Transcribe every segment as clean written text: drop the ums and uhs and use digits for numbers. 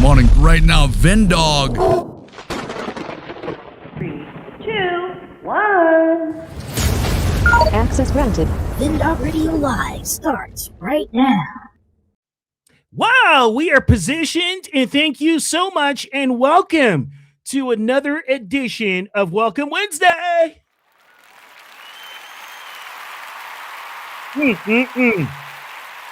I'm on it right now. Vindog. 3, 2, 1. Access granted. Vindog Radio Live starts right now. Wow, we are positioned, and thank you so much, and welcome to another edition of Welcome Wednesday.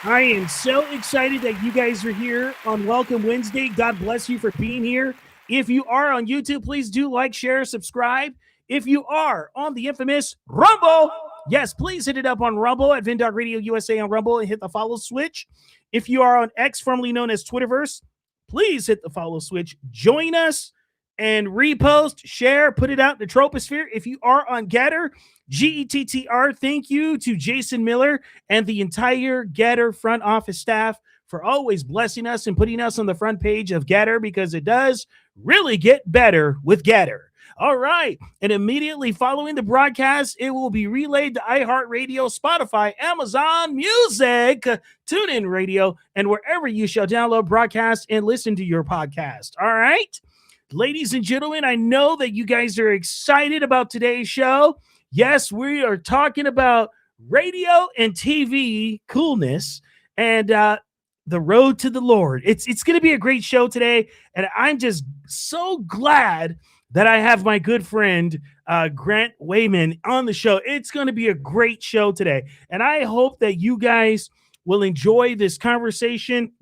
I am so excited that you guys are here on Welcome Wednesday. God bless you for being here. If you are on YouTube, please do like, share, subscribe. If you are on the infamous Rumble, yes, please hit it up on Rumble at Vindog Radio USA on Rumble and hit the follow switch. If you are on X, formerly known as Twitterverse, please hit the follow switch. Join us and repost, share, put it out in the troposphere. If you are on Getter, GETTR, thank you to Jason Miller and the entire Getter front office staff for always blessing us and putting us on the front page of Getter, because it does really get better with Getter. All right. And immediately following the broadcast, it will be relayed to iHeartRadio, Spotify, Amazon Music, TuneIn Radio, and wherever you shall download, broadcast, and listen to your podcast. All right. Ladies and gentlemen, I know that you guys are excited about today's show. Yes, we are talking about radio and TV coolness and the road to the Lord. It's going to be a great show today, and I'm just so glad that I have my good friend Grant Wayman on the show. It's going to be a great show today, and I hope that you guys will enjoy this conversation.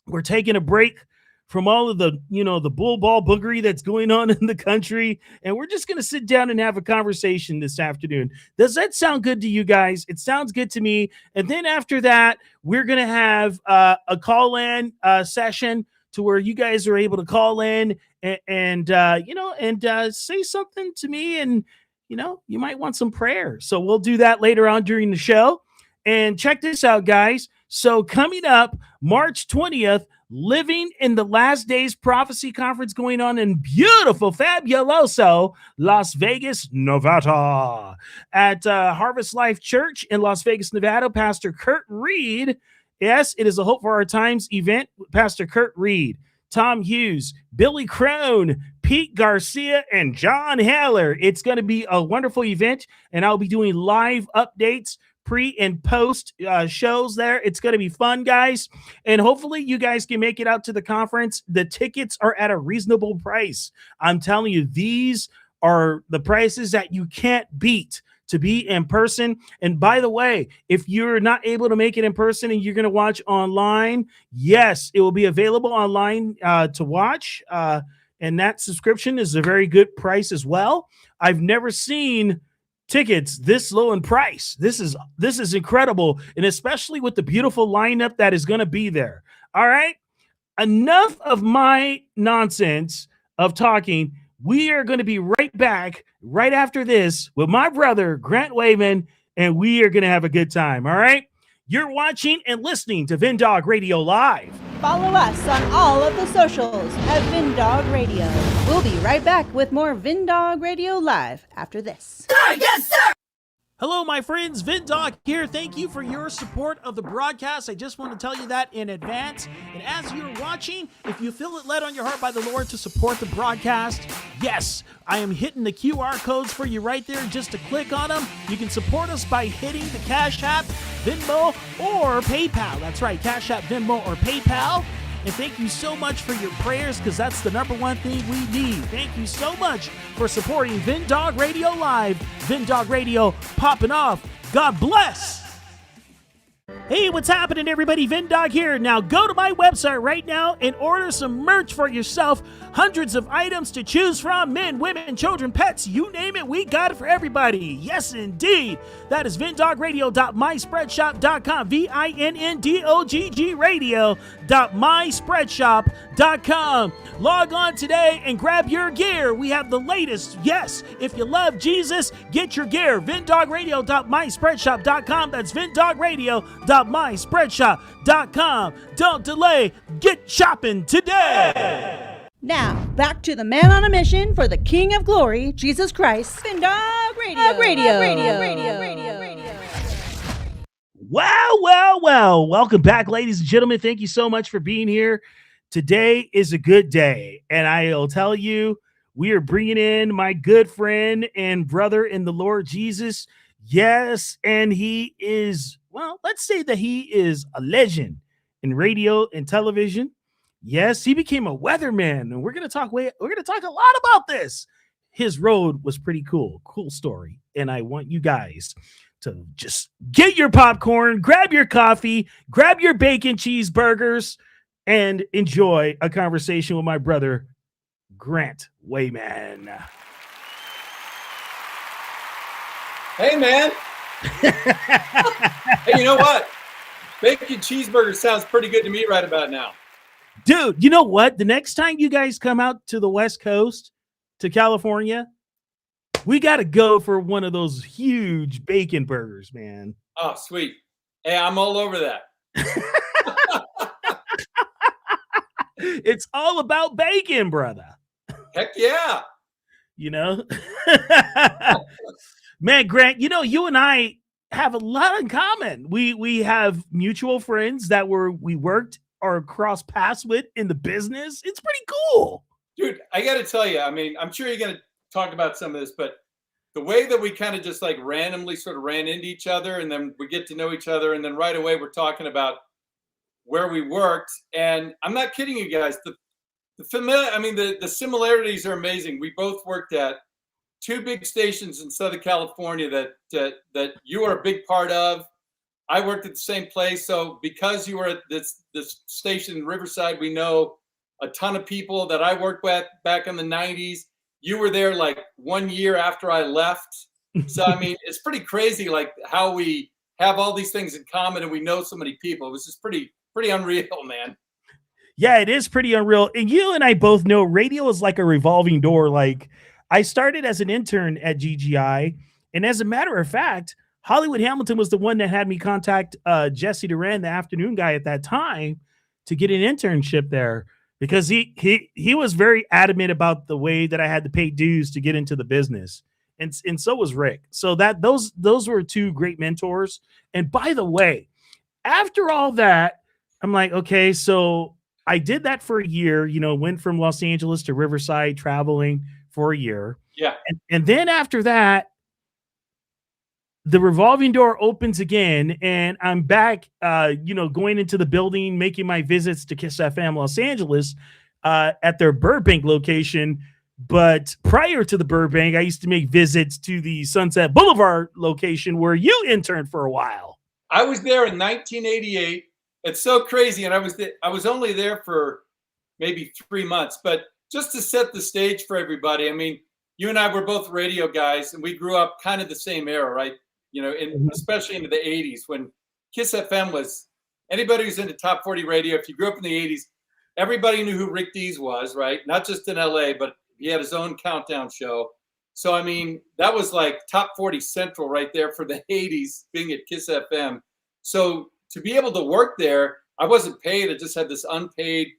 We're taking a break from all of the, the bull ball boogery that's going on in the country, and we're just going to sit down and have a conversation this afternoon. Does that sound good to you guys? It sounds good to me. And then after that, we're going to have a call-in session to where you guys are able to call in and say something to me, and you might want some prayer. So we'll do that later on during the show. And check this out, guys. So coming up March 20th, Living in the Last Days Prophecy Conference going on in beautiful, fabuloso Las Vegas, Nevada. At Harvest Life Church in Las Vegas, Nevada, Pastor Kurt Reed. Yes, it is a Hope for Our Times event with Pastor Kurt Reed, Tom Hughes, Billy Crone, Pete Garcia, and John Haller. It's going to be a wonderful event, and I'll be doing live updates, pre and post shows there. It's going to be fun, guys, and hopefully you guys can make it out to the conference. The tickets are at a reasonable price. I'm telling you, these are the prices that you can't beat to be in person. And by the way, if you're not able to make it in person and you're going to watch online, yes, it will be available online to watch. And that subscription is a very good price as well. I've never seen tickets this low in price. This is incredible, and especially with the beautiful lineup that is going to be there. All right, enough of my nonsense of talking. We are going to be right back right after this with my brother Grant Wayman, and we are going to have a good time. All right, you're watching and listening to Vindog Radio Live. Follow us on all of the socials at Vindog Radio. We'll be right back with more Vindog Radio Live after this. Yes, sir! Hello, my friends. Vindog here. Thank you for your support of the broadcast. I just want to tell you that in advance. And as you're watching, if you feel it led on your heart by the Lord to support the broadcast, yes, I am hitting the QR codes for you right there. Just to click on them, you can support us by hitting the Cash App, Venmo, or PayPal. That's right, Cash App, Venmo, or PayPal. And thank you so much for your prayers, because that's the number one thing we need. Thank you so much for supporting Vindog Radio Live. Vindog Radio popping off. God bless. Hey, what's happening, everybody? Vindog here. Now go to my website right now and order some merch for yourself. Hundreds of items to choose from. Men, women, children, pets, you name it, we got it for everybody. Yes, indeed. That is vindogradio.myspreadshop.com. VINNDOGG radio.myspreadshop.com. Log on today and grab your gear. We have the latest. Yes, if you love Jesus, get your gear. vindogradio.myspreadshop.com. That's vindogradio.myspreadshop.com. Don't delay. Get shopping today. Now, back to the man on a mission for the King of Glory, Jesus Christ. Vindog Radio. Well. Welcome back, ladies and gentlemen. Thank you so much for being here. Today is a good day, and I'll tell you, we are bringing in my good friend and brother in the Lord Jesus. Yes, and he is, well, let's say that he is a legend in radio and television. Yes, he became a weatherman, and we're going to talk a lot about this. His road was pretty cool story, and I want you guys to just get your popcorn, grab your coffee, grab your bacon cheeseburgers, and enjoy a conversation with my brother, Grant Wayman. Hey, man. Hey, you know what? Bacon cheeseburger sounds pretty good to me right about now. Dude, you know what? The next time you guys come out to the West Coast, to California, we got to go for one of those huge bacon burgers, man. Oh, sweet. Hey, I'm all over that. It's all about bacon, brother. Heck yeah. You know? Man, Grant, you know, you and I have a lot in common. We have mutual friends that we worked or crossed paths with in the business. It's pretty cool. Dude, I got to tell you, I mean, I'm sure you're going to talk about some of this, but the way that we kind of just like randomly sort of ran into each other, and then we get to know each other, and then right away we're talking about where we worked. And I'm not kidding you guys. The similarities are amazing. We both worked at two big stations in Southern California that you are a big part of. I worked at the same place. So because you were at this station in Riverside, we know a ton of people that I worked with back in the 90s. You were there like 1 year after I left. So, I mean, it's pretty crazy, like how we have all these things in common and we know so many people. It was just pretty unreal, man. Yeah, it is pretty unreal. And you and I both know radio is like a revolving door. Like, I started as an intern at GGI. And as a matter of fact, Hollywood Hamilton was the one that had me contact Jesse Duran, the afternoon guy at that time, to get an internship there. Because he was very adamant about the way that I had to pay dues to get into the business, and so was Rick. So that those were two great mentors. And by the way, after all that, I'm like, okay, so I did that for a year. You know, went from Los Angeles to Riverside, traveling for a year. Yeah, and then after that, the revolving door opens again, and I'm back, going into the building, making my visits to Kiss FM Los Angeles at their Burbank location. But prior to the Burbank, I used to make visits to the Sunset Boulevard location where you interned for a while. I was there in 1988. It's so crazy. And I was only there for maybe 3 months, but just to set the stage for everybody. I mean, you and I were both radio guys, and we grew up kind of the same era, right? You know, especially into the 80s when Kiss FM was, anybody who's into top 40 radio, if you grew up in the 80s, everybody knew who Rick Dees was, right? Not just in LA, but he had his own countdown show. So, I mean, that was like top 40 central right there for the 80s being at Kiss FM. So to be able to work there, I wasn't paid. I just had this unpaid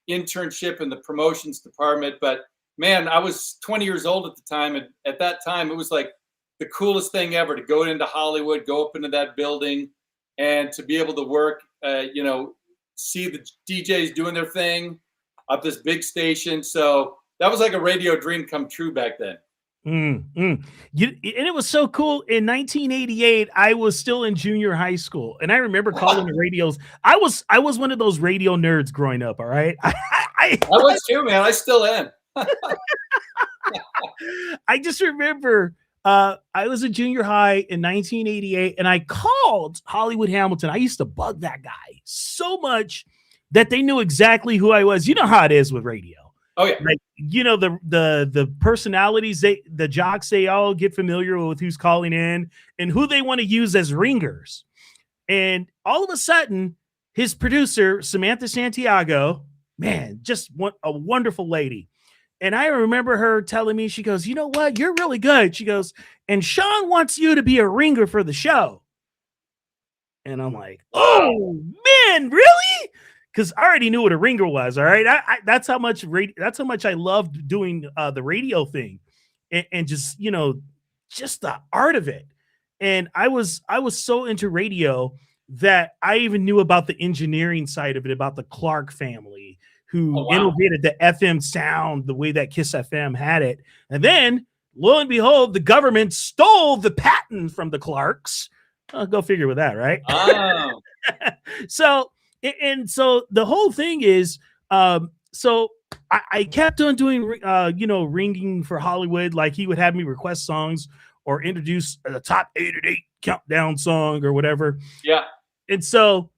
internship in the promotions department. But man, I was 20 years old at the time. And at that time, it was like the coolest thing ever to go into Hollywood, go up into that building, and to be able to work, see the DJs doing their thing at this big station. So that was like a radio dream come true back then. And it was so cool. In 1988, I was still in junior high school, and I remember calling the radios. I was one of those radio nerds growing up. All right, I was too, man. I still am. I just remember I was in junior high in 1988, and I called Hollywood Hamilton. I used to bug that guy so much that they knew exactly who I was. You know how it is with radio. Oh yeah, like, you know, the personalities, the jocks, they all get familiar with who's calling in and who they want to use as ringers. And all of a sudden, his producer, Samantha Santiago, man, just a wonderful lady. And I remember her telling me, she goes, you know what? You're really good. She goes, and Sean wants you to be a ringer for the show. And I'm like, oh, man, really? Because I already knew what a ringer was. All right. That's how much I loved doing the radio thing and just, you know, just the art of it. And I was so into radio that I even knew about the engineering side of it, about the Clark family, who Oh, wow. innovated the FM sound the way that Kiss FM had it. And then, lo and behold, the government stole the patent from the Clarks. Go figure with that, right? Oh. So the whole thing is, so I kept on doing, ringing for Hollywood. Like he would have me request songs or introduce the top 8 at 8 countdown song or whatever. Yeah. And so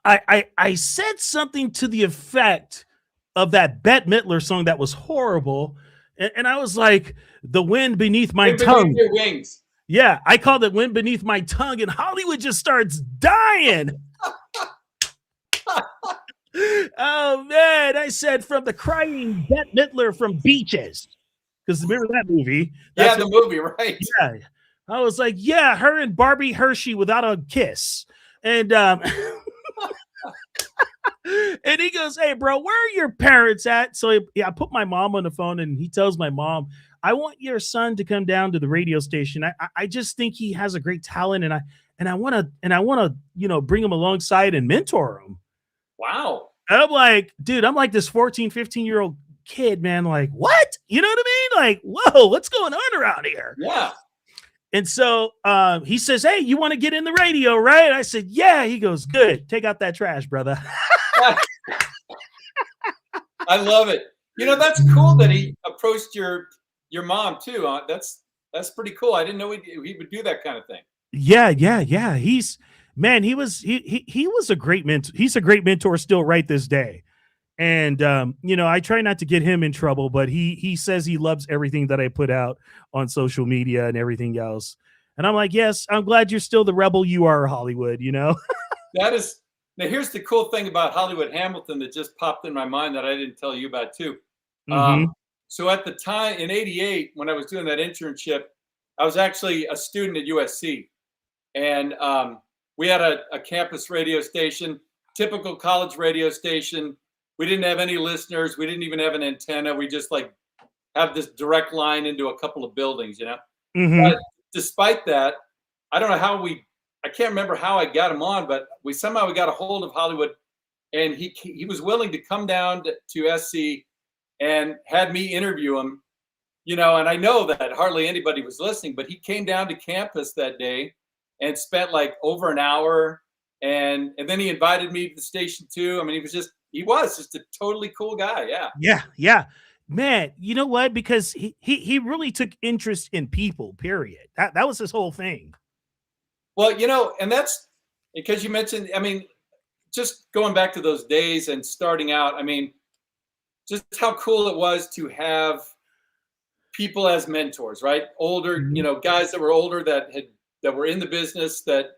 I said something to the effect of that Bette Midler song that was horrible. And I was like, the wind beneath my tongue. Your wings. Yeah, I called it wind beneath my tongue, and Hollywood just starts dying. Oh, man. I said, from the crying Bette Midler from Beaches. Because remember that movie? That's the movie, right? Yeah. I was like, yeah, her and Barbie Hershey without a kiss. And and he goes, hey, bro, where are your parents at? So I put my mom on the phone, and he tells my mom, I want your son to come down to the radio station. I just think he has a great talent, and I want to bring him alongside and mentor him. Wow. And I'm like, dude, I'm like this 14, 15-year-old kid, man. Like, what? You know what I mean? Like, whoa, what's going on around here? Yeah. And so he says, hey, you want to get in the radio, right? I said, yeah. He goes, good. Take out that trash, brother. I love it. That's cool that he approached your mom too. That's pretty cool. I didn't know he would do that kind of thing. Yeah. He was a great mentor. He's a great mentor still right this day. And, I try not to get him in trouble, but he says he loves everything that I put out on social media and everything else. And I'm like, yes, I'm glad you're still the rebel you are, Hollywood, Now, here's the cool thing about Hollywood Hamilton that just popped in my mind that I didn't tell you about too. So at the time in '88, when I was doing that internship, I was actually a student at USC. And we had a campus radio station, typical college radio station. We didn't have any listeners. We didn't even have an antenna. We just have this direct line into a couple of buildings, But despite that, I don't know I can't remember how I got him on, but we somehow got a hold of Hollywood, and he was willing to come down to SC and had me interview him, and I know that hardly anybody was listening, but he came down to campus that day and spent over an hour, and then he invited me to the station too. I mean, he was just a totally cool guy. Yeah. Yeah. Man, you know what? Because he really took interest in people, period. That was his whole thing. Well, and that's because you mentioned, just going back to those days and starting out, just how cool it was to have people as mentors, right? Older, guys that were older that were in the business that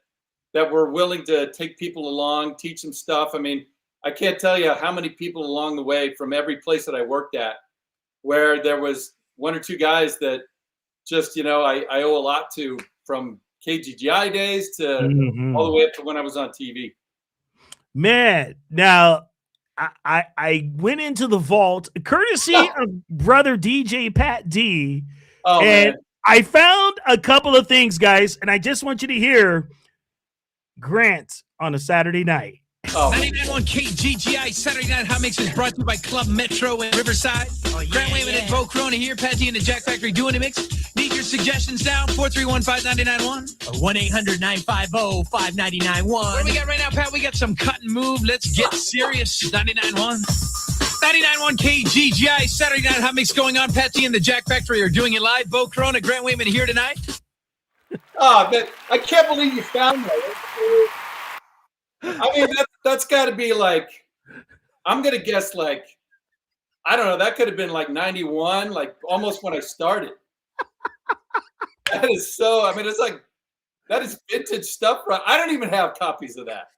were willing to take people along, teach them stuff. I can't tell you how many people along the way from every place that I worked at where there was one or two guys that just, I owe a lot to, from KGGI days to all the way up to when I was on TV. Man, now I went into the vault courtesy of brother DJ Pat D. Oh, and man. I found a couple of things, guys, and I just want you to hear Grant on a Saturday night. 99.1 KGGI Saturday Night Hot Mix is brought to you by Club Metro and Riverside. Grant Wayman and Bo Corona here. Patty and the Jack Factory doing the mix. Need your suggestions now? 431-5991 or 1-800-950-5991. What do we got right now, Pat? We got some cut and move. Let's get serious. 99.1. 99.1 KGGI Saturday Night Hot Mix going on. Patty and the Jack Factory are doing it live. Bo Corona, Grant Wayman here tonight. I can't believe you found that. That's got to be I'm going to guess I don't know, that could have been 91, almost when I started. That is so, it's that is vintage stuff. Right? I don't even have copies of that.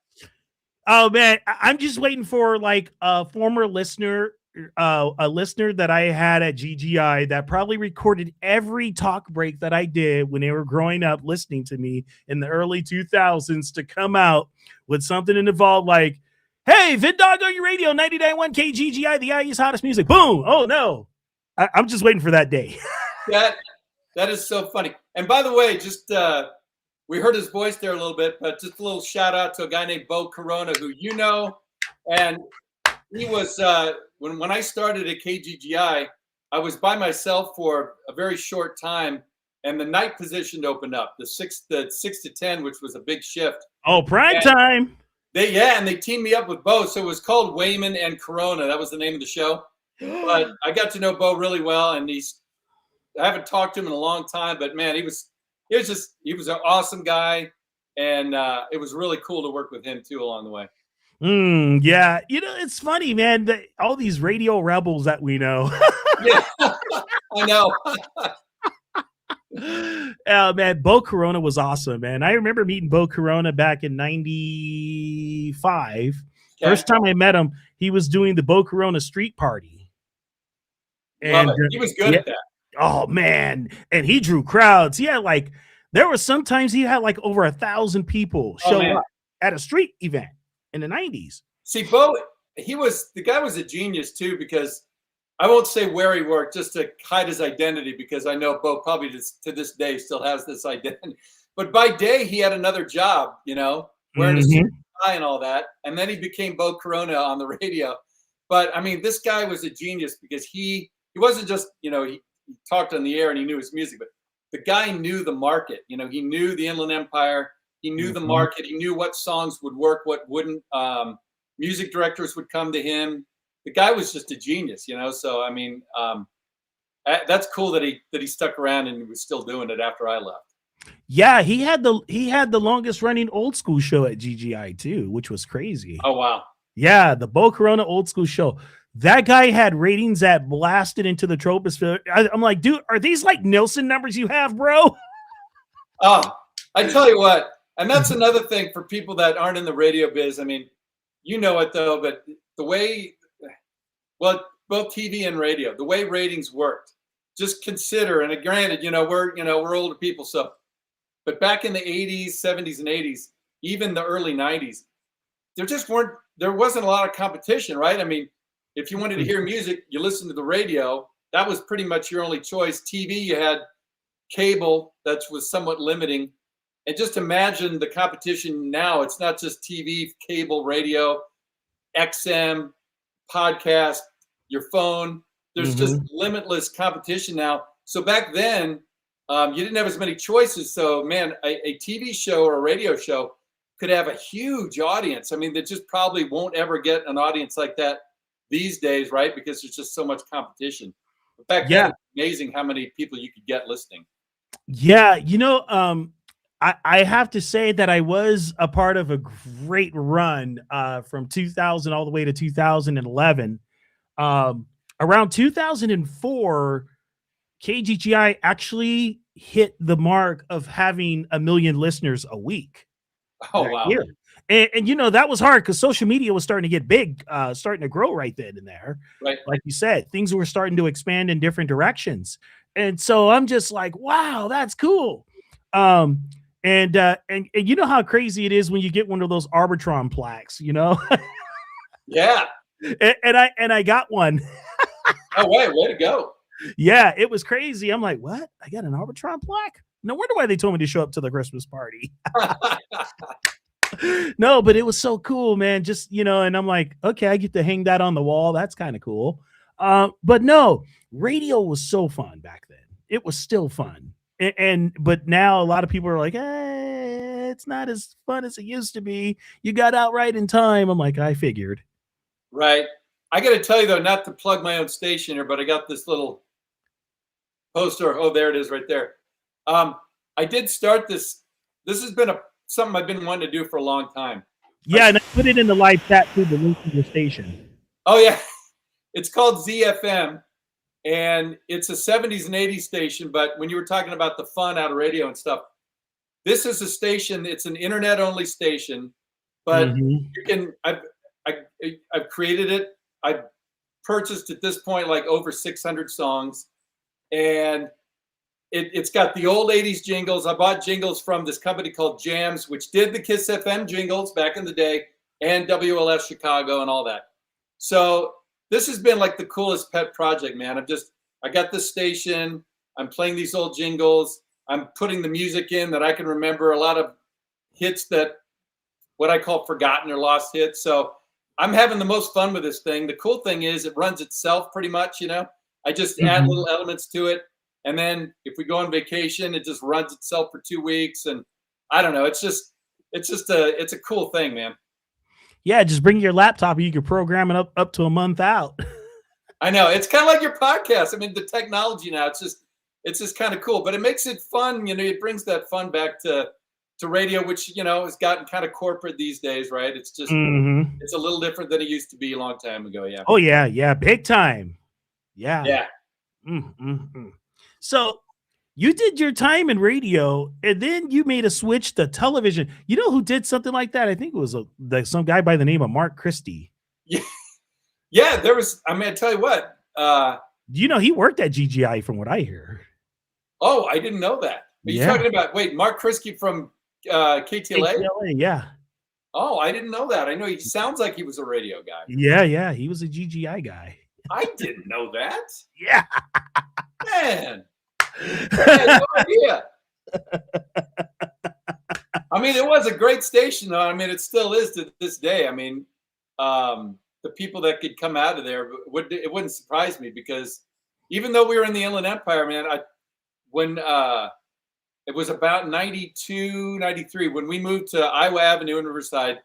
Oh man, I'm just waiting for a former listener, a listener that I had at GGI that probably recorded every talk break that I did when they were growing up listening to me in the early 2000s to come out with something involved like, hey, VidDog on your radio, 99.1 KGGI, the IE's hottest music. Boom. Oh no. I'm just waiting for that day. That is so funny. And by the way, just we heard his voice there a little bit, but just a little shout out to a guy named Bo Corona, who and He was when I started at KGGI, I was by myself for a very short time, and the night position opened up, the 6 to 10, which was a big shift. Oh, prime And time. and they teamed me up with Bo, so it was called Wayman and Corona. That was the name of the show. But I got to know Bo really well, and I haven't talked to him in a long time, but man, he was an awesome guy, and it was really cool to work with him too along the way. Yeah. It's funny, man, that all these radio rebels that we know. Yeah, I know. Oh, man, Bo Corona was awesome, man. I remember meeting Bo Corona back in 95. Okay. First time I met him, he was doing the Bo Corona street party. Love it. He was good at that. Oh, man. And he drew crowds. He had there were sometimes he had over 1,000 people show up at a street event in the 90s. See, Bo, the guy was a genius too, because I won't say where he worked just to hide his identity, because I know Bo probably to this day still has this identity. But by day, he had another job, wearing a suit and tie and all that. And then he became Bo Corona on the radio. But I mean, this guy was a genius, because he wasn't just, he talked on the air and he knew his music, but the guy knew the market. He knew the Inland Empire. He knew the market. He knew what songs would work, what wouldn't. Music directors would come to him. The guy was just a genius, So I mean, that's cool that he stuck around and was still doing it after I left. Yeah, he had the longest running old school show at GGI too, which was crazy. Oh wow. Yeah, the Bo Corona old school show. That guy had ratings that blasted into the troposphere. I'm like, dude, are these Nielsen numbers you have, bro? Oh, I tell you what, and that's another thing for people that aren't in the radio biz. I mean, it though, but the way, both TV and radio, the way ratings worked, just consider, and granted, we're older people, so, but back in the 80s, 70s, and 80s, even the early 90s, there wasn't a lot of competition, right? I mean, if you wanted to hear music, you listened to the radio. That was pretty much your only choice. TV, you had cable, that was somewhat limiting. And just imagine the competition now. It's not just TV, cable, radio, XM, podcast, your phone. There's just limitless competition now. So back then, you didn't have as many choices. So man, a TV show or a radio show could have a huge audience. I mean, they just probably won't ever get an audience like that these days, right? Because there's just so much competition. But back then, it's amazing how many people you could get listening. Yeah, I have to say that I was a part of a great run from 2000 all the way to 2011. Around 2004, KGGI actually hit the mark of having 1 million listeners a week. Oh, wow. Year. And that was hard because social media was starting to get big, starting to grow right then and there. Right. Like you said, things were starting to expand in different directions. And so I'm just like, wow, that's cool. And you know how crazy it is when you get one of those Arbitron plaques, Yeah. And I got one. Oh, way to go. Yeah, it was crazy. I'm like, what? I got an Arbitron plaque? No wonder why they told me to show up to the Christmas party. No, but it was so cool, man. Just, and I'm like, okay, I get to hang that on the wall. That's kind of cool. But no, radio was so fun back then. It was still fun. But now a lot of people are like, it's not as fun as it used to be. You got out right in time. I'm like, I figured. Right. I got to tell you, though, not to plug my own station here, but I got this little poster. Oh, there it is right there. I did start this. This has been something I've been wanting to do for a long time. Yeah, and I put it in the live chat through the link to your station. Oh, yeah. It's called ZFM, and it's a 70s and 80s station. But when you were talking about the fun out of radio and stuff, this is a station. It's an internet-only station, but you can. I've created it. I've purchased at this point like over 600 songs, and it's got the old 80s jingles. I bought jingles from this company called Jams, which did the Kiss FM jingles back in the day, and WLS Chicago and all that. So this has been like the coolest pet project, man. I got this station. I'm playing these old jingles. I'm putting the music in that I can remember, a lot of hits that what I call forgotten or lost hits. So I'm having the most fun with this thing. The cool thing is it runs itself pretty much, I just add little elements to it. And then if we go on vacation, it just runs itself for 2 weeks. And I don't know. It's a cool thing, man. Yeah, just bring your laptop and you can program it up to a month out. I know. It's kind of like your podcast. I mean, the technology now, it's just kind of cool, but it makes it fun. It brings that fun back to radio, which, has gotten kind of corporate these days, right? It's just, it's a little different than it used to be a long time ago. Yeah. Oh yeah. Yeah. Big time. Yeah. Yeah. So you did your time in radio and then you made a switch to television. You know who did something like that? I think it was some guy by the name of Mark Christie. Yeah. Yeah. There was, I tell you what, he worked at GGI from what I hear. Oh, I didn't know that. Are you talking about, Mark Christie from KTLA? KTLA, yeah. Oh, I didn't know that. I know he sounds like he was a radio guy. Yeah. He was a GGI guy. I didn't know that. Yeah. Man. I had no idea. It was a great station, though. It still is to this day. The people that could come out of there, it wouldn't surprise me because even though we were in the Inland Empire, man, when it was about 92, 93, when we moved to Iowa Avenue in Riverside,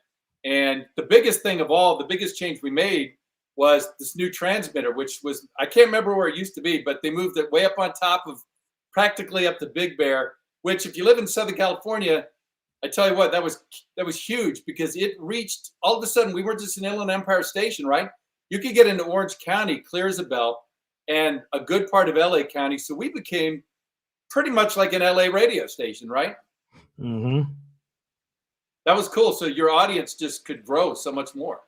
and the biggest thing of all, the biggest change we made was this new transmitter, which was, I can't remember where it used to be, but they moved it way up on top of, practically up to Big Bear, which if you live in Southern California, I tell you what, that was huge because it reached, all of a sudden, we weren't just an Inland Empire station, right? You could get into Orange County, clear as a bell, and a good part of LA County. So we became pretty much like an LA radio station, right? Mm-hmm. That was cool. So your audience just could grow so much more.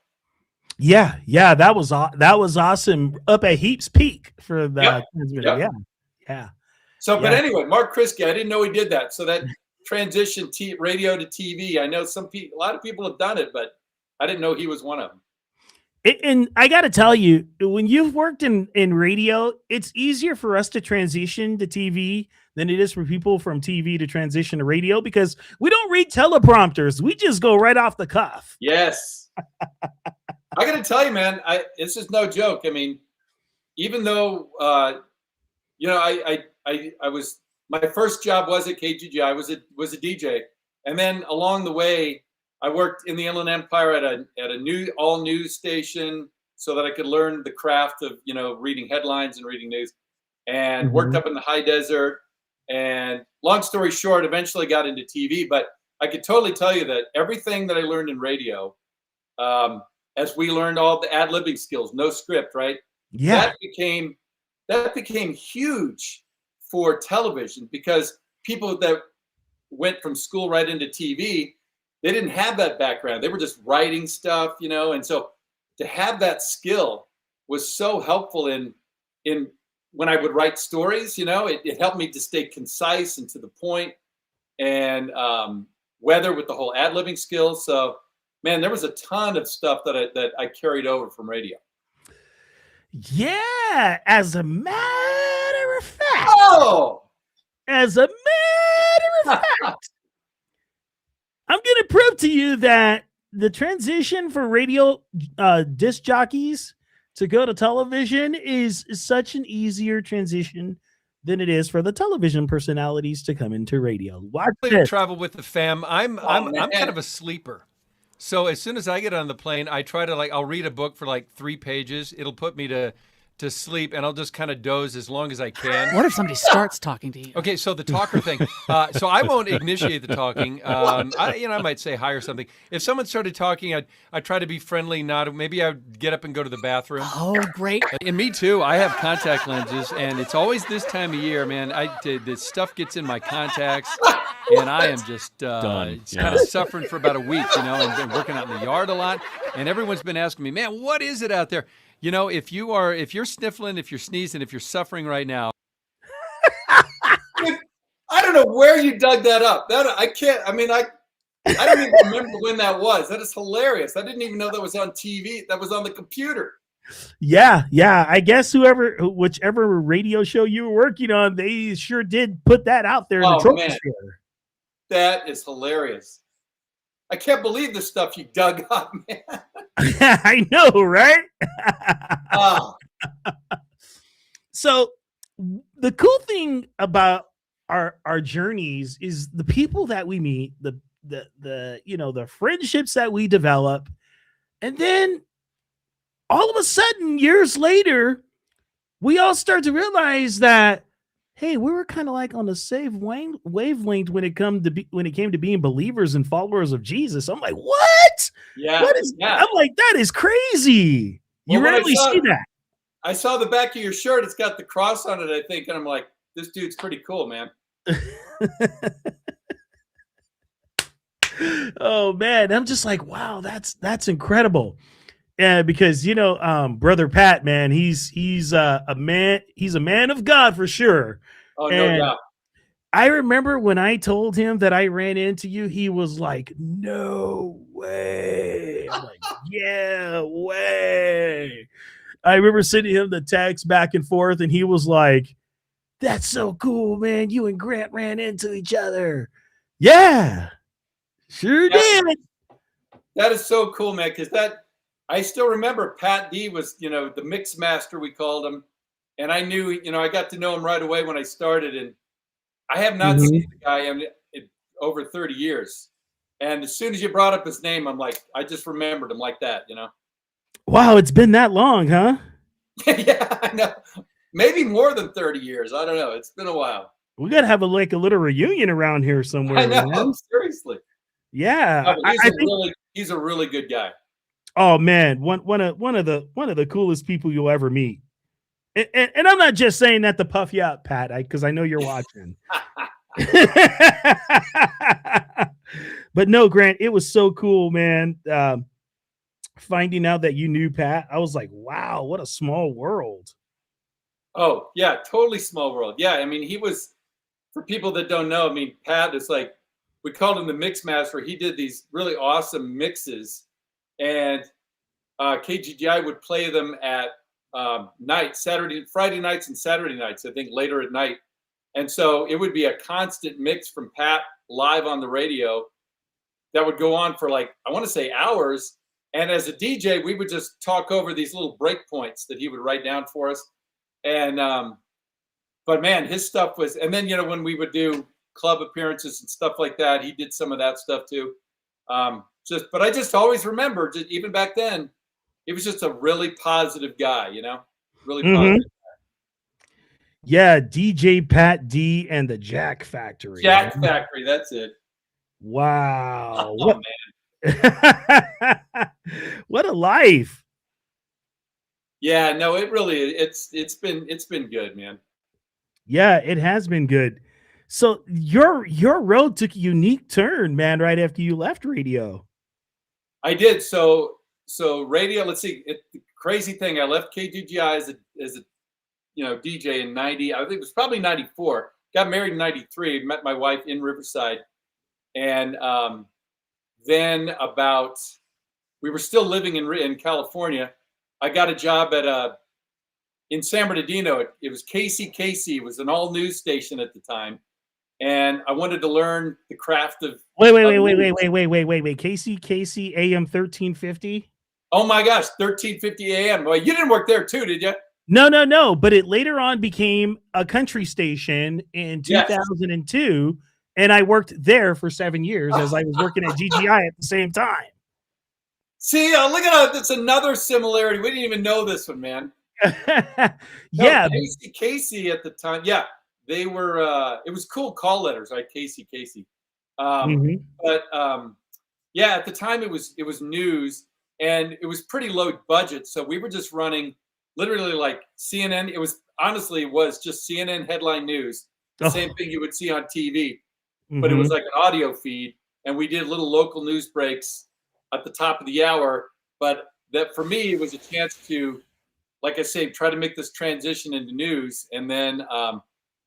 Yeah, that was awesome. Up at Heaps Peak for the transmitter. Yep. Yeah. So, but anyway, Mark Christie, I didn't know he did that. So that transition radio to TV, I know a lot of people have done it, but I didn't know he was one of them. And I got to tell you, when you've worked in radio, it's easier for us to transition to TV than it is for people from TV to transition to radio because we don't read teleprompters. We just go right off the cuff. Yes. I got to tell you, man, this is no joke. Even though, I was, my first job was at KGGI. I was a DJ. And then along the way, I worked in the Inland Empire at a new all news station so that I could learn the craft of, reading headlines and reading news, and worked up in the high desert. And long story short, eventually got into TV, but I could totally tell you that everything that I learned in radio, as we learned all the ad-libbing skills, no script, right? Yeah. That became huge for television because people that went from school right into TV, they didn't have that background. They were just writing stuff, and so to have that skill was so helpful in when I would write stories, it helped me to stay concise and to the point, and weather with the whole ad-libbing skills. So, man, there was a ton of stuff that I carried over from radio. Yeah, as a matter of fact. Oh! As a matter of fact. I'm going to prove to you that the transition for radio disc jockeys to go to television is such an easier transition than it is for the television personalities to come into radio. Watch this. Travel with the fam. I'm kind of a sleeper. So as soon as I get on the plane, I try to I'll read a book for 3 pages. It'll put me to sleep, and I'll just kind of doze as long as I can. What if somebody starts talking to you? Okay, so the talker thing. So I won't initiate the talking. I might say hi or something. If someone started talking, I'd try to be friendly. Maybe I'd get up and go to the bathroom. Oh, great. And me too. I have contact lenses, and it's always this time of year, man. This stuff gets in my contacts, and I am just kind of suffering for about a week, and been working out in the yard a lot. And everyone's been asking me, man, what is it out there? If you're sniffling, if you're sneezing, if you're suffering right now. I don't know where you dug that up. I can't. I don't even remember when that was. That is hilarious. I didn't even know that was on TV. That was on the computer. Yeah. I guess whichever radio show you were working on, they sure did put that out there in the troposphere. That is hilarious. I can't believe the stuff you dug up, man. I know, right? Oh, So the cool thing about our journeys is the people that we meet, the you know, the friendships that we develop, and then all of a sudden, years later, we all start to realize that, hey, we were kind of like on the same wavelength when it came to being believers and followers of Jesus. I'm like, what? yeah. What is? Yeah. I'm like, that is crazy. You Well, when I rarely saw- see that. I saw the back of your shirt. It's got the cross on it, I think. And I'm like, this dude's pretty cool, man. Oh man, I'm just like, wow, that's incredible. Yeah, because you know, brother Pat, man, he's a man of God for sure. Oh, no And doubt. I remember when I told him that I ran into you, he was like, no way. I'm like, yeah, way. I remember sending him the text back and forth, and he was like, that's so cool, man. You and Grant ran into each other. Yeah, sure did. That is so cool, man. Because I still remember Pat D was, you know, the mix master, we called him. And I knew, you know, I got to know him right away when I started. And I have not seen the guy in over 30 years. And as soon as you brought up his name, I'm like, I just remembered him like that, you know? Wow, it's been that long, huh? Yeah, I know. Maybe more than 30 years. I don't know. It's been a while. We gotta have a little reunion around here somewhere. I know, man. seriously. Yeah, No, but I think. he's a really good guy. Oh man, one of the coolest people you'll ever meet. And I'm not just saying that to puff you up, Pat, because I know you're watching. But no, Grant, it was so cool, man. Finding out that you knew Pat, I was like, wow, what a small world. Oh, yeah, totally small world. Yeah, I mean, he was, for people that don't know, I mean, Pat is like, we called him the mix master. He did these really awesome mixes, and KGGI would play them at night, Friday nights and Saturday nights, I think later at night. And so it would be a constant mix from Pat live on the radio that would go on for like, I want to say hours. And as a DJ, we would just talk over these little break points that he would write down for us. And, but man, his stuff was, and then, you know, when we would do club appearances and stuff like that, he did some of that stuff too. But I just always remember, even back then, he was just a really positive guy, you know, really positive. Yeah, DJ Pat D and the Jack Factory. Jack Factory, that's it. Wow. Oh, man. What a life. Yeah, no, it really it's been good, man. Yeah, it has been good. So your road took a unique turn, man, right after you left radio. I did. So radio, let's see. The crazy thing, I left KGGI as a you know, DJ in 90. I think it was probably 94. Got married in 93, met my wife in Riverside. And then we were still living in California. I got a job in San Bernardino. It was KCKC. It was an all news station at the time. And I wanted to learn the craft of. Wait. KCKC AM 1350. Oh my gosh, 1350 AM. Well, you didn't work there too, did you? No. But it later on became a country station in 2002. Yes. And I worked there for 7 years as I was working at GGI at the same time. See, look at that. That's another similarity. We didn't even know this one, man. Yeah. Casey at the time. Yeah. They were, it was cool call letters, right? Casey. But yeah, at the time it was news, and it was pretty low budget. So we were just running literally like CNN. It was just CNN headline news. The same thing you would see on TV. But it was like an audio feed, and we did little local news breaks at the top of the hour. But that for me, it was a chance to, like I say, try to make this transition into news. And then I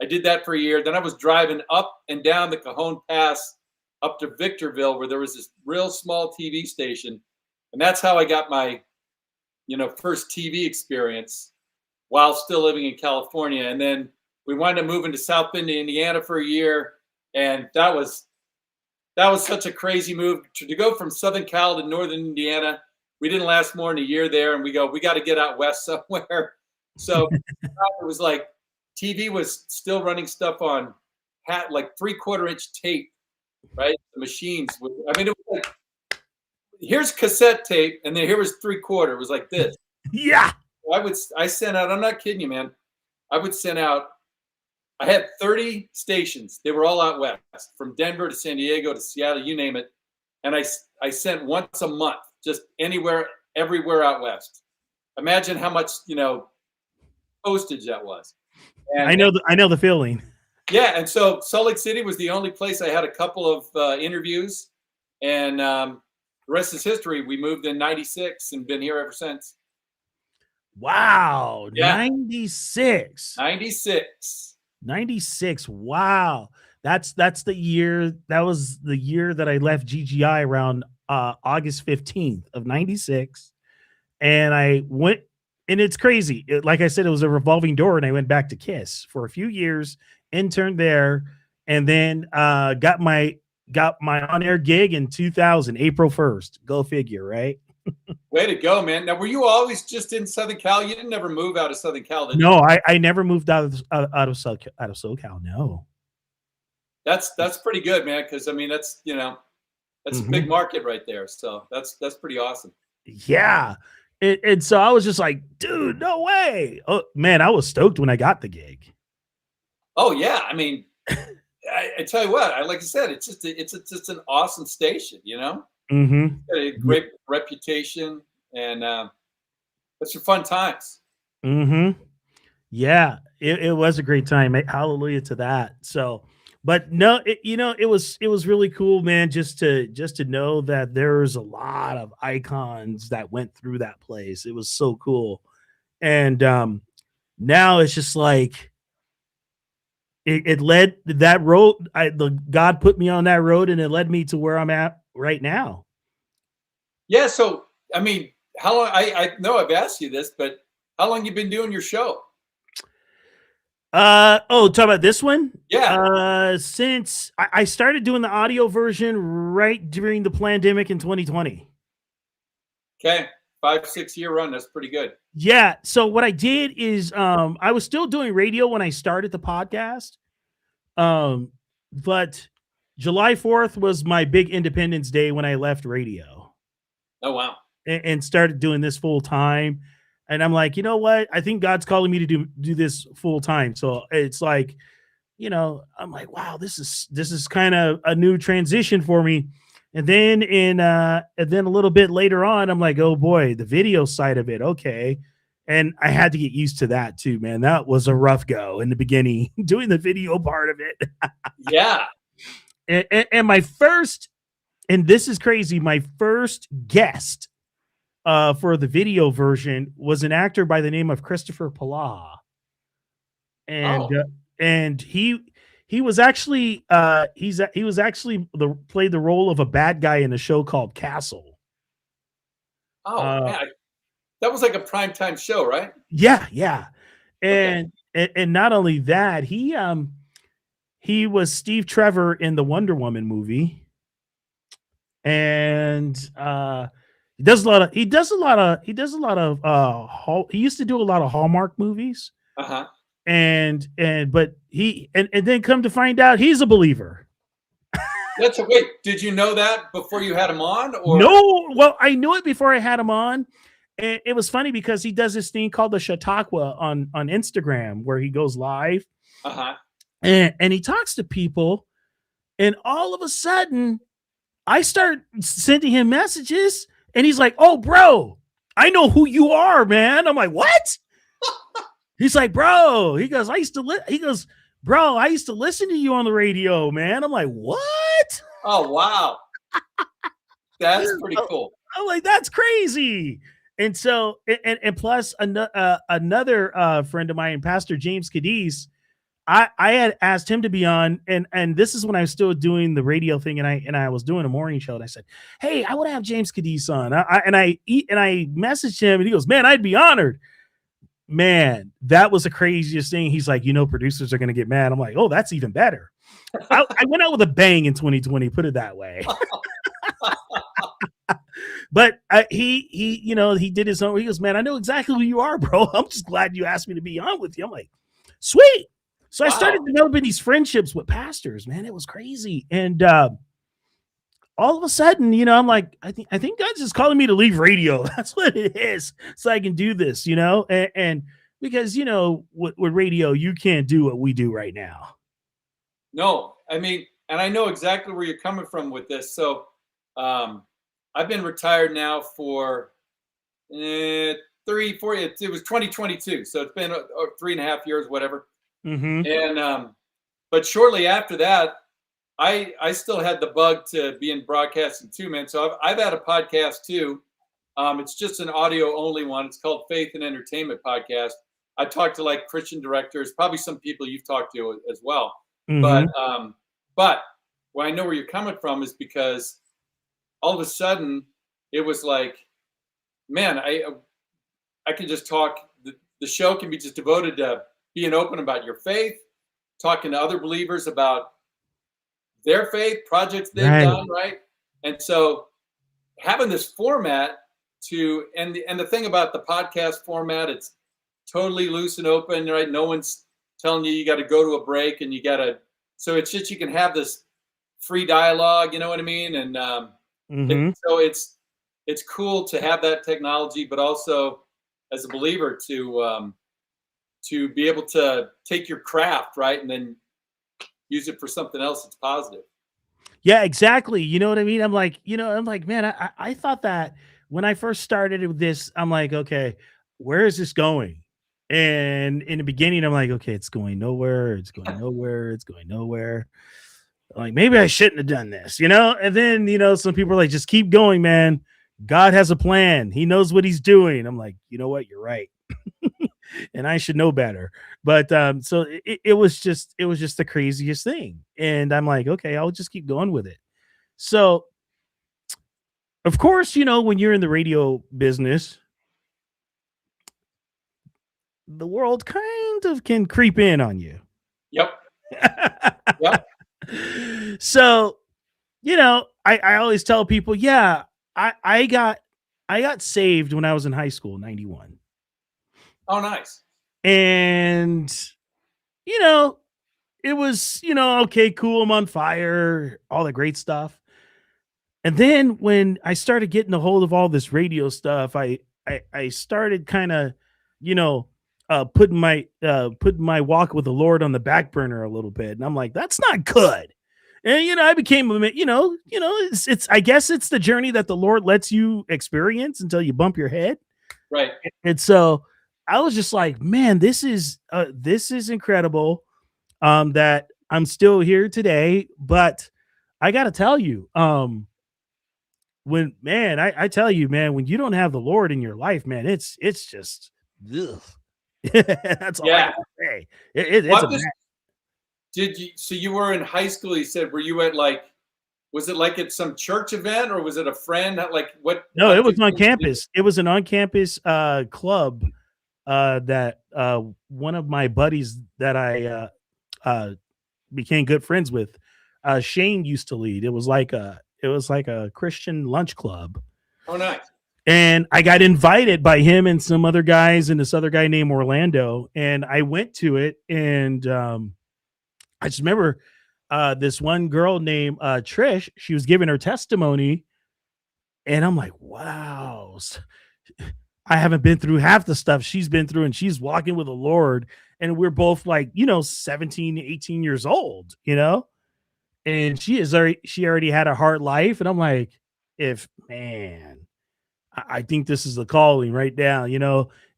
did that for a year. Then I was driving up and down the Cajon Pass up to Victorville, where there was this real small TV station. And that's how I got my, you know, first TV experience while still living in California. And then we wound up moving to South Bend, Indiana for a year. And that was that was such a crazy move to go from Southern Cal to Northern Indiana. We didn't last more than a year there, and we got to get out west somewhere. So it was like TV was still running stuff on like 3/4-inch tape, right? The machines. I mean, it was like, here's cassette tape, and then here was 3/4. It was like this. Yeah. I sent out, I'm not kidding you, man. I would send out, I had 30 stations. They were all out west, from Denver to San Diego to Seattle, you name it. And I sent once a month, just anywhere, everywhere out west. Imagine how much, postage that was. And I know the feeling. Yeah, and so Salt Lake City was the only place I had a couple of interviews, and the rest is history. We moved in '96 and been here ever since. Wow, Yeah. 96. 96. Wow. That's the year. That was the year that I left GGI around August 15th of 96. And I went, and it's crazy. Like I said, it was a revolving door, and I went back to KISS for a few years, interned there, and then got my on-air gig in 2000, April 1st. Go figure, right? Way to go, man. Now, were you always just in Southern Cal? You didn't ever move out of Southern Cal, did you? No, I never moved out of SoCal. No. That's pretty good, man, because I mean that's a big market right there. So that's pretty awesome. Yeah. And so I was just like, dude, no way. Oh man, I was stoked when I got the gig. Oh yeah, I mean, I tell you what, like I said, it's just an awesome station, Mm-hmm. A great reputation, and it's your fun times. Mm-hmm. Yeah, it was a great time. Hallelujah to that. So, but no, it was really cool, man. Just to know that there's a lot of icons that went through that place. It was so cool, and now it's just like it led that road. God put me on that road, and it led me to where I'm at right now. Yeah. So, I mean, how long? I know I've asked you this, but how long you been doing your show? Talk about this one? Yeah. Since I started doing the audio version right during the pandemic in 2020. Okay. 5-6 year run. That's pretty good. Yeah. So what I did is, I was still doing radio when I started the podcast. But July 4th was my big Independence Day when I left radio. Oh, wow. And started doing this full time. And I'm like, you know what? I think God's calling me to do this full time. So it's like, I'm like, wow, this is kind of a new transition for me. And then and then a little bit later on, I'm like, oh boy, the video side of it. Okay. And I had to get used to that too, man. That was a rough go in the beginning, doing the video part of it. Yeah. And my first, and this is crazy, my first guest for the video version was an actor by the name of Christopher Palaha. And he was actually played the role of a bad guy in a show called Castle. Oh, man. That was like a primetime show, right? Yeah. And not only that, he was Steve Trevor in the Wonder Woman movie. And he used to do a lot of Hallmark movies. Uh-huh. And then come to find out he's a believer. Wait, did you know that before you had him on? Or? No, well, I knew it before I had him on. And it was funny because he does this thing called the Chautauqua on Instagram where he goes live. Uh-huh. And he talks to people, and all of a sudden I start sending him messages, and he's like, "Oh, bro, I know who you are, man." I'm like, "What?" He's like, "Bro," he goes, "I used to listen to you on the radio, man." I'm like, "What?" Oh, wow. That's pretty cool. I'm like, "That's crazy." And so, and plus another friend of mine, Pastor James Cadiz, I had asked him to be on, and this is when I was still doing the radio thing, and I was doing a morning show, and I said, "Hey, I want to have James Cadiz on." I messaged him, and he goes, "Man, I'd be honored." Man, that was the craziest thing. He's like, producers are gonna get mad. I'm like, "Oh, that's even better." I went out with a bang in 2020. Put it that way. But he, he did his own. He goes, man, I know exactly who you are, bro. I'm just glad you asked me to be on with you. I'm like, sweet. So I started developing these friendships with pastors, man. It was crazy. And all of a sudden, I'm like, I think God's just calling me to leave radio. That's what it is. So I can do this, and because, with radio, you can't do what we do right now. No, I mean, and I know exactly where you're coming from with this. So I've been retired now for 3, 4 years. It was 2022. So it's been 3.5 years, whatever. Mm-hmm. And, but shortly after that, I still had the bug to be in broadcasting too, man. So I've had a podcast too. It's just an audio only one. It's called Faith and Entertainment Podcast. I talk to like Christian directors, probably some people you've talked to as well. Mm-hmm. But where I know where you're coming from is because all of a sudden it was like, man, I can just talk. The show can be just devoted to being open about your faith, talking to other believers about their faith, projects they've done, right? And so having this format and the thing about the podcast format, it's totally loose and open, right? No one's telling you got to go to a break and so it's just, you can have this free dialogue, you know what I mean? And so it's cool to have that technology, but also as a believer to be able to take your craft, right, and then use it for something else that's positive. Yeah, exactly. You know what I mean? I'm like, man, I thought that when I first started with this, I'm like, okay, where is this going? And in the beginning, I'm like, okay, it's going nowhere. It's going nowhere. It's going nowhere. Like, maybe I shouldn't have done this, And then, some people are like, just keep going, man. God has a plan. He knows what he's doing. I'm like, you know what? You're right. And I should know better. But so it was just the craziest thing. And I'm like, okay, I'll just keep going with it. So, of course, when you're in the radio business, the world kind of can creep in on you. Yep. Yep. So, I always tell people, yeah, I got saved when I was in high school, 91. Oh, nice. And, it was, okay, cool. I'm on fire, all the great stuff. And then when I started getting a hold of all this radio stuff, I started kind of, putting my walk with the Lord on the back burner a little bit. And I'm like, that's not good. And, I became, it's, I guess it's the journey that the Lord lets you experience until you bump your head. Right. And so I was just like, man, this is incredible. That I'm still here today, but I got to tell you, I tell you, man, when you don't have the Lord in your life, man, it's just, ugh. That's all I can say. So you were in high school, you said, were you at was it like at some church event or was it a friend? Like what? No, it was on campus. It was an on-campus club that one of my buddies that I became good friends with, Shane used to lead. It was like a Christian lunch club. Oh, nice. And I got invited by him and some other guys and this other guy named Orlando. And I went to it. And I just remember this one girl named Trish, she was giving her testimony. And I'm like, wow, I haven't been through half the stuff she's been through. And she's walking with the Lord. And we're both like, 17, 18 years old, and she already had a hard life. And I'm like, I think this is the calling right now,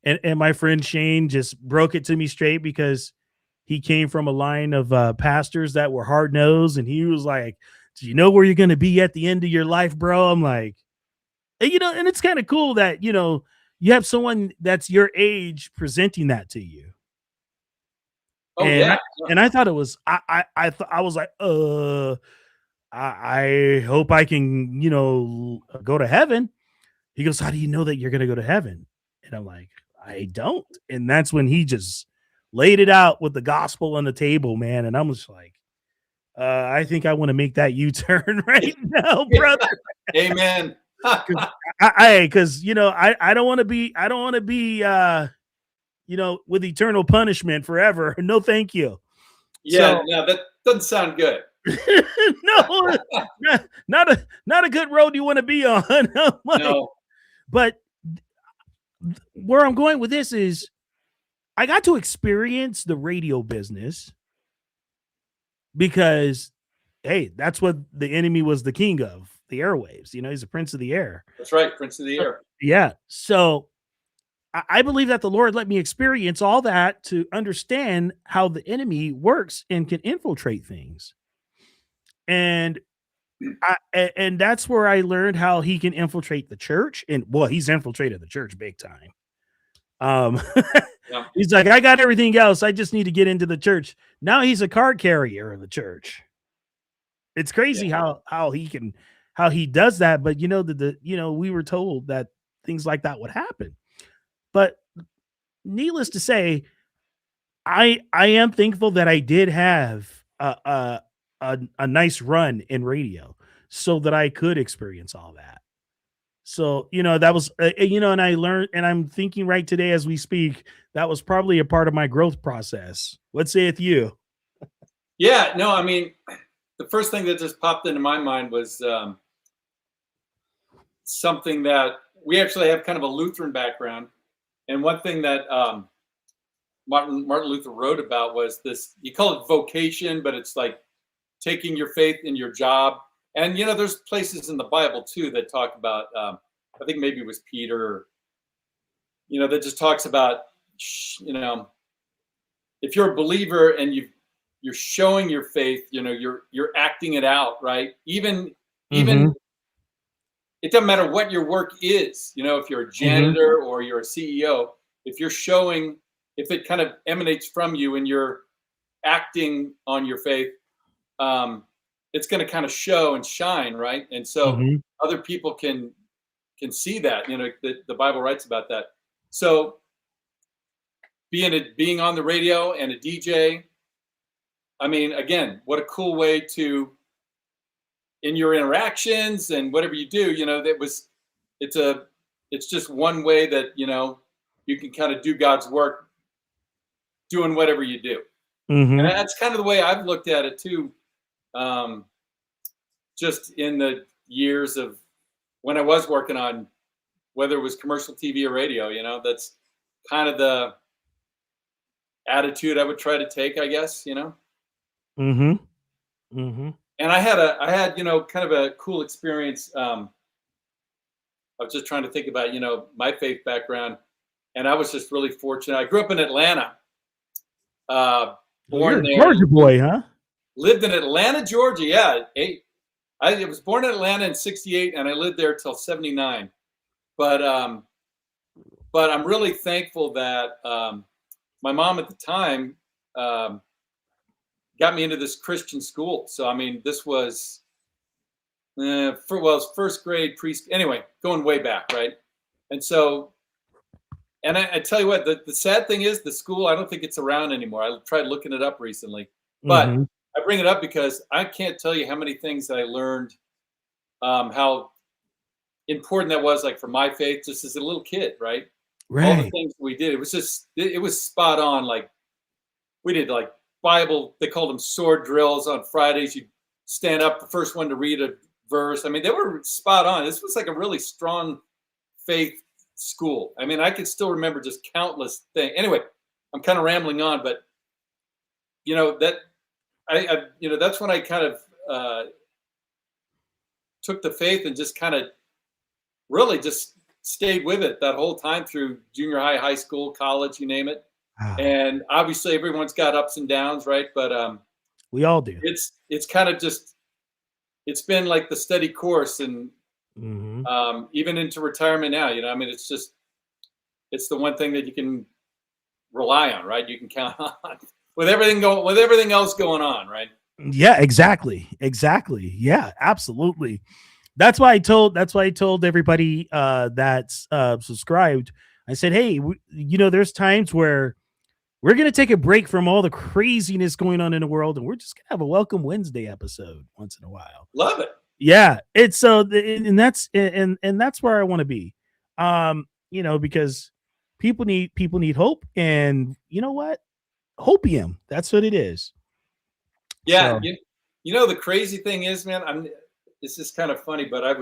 and my friend Shane just broke it to me straight because he came from a line of pastors that were hard nosed. And he was like, do you know where you're going to be at the end of your life, bro? I'm like, and it's kind of cool that, you have someone that's your age presenting that to you. Oh, and I thought it was, I was like, I hope I can, go to heaven. He goes, how do you know that you're going to go to heaven? And I'm like, I don't. And that's when he just laid it out with the gospel on the table, man. And I'm just like, I think I want to make that U-turn right now, brother. Amen. Because I don't want to be with eternal punishment forever. No, thank you. Yeah, So, no, that doesn't sound good. no, not a good road you want to be on. No. But where I'm going with this is I got to experience the radio business because, hey, that's what the enemy was the king of, the airwaves. He's the prince of the air. That's right, Prince of the Air. Yeah. So I believe that the Lord let me experience all that to understand how the enemy works and can infiltrate things. And that's where I learned how he can infiltrate the church. And he's infiltrated the church big time. Yeah. He's like, I got everything else. I just need to get into the church. Now he's a card carrier of the church. It's crazy how he does that. But we were told that things like that would happen. But needless to say, I am thankful that I did have a nice run in radio so that I could experience all that. So, that was, and I learned, and I'm thinking right today as we speak, that was probably a part of my growth process. What saith you? Yeah, no, I mean, the first thing that just popped into my mind was something that we actually have kind of a Lutheran background. And one thing that Martin Luther wrote about was this, you call it vocation, but it's like taking your faith in your job. And, there's places in the Bible, too, that talk about, I think maybe it was Peter, that just talks about, if you're a believer and you're showing your faith, you're acting it out, right? Even it doesn't matter what your work is, if you're a janitor or you're a CEO, if you're showing, if it kind of emanates from you and you're acting on your faith, it's going to kind of show and shine, right? And so other people can see that, the Bible writes about that. So being on the radio and a DJ, I mean, again, what a cool way to, in your interactions and whatever you do, it's just one way that, you can kind of do God's work doing whatever you do. And that's kind of the way I've looked at it too. Just in the years of when I was working on, whether it was commercial TV or radio, that's kind of the attitude I would try to take, I guess, And I had, kind of a cool experience. I was just trying to think about, my faith background, and I was just really fortunate. I grew up in Atlanta. Born there. Georgia boy, huh? Lived in Atlanta, Georgia. Yeah. I was born in Atlanta in 68 and I lived there till 79. But I'm really thankful that my mom at the time got me into this Christian school. So, I mean, this was, it's first grade, anyway, going way back, right? And so, and I tell you what, the sad thing is the school, I don't think it's around anymore. I tried looking it up recently. But I bring it up because I can't tell you how many things that I learned, how important that was, like for my faith, just as a little kid, right? All the things we did, it was spot on. Like we did like Bible, they called them sword drills on Fridays. You stand up, the first one to read a verse. I mean, they were spot on. This was like a really strong faith school. I mean, I could still remember just countless things. Anyway, I'm kind of rambling on, but that's when I kind of took the faith and just kind of really just stayed with it that whole time through junior high, high school, college, you name it. And obviously everyone's got ups and downs, right? But we all do. It's kind of just, it's been like the steady course, and even into retirement now, I mean, it's the one thing that you can rely on, right? You can count on with everything else going on, right? Yeah, exactly. Yeah, absolutely. That's why I told everybody that's subscribed. I said, hey, there's times where We're going to take a break from all the craziness going on in the world, and we're just going to have a Welcome Wednesday episode once in a while. Love it. Yeah, it's so, and that's where I want to be. Because people need hope, and you know what? Hopium. That's what it is. Yeah, so. You know the crazy thing is, man. This is kind of funny, but I've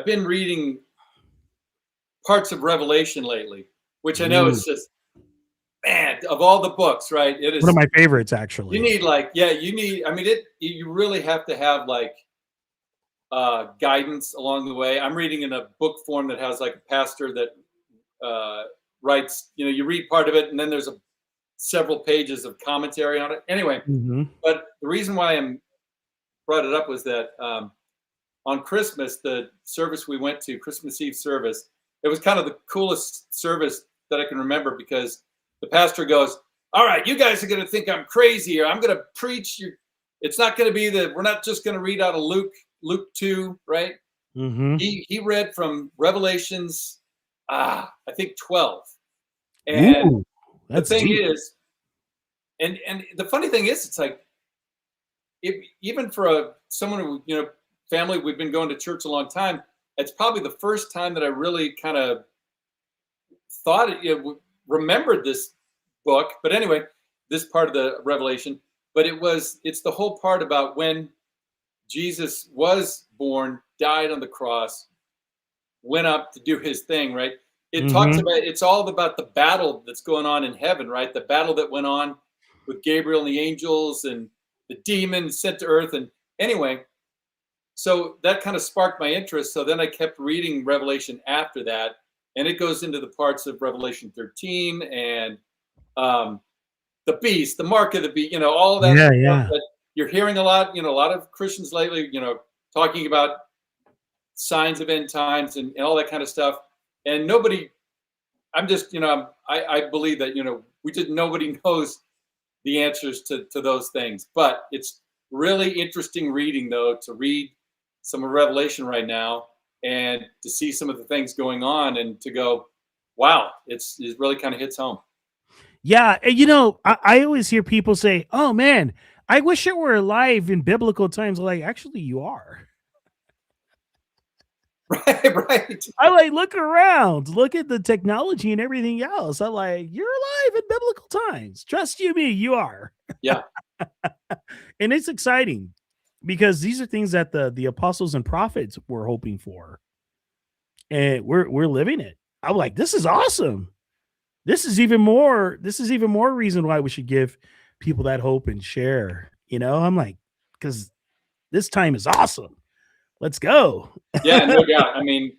been reading parts of Revelation lately, which I know is just, man, of all the books, right? It is one of my favorites, actually. You need you really have to have like guidance along the way. I'm reading in a book form that has like a pastor that writes, you read part of it and then there's several pages of commentary on it. Anyway, but the reason why I brought it up was that on Christmas, the service we went to, Christmas Eve service, it was kind of the coolest service that I can remember because the pastor goes, all right, you guys are going to think I'm crazy or I'm going to preach. It's not going to be we're not just going to read out of Luke 2, right? He read from Revelations, I think 12. And the thing is, and the funny thing is, it's like, even for someone who, family, we've been going to church a long time, it's probably the first time that I really kind of thought remembered this book. But anyway, this part of the Revelation, but it's the whole part about when Jesus was born, died on the cross, went up to do his thing, right? It talks about, it's all about the battle that's going on in heaven, right? The battle that went on with Gabriel and the angels and the demons sent to earth. And anyway, so that kind of sparked my interest. So then I kept reading Revelation after that. And it goes into the parts of Revelation 13 and the beast, the mark of the beast, all of that stuff that you're hearing a lot, a lot of Christians lately, talking about signs of end times and all that kind of stuff. And nobody, I'm just, I believe that, nobody knows the answers to those things. But it's really interesting reading, though, to read some of Revelation right now and to see some of the things going on and to go, wow, it really kind of hits home. Yeah. I always hear people say, oh, man, I wish it were alive in biblical times. Like, actually, you are. Right. I look around, look at the technology and everything else. I'm like, you're alive in biblical times. Trust you, me, you are. Yeah. And it's exciting because these are things that the apostles and prophets were hoping for. And we're living it. I'm like, this is awesome. This is even more reason why we should give people that hope and share. I'm like, because this time is awesome. Let's go. Yeah, no doubt. I mean,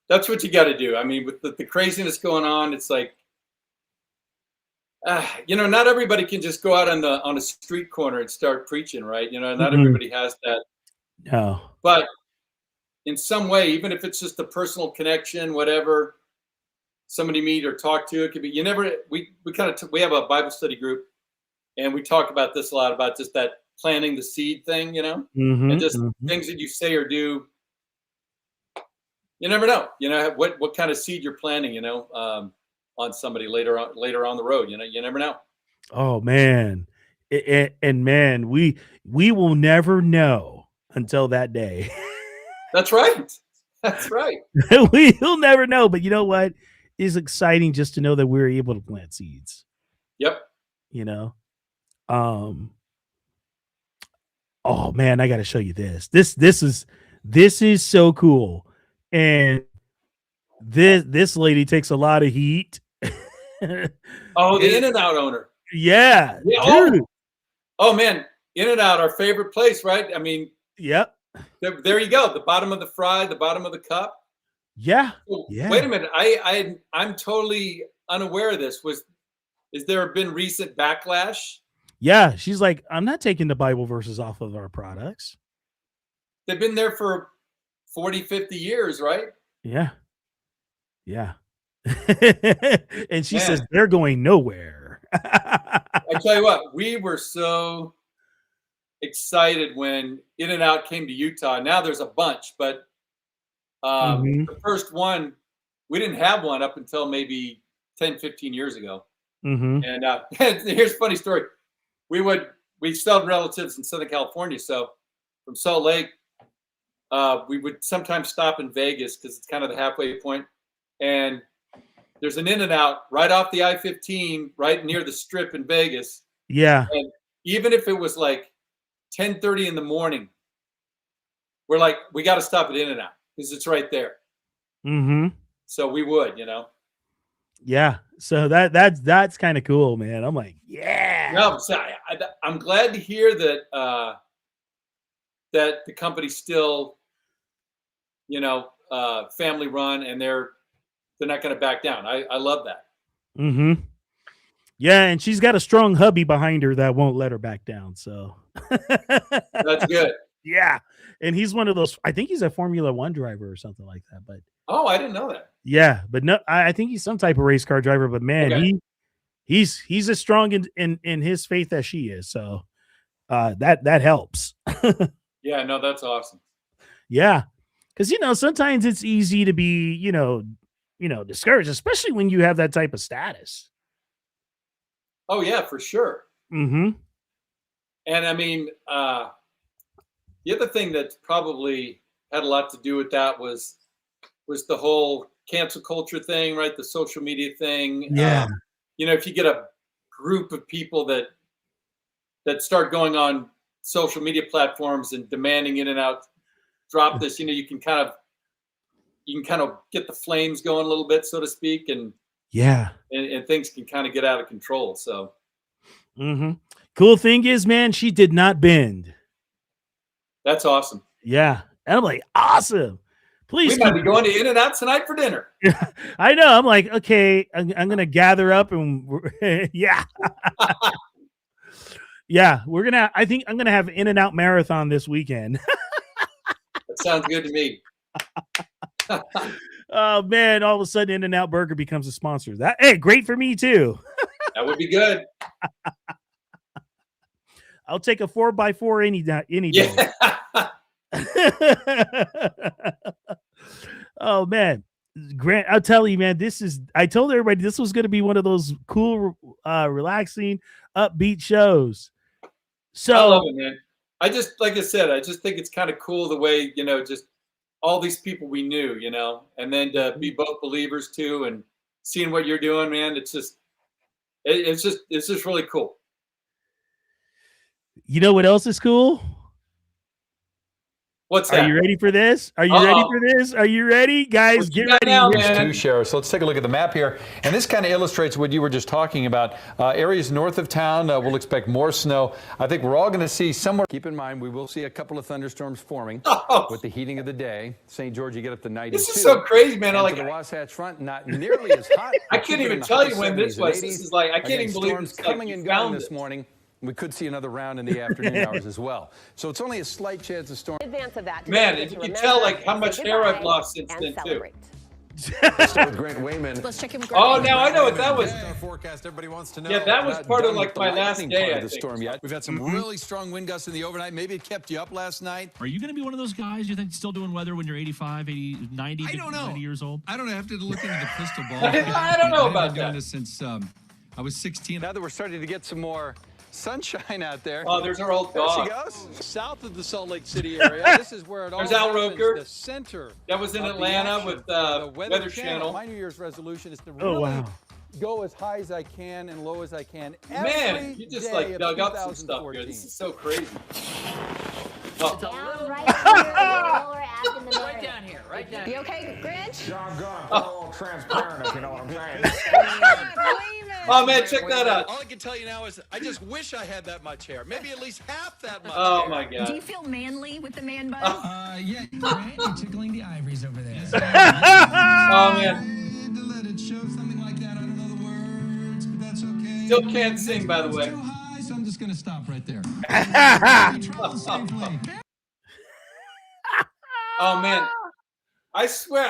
that's what you got to do. I mean, with the craziness going on, it's like, not everybody can just go out on a street corner and start preaching, right? Not everybody has that. No. But in some way, even if it's just a personal connection, whatever, somebody meet or talk to, it could be. We have a Bible study group, and we talk about this a lot, about just that planting the seed thing, and just things that you say or do. You never know, what kind of seed you're planting, on somebody later on the road. You never know. Oh man, and man, we will never know until that day. That's right. That's right. We'll never know. But you know what? It's exciting just to know that we're able to plant seeds. Yep. Oh man, I got to show you this. This is so cool. And this lady takes a lot of heat. Oh, the In-N-Out owner. Yeah. Dude. Oh man, In-N-Out, our favorite place, right? I mean, yep. There you go. The bottom of the fry, the bottom of the cup. Yeah. Oh, yeah. Wait a minute. I'm totally unaware of this. Is there been recent backlash? Yeah. She's like, I'm not taking the Bible verses off of our products. They've been there for 40, 50 years, right? Yeah. Yeah. And she says they're going nowhere. I tell you what, we were so excited when In-N-Out came to Utah. Now there's a bunch, but the first one, we didn't have one up until maybe 10, 15 years ago. Mm-hmm. And here's a funny story. We still have relatives in Southern California. So from Salt Lake, we would sometimes stop in Vegas because it's kind of the halfway point. And there's an In-N-Out right off the I-15, right near the Strip in Vegas. Yeah. And even if it was like 10:30 in the morning, we're like, we got to stop at In-N-Out because it's right there. Mm-hmm. So we would, Yeah. So that's kind of cool, man. I'm like, yeah. No, so I'm glad to hear that that the company's still, family run, and they're not going to back down. I love that. Mm-hmm. Yeah, and she's got a strong hubby behind her that won't let her back down. So That's good. Yeah. And he's one of those, I think he's a Formula One driver or something like that. But Oh, I didn't know that. yeah, but no, I think he's some type of race car driver. But man, Okay. he's as strong in his faith as she is. So that helps. Yeah, no, that's awesome. Yeah. Because sometimes it's easy to be, discouraged, especially when you have that type of status. Oh yeah, for sure. Mm-hmm. And I mean, the other thing that probably had a lot to do with that was the whole cancel culture thing, right? The social media thing. Yeah. If you get a group of people that start going on social media platforms and demanding In-N-Out drop this, you can kind of get the flames going a little bit, so to speak, and Yeah. and things can kind of get out of control. So Mm-hmm. Cool thing is, man, she did not bend. that's awesome. Yeah. And I'm like, awesome. Please. We might be going to In-N-Out tonight for dinner. I know. I'm like, okay, I'm going to gather up and yeah. Yeah. I think I'm going to have an In-N-Out marathon this weekend. That sounds good to me. Oh man. All of a sudden In-N-Out Burger becomes a sponsor. Hey, great for me too. That would be good. I'll take a 4x4 any day. Yeah. Oh man, Grant, I'll tell you, man, I told everybody this was going to be one of those cool, relaxing, upbeat shows. So I love it, man. Like I said, I just think it's kind of cool the way, just all these people we knew, and then to be both believers too, and seeing what you're doing, man. It's just really cool. You know what else is cool? What's that? Are you ready for this? Are you ready for this? Are you ready? Guys, get ready. Now, Here's two, Shara. So let's take a look at the map here. And this kind of illustrates what you were just talking about. Areas north of town, we'll expect more snow. I think we're all going to see somewhere. Keep in mind, we will see a couple of thunderstorms forming with the heating of the day. St. George, you get up to 92. This is so crazy, man. And the Wasatch Front, not nearly as hot. I can't even tell you when this was. This is like, I can't even believe it's coming like and going this morning. We could see another round in the afternoon hours as well. So it's only a slight chance of storm. Advance of that. Man, and you can tell like how much hair I've lost since then too. Let's start with Grant Wayman. Let's check in with Oh, now I know what that was. Forecast, everybody wants to know. Yeah, that was part of like my last day. I The think. storm yet. We've had some really strong wind gusts in the overnight. Maybe it kept you up last night. Are you going to be one of those guys you think still doing weather when you're 85, 80, 90, I don't know. 90 years old? I don't have to look into the crystal ball. I don't know I've about been doing that. this since I was 16. Now that we're starting to get some more sunshine out there. Oh, there's our old There she dog. goes. South of the Salt Lake City area. This is where it all There's Al happens, Roker. the center. That was in of the Atlanta action. with The Weather Channel. My New Year's resolution is to Oh, really wow. go as high as I can and low as I can. Man, every you just day like of dug up some stuff here. 2014. This is so crazy. Oh. Down right here, lower abdomen area. Right down here, right down You okay, Grinch? all transparent, if you know what I'm saying. Oh man, check that out. All I can tell you now is I just wish I had that much hair. Maybe at least half that much Oh hair. my Do you god. feel manly with the man bun? Yeah, right? You're tickling the ivories over there. Oh man. To let it show something like that. I don't know the words, but that's okay. Still can't sing, by the way. Too high, so I'm just going to stop right there. Travel safely. Oh man. I swear,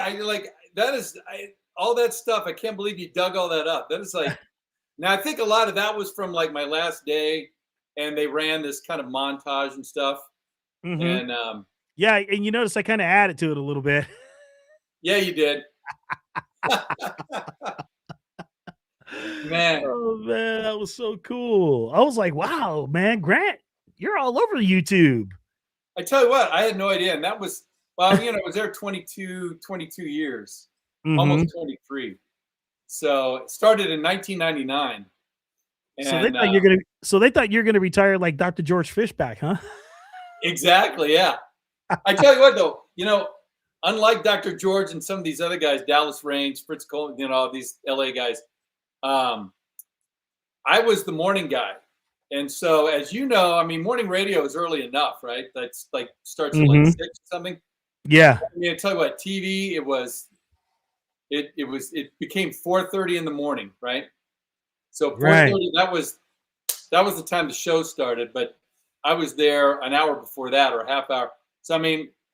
all that stuff. I can't believe you dug all that up. That is like, now I think a lot of that was from like my last day, and they ran this kind of montage and stuff. Mhm. And Yeah, and you notice I kind of added to it a little bit. yeah, you did. Man. Oh man, that was so cool. I was like, wow, man, Grant, you're all over YouTube. I tell you what, I had no idea. And that was, well, I was there 22 years, almost 23. So it started in 1999. So And they thought you're gonna retire like Dr. George Fishback, huh? exactly, yeah. I tell you what, though, unlike Dr. George and some of these other guys, Dallas Range, Fritz Cole, these LA guys, I was the morning guy. And so, as you know, morning radio is early enough, right? That's like starts at like 6 or something. Yeah. I tell you what, TV, it became 4:30 in the morning, right? So 4:30, that was the time the show started, but I was there an hour before that or a half hour. So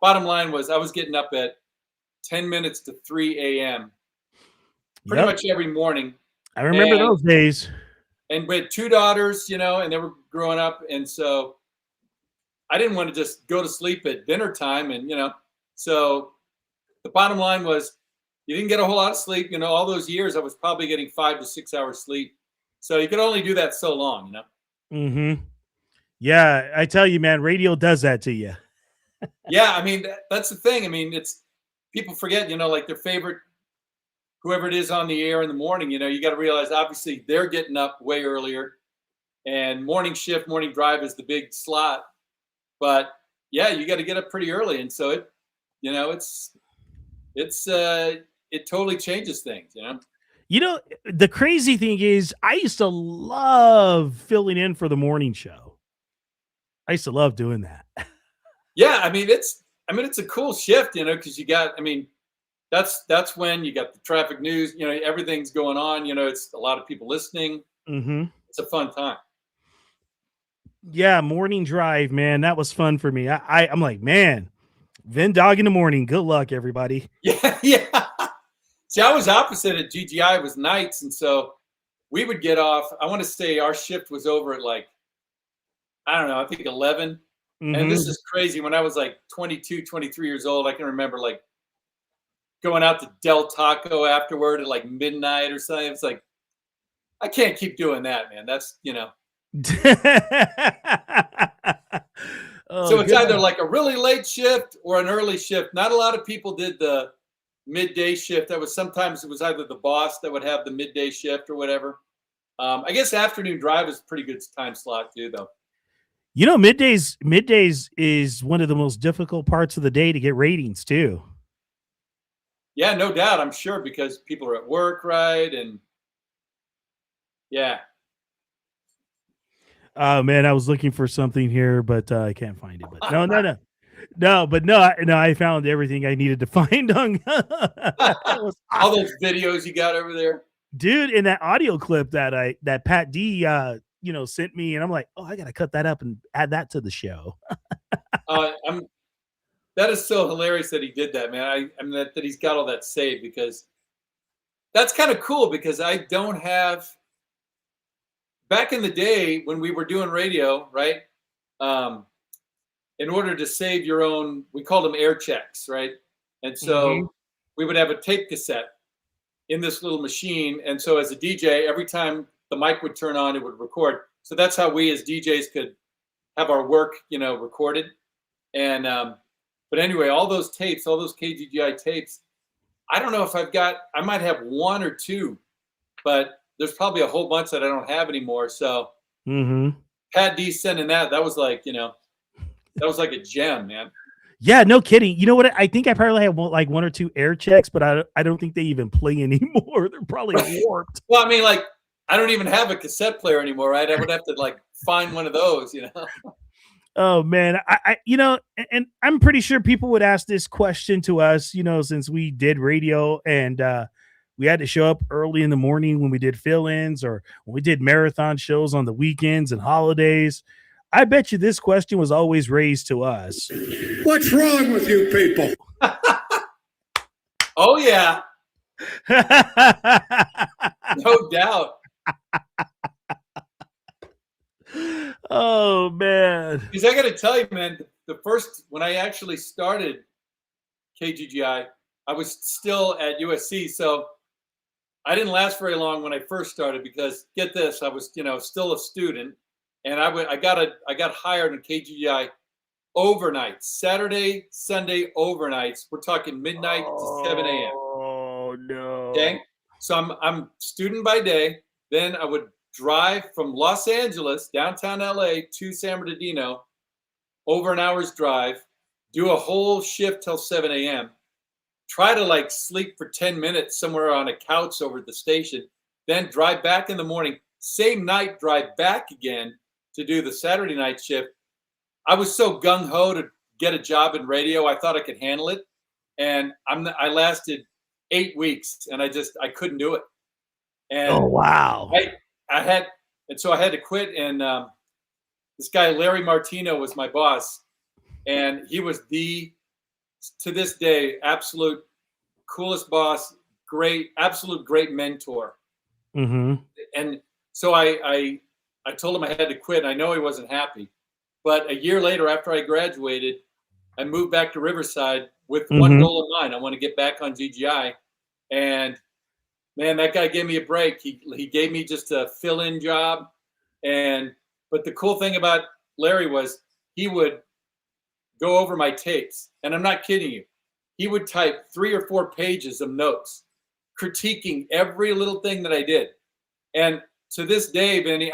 bottom line was I was getting up at 10 minutes to 3 a.m. pretty much every morning. I remember those days. And we had 2 daughters, and they were growing up. And so I didn't want to just go to sleep at dinner time. And, so the bottom line was you didn't get a whole lot of sleep. All those years I was probably getting 5 to 6 hours sleep. So you could only do that so long, Yeah, I tell you, man, radio does that to you. Yeah, that's the thing. It's people forget, like their favorite, whoever it is on the air in the morning, you got to realize, obviously, they're getting up way earlier. And morning shift, morning drive is the big slot. But, yeah, you got to get up pretty early. And so it totally changes things, The crazy thing is I used to love filling in for the morning show. I used to love doing that. Yeah, it's a cool shift, because you got, that's when you got the traffic news, everything's going on, it's a lot of people listening. It's a fun time. Yeah, morning drive, man, that was fun for me. I'm like, man, Vin Dog in the morning. Good luck, everybody. Yeah. See, I was opposite at GGI. It was nights, and so we would get off. I want to say our shift was over at like, I don't know, I think 11. And this is crazy. When I was like 22, 23 years old, I can remember like going out to Del Taco afterward at like midnight or something. It's like, I can't keep doing that, man. That's, so it's either like a really late shift or an early shift. Not a lot of people did the midday shift. Sometimes it was either the boss that would have the midday shift or whatever. I guess afternoon drive is a pretty good time slot too, though. Middays is one of the most difficult parts of the day to get ratings too. Yeah, no doubt. I'm sure because people are at work, right? And yeah. Oh man, I was looking for something here, but I can't find it. But no, I found everything I needed to find on all those videos you got over there, dude. In that audio clip that Pat D sent me, and I'm like, oh, I gotta cut that up and add that to the show. That is so hilarious that he did that, man. That he's got all that saved, because that's kind of cool, because I don't have. Back in the day when we were doing radio, right? In order to save your own, we called them air checks, right? And so we would have a tape cassette in this little machine. And so as a DJ, every time the mic would turn on, it would record. So that's how we as DJs could have our work, recorded. And, but anyway, all those tapes, all those KGGI tapes, I don't know if I might have 1 or 2, but there's probably a whole bunch that I don't have anymore. So Pat D sending that was like, that was like a gem, man. Yeah, no kidding. You know what? I think I probably have like 1 or 2 air checks, but I don't think they even play anymore. They're probably warped. Well, I don't even have a cassette player anymore, right? I would have to like find one of those, Oh man, and I'm pretty sure people would ask this question to us, since we did radio and we had to show up early in the morning when we did fill-ins or when we did marathon shows on the weekends and holidays. I bet you this question was always raised to us. What's wrong with you people? Oh, yeah. No doubt. Oh, man. Because I got to tell you, man, when I actually started KGGI, I was still at USC. So I didn't last very long when I first started because get this, I was, still a student, and I got hired in KGGI overnights, Saturday, Sunday overnights. We're talking midnight to 7 a.m. Oh no. Okay. So I'm student by day. Then I would drive from Los Angeles, downtown LA, to San Bernardino, over an hour's drive, do a whole shift till 7 a.m. Try to sleep for 10 minutes somewhere on a couch over at the station, then drive back in the morning, same night, drive back again to do the Saturday night shift. I was so gung-ho to get a job in radio. I thought I could handle it. And I lasted 8 weeks and I couldn't do it. And oh, wow. So I had to quit. And this guy, Larry Martino, was my boss. And he was to this day, absolute coolest boss, absolute great mentor. Mm-hmm. And so I told him I had to quit. I know he wasn't happy. But a year later, after I graduated, I moved back to Riverside with one goal in mind. I want to get back on GGI. And man, that guy gave me a break. He gave me just a fill-in job. But the cool thing about Larry was he would go over my tapes. And I'm not kidding you. He would type 3 or 4 pages of notes, critiquing every little thing that I did. And to this day, Vinny,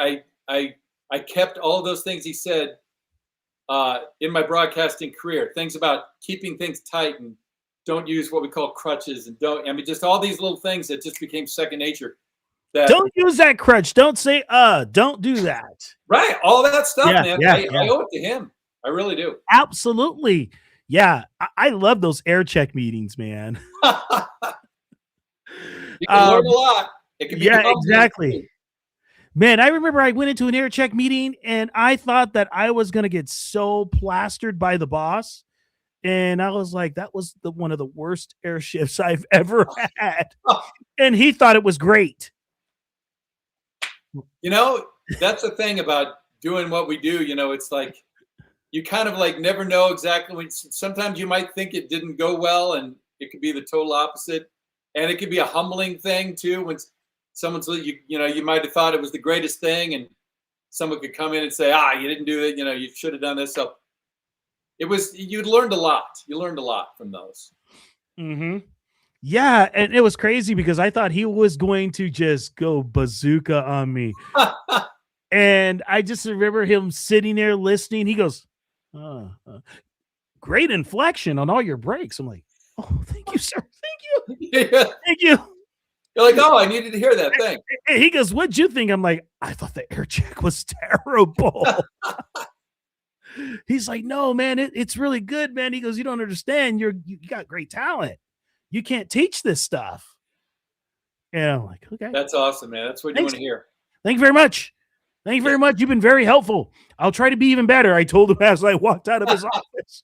I kept all of those things he said in my broadcasting career. Things about keeping things tight and don't use what we call crutches and just all these little things that just became second nature. Don't use that crutch. Don't say, don't do that. Right. All that stuff, man. I owe it to him. I really do. Absolutely. Yeah. I love those air check meetings, man. You can learn a lot. It can be exactly. Man, I remember I went into an air check meeting and I thought that I was going to get so plastered by the boss. And I was like, that was one of the worst air shifts I've ever had. And he thought it was great. That's the thing about doing what we do. It's like you kind of never know exactly sometimes you might think it didn't go well and it could be the total opposite. And it could be a humbling thing too when someone's you might have thought it was the greatest thing and someone could come in and say, you didn't do it, you should have done this. So you learned a lot. You learned a lot from those. Mm-hmm. Yeah, and it was crazy because I thought he was going to just go bazooka on me. And I just remember him sitting there listening. He goes, great inflection on all your breaks. I'm like, oh, thank you, sir. Thank you. Yeah. Thank you. You're like, I needed to hear that thing. He goes, what'd you think? I'm like, I thought the air check was terrible. He's like, no, man, it's really good, man. He goes, you don't understand. You got great talent. You can't teach this stuff. Yeah, I'm like, okay. That's awesome, man. That's what you want to hear. Thank you very much. Thank you very much. You've been very helpful. I'll try to be even better. I told him as I walked out of his office.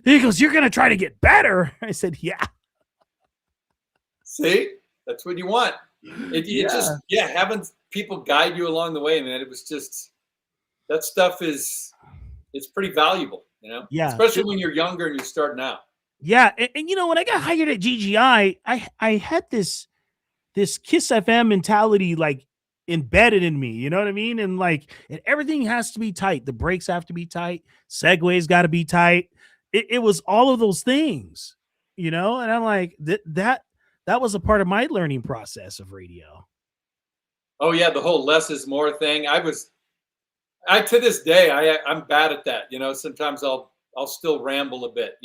He goes, you're going to try to get better? I said, yeah. See, that's what you want. Having people guide you along the way, man. It was just, that stuff it's pretty valuable, Yeah. Especially when you're younger and you're starting out. Yeah. And when I got hired at GGI, I had this KISS FM mentality, embedded in me, you know what I mean? And and everything has to be tight. The brakes have to be tight. Segues got to be tight. It was all of those things, and I'm like, that was a part of my learning process of radio. Oh yeah. The whole less is more thing. To this day, I'm bad at that. Sometimes I'll still ramble a bit,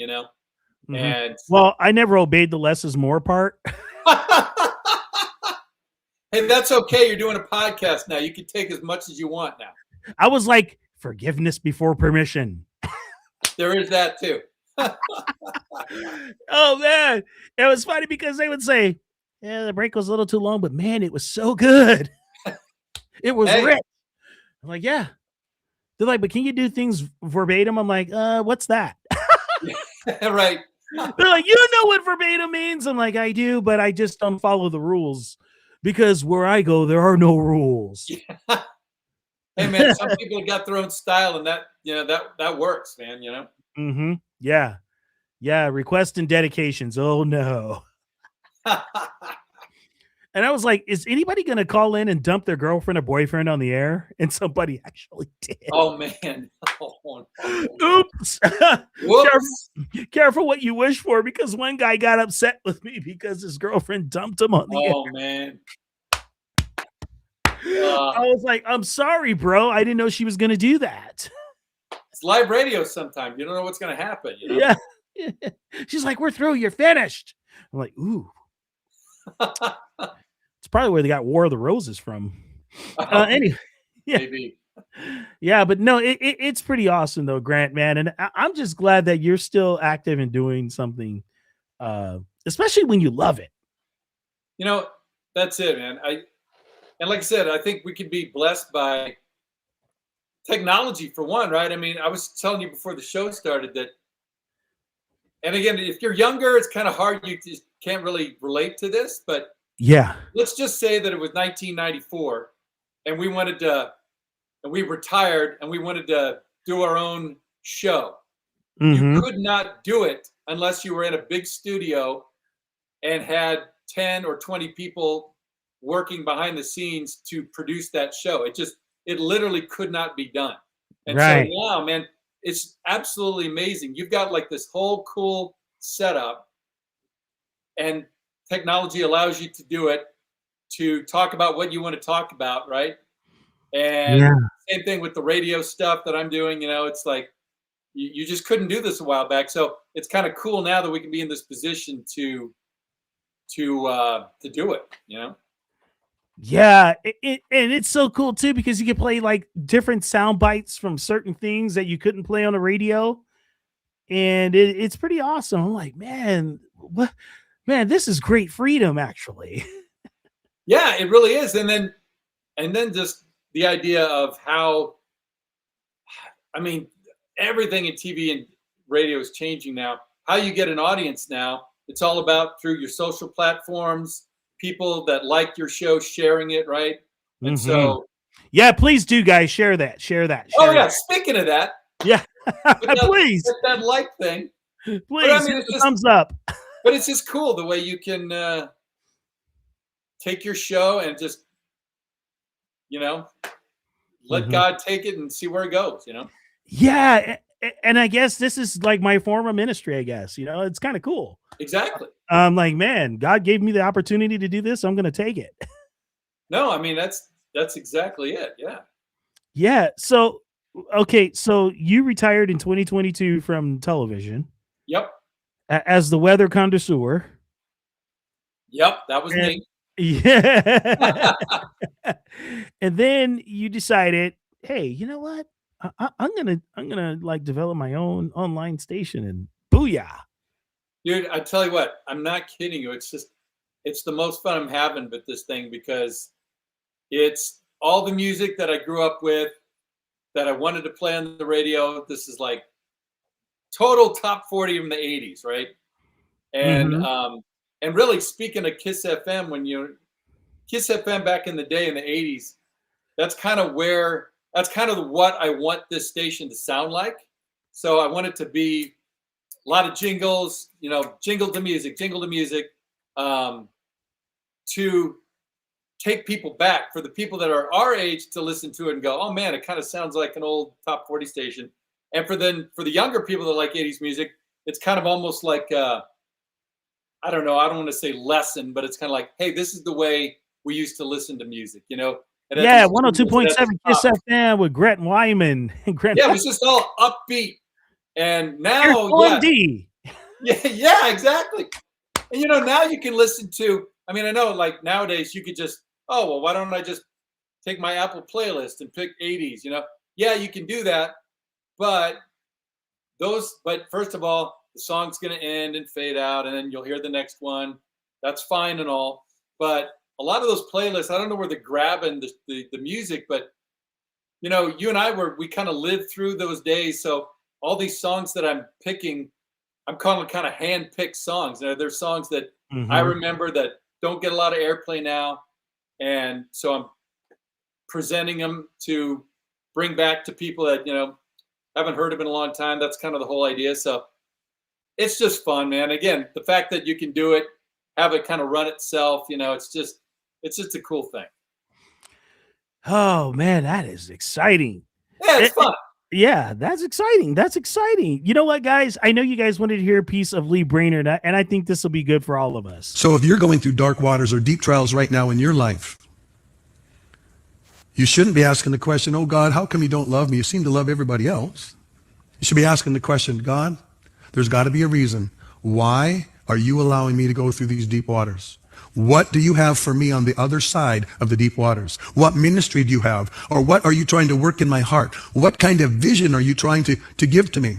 Mm-hmm. And well, I never obeyed the less is more part. Hey, that's okay. You're doing a podcast now. You can take as much as you want now. I was like, forgiveness before permission. There is that too. Oh man. It was funny because they would say, yeah, the break was a little too long, but man, it was so good. It was rich. I'm like, yeah. They're like, but can you do things verbatim? I'm like, what's that? Right. They're like, you know what verbatim means? I'm like, I do, but I just don't follow the rules because where I go, there are no rules. Yeah. Hey man, some people got their own style and that works, man, Mm-hmm. Yeah. Yeah. Requests and dedications. Oh no. And I was like, is anybody going to call in and dump their girlfriend or boyfriend on the air? And somebody actually did. Oh, man. Oh, Oops. Whoops. Careful what you wish for, because one guy got upset with me because his girlfriend dumped him on the air. Oh, man. I was like, I'm sorry, bro. I didn't know she was going to do that. It's live radio sometimes. You don't know what's going to happen. You know? Yeah. She's like, we're through. You're finished. I'm like, ooh. It's probably where they got War of the Roses from. Anyway, yeah. Maybe. Yeah, but no, it's pretty awesome though, Grant, man. And I'm just glad that you're still active and doing something, especially when you love it. You know, that's it, man. And like I said, I think we could be blessed by technology for one, right? I mean, I was telling you before the show started that, and again, if you're younger, it's kind of hard. You just can't really relate to this, but yeah, let's just say that it was 1994 and we retired and we wanted to do our own show. Mm-hmm. You could not do it unless you were in a big studio and had 10 or 20 people working behind the scenes to produce that show. It literally could not be done. And right. So now, man, it's absolutely amazing. You've got like this whole cool setup, and technology allows you to do it, to talk about what you want to talk about, right? And same thing with the radio stuff that I'm doing. You know, it's like you just couldn't do this a while back. So it's kind of cool now that we can be in this position to do it, you know? Yeah, and it's so cool too, because you can play like different sound bites from certain things that you couldn't play on the radio, and it's pretty awesome. I'm like, man, this is great freedom, actually. Yeah, it really is. And then just the idea of how, I mean, everything in TV and radio is changing now. How you get an audience now, it's all about through your social platforms, people that like your show sharing it, right? And so, yeah, please do, guys, share that. Share that. Speaking of that, yeah, please, that like thing, please, I mean, it's just, thumbs up. But it's just cool the way you can take your show and just, you know, let God take it and see where it goes, you know? Yeah, and I guess this is like my form of ministry, I guess. You know, it's kind of cool. Exactly. I'm like, man, God gave me the opportunity to do this. I'm going to take it. No, I mean, that's exactly it. Yeah. Yeah. So, okay. So you retired in 2022 from television. Yep. As the weather connoisseur. Yep. That was me. Yeah. And then you decided, hey, you know what? I'm gonna like develop my own online station, and booyah. Dude, I tell you what, I'm not kidding you. It's the most fun I'm having with this thing, because it's all the music that I grew up with, that I wanted to play on the radio. This is like total top 40 from the 80s, right? And and really, speaking of Kiss FM, Kiss FM back in the day in the 80s, that's kind of what I want this station to sound like. So I want it to be a lot of jingles, you know, jingle to music, to take people back, for the people that are our age to listen to it and go, oh man, it kind of sounds like an old top 40 station. And for the younger people that like 80s music, it's kind of almost like, I don't know, I don't want to say lesson, but it's kind of like, hey, this is the way we used to listen to music, you know? And yeah, 102.7 Kiss FM with Grant Wyman. Yeah, it was just all upbeat. And now, yeah, exactly. And, you know, now you can listen to, I mean, I know like nowadays you could just, oh, well, why don't I just take my Apple playlist and pick 80s, you know? Yeah, you can do that. But first of all, the song's going to end and fade out, and then you'll hear the next one. That's fine and all. But a lot of those playlists, I don't know where they're grabbing the music, but, you know, you and I we kind of lived through those days. So all these songs that I'm picking, I'm calling kind of hand-picked songs. They're songs that I remember that don't get a lot of airplay now. And so I'm presenting them to bring back to people that, you know, haven't heard them in a long time. That's kind of the whole idea. So it's just fun, man. Again, the fact that you can do it, have it kind of run itself. It's just a cool thing. Oh man, that is exciting. Yeah, it's fun. Yeah, that's exciting. That's exciting. You know what, guys? I know you guys wanted to hear a piece of Lee Brainerd, and I think this will be good for all of us. So if you're going through dark waters or deep trials right now in your life, you shouldn't be asking the question, oh God, how come you don't love me? You seem to love everybody else. You should be asking the question, God, there's got to be a reason. Why are you allowing me to go through these deep waters? What do you have for me on the other side of the deep waters? What ministry do you have? Or what are you trying to work in my heart? What kind of vision are you trying to give to me?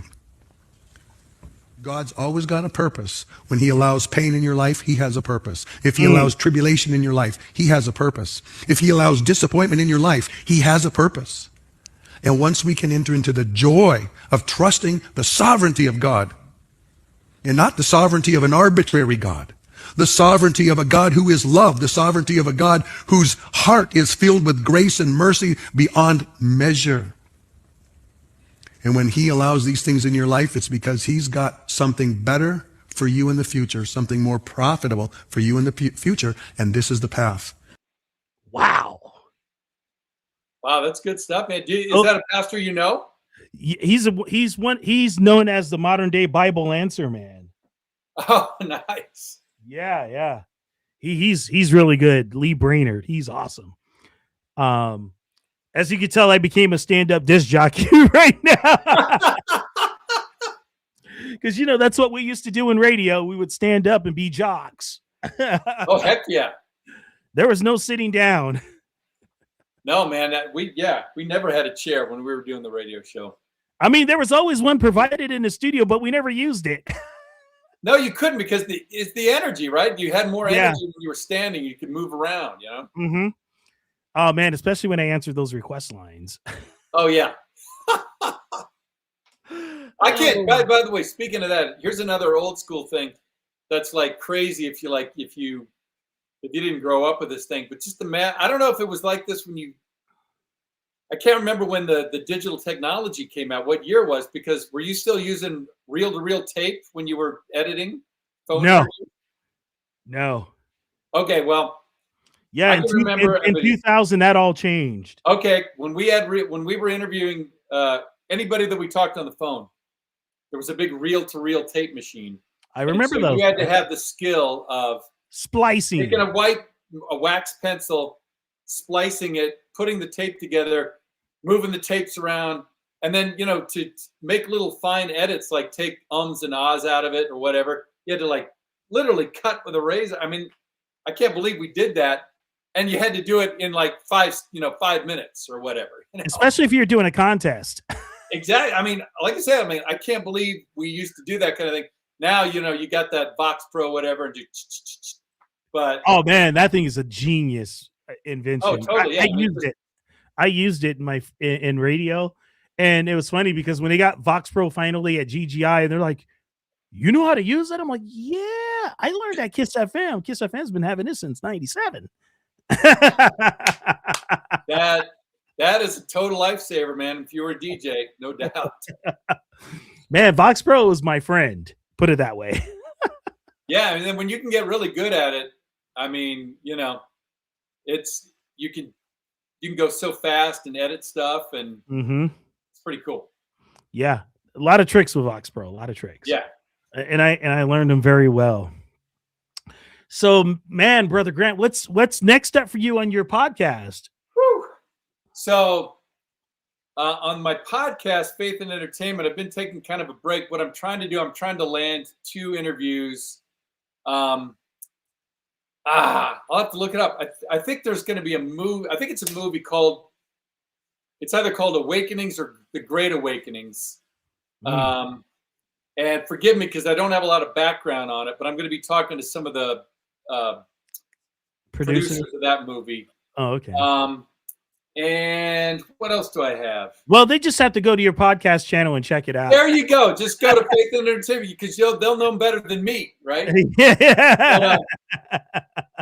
God's always got a purpose. When he allows pain in your life, he has a purpose. If he allows tribulation in your life, he has a purpose. If he allows disappointment in your life, he has a purpose. And once we can enter into the joy of trusting the sovereignty of God, and not the sovereignty of an arbitrary God, the sovereignty of a God who is love, the sovereignty of a God whose heart is filled with grace and mercy beyond measure. And when he allows these things in your life, it's because he's got something better for you in the future, something more profitable for you in the future, and this is the path. Wow. Wow, that's good stuff, man. Is that a pastor you know? He's known as the modern day Bible answer man. Oh, nice. Yeah. He's really good. Lee Brainerd. He's awesome. As you can tell, I became a stand-up disc jockey right now. Because that's what we used to do in radio. We would stand up and be jocks. Oh, heck yeah. There was no sitting down. No, man. We never had a chair when we were doing the radio show. I mean, there was always one provided in the studio, but we never used it. No, you couldn't because it's the energy, right? You had more energy when you were standing. You could move around, Mm-hmm. Oh, man, especially when I answered those request lines. Oh, yeah. I can't. By the way, speaking of that, here's another old school thing that's like crazy if you didn't grow up with this thing. But just I don't know if it was like this I can't remember when the digital technology came out, what year it was, because were you still using reel-to-reel tape when you were editing? No. Okay, well. Yeah, in 2000, that all changed. Okay, when we were interviewing anybody that we talked on the phone, there was a big reel-to-reel tape machine. I remember those. You had to have the skill of splicing, taking a wax pencil, splicing it, putting the tape together, moving the tapes around, and then to make little fine edits, like take ums and ahs out of it or whatever. You had to literally cut with a razor. I mean, I can't believe we did that. And you had to do it in 5 minutes or whatever. Especially if you're doing a contest. Exactly. I mean, like I said, I can't believe we used to do that kind of thing. Now, you got that Vox Pro, whatever, and do. But oh man, that thing is a genius invention. Oh, totally. Yeah. I used it in radio, and it was funny because when they got Vox Pro finally at GGI, and they're like, "You know how to use it?" I'm like, "Yeah, I learned at Kiss FM. Kiss FM's been having this since '97." That is a total lifesaver, man. If you were a DJ, no doubt. Man, Vox Pro is my friend. Put it that way. Yeah, and then when you can get really good at it, I mean, it's you can go so fast and edit stuff, and it's pretty cool. Yeah, a lot of tricks with Vox Pro. A lot of tricks. Yeah, and I learned them very well. So, man, Brother Grant, what's next up for you on your podcast? Whew. So, on my podcast, Faith and Entertainment, I've been taking kind of a break. What I'm trying to do, I'm trying to land 2 interviews. I'll have to look it up. I think there's going to be a movie. I think it's a movie it's either called Awakenings or The Great Awakenings. And forgive me because I don't have a lot of background on it, but I'm going to be talking to some of the producers of that movie. Oh, okay. And what else do I have? Well, they just have to go to your podcast channel and check it out. There you go. Just go to Faith and Entertainment because they'll know them better than me, right? Yeah.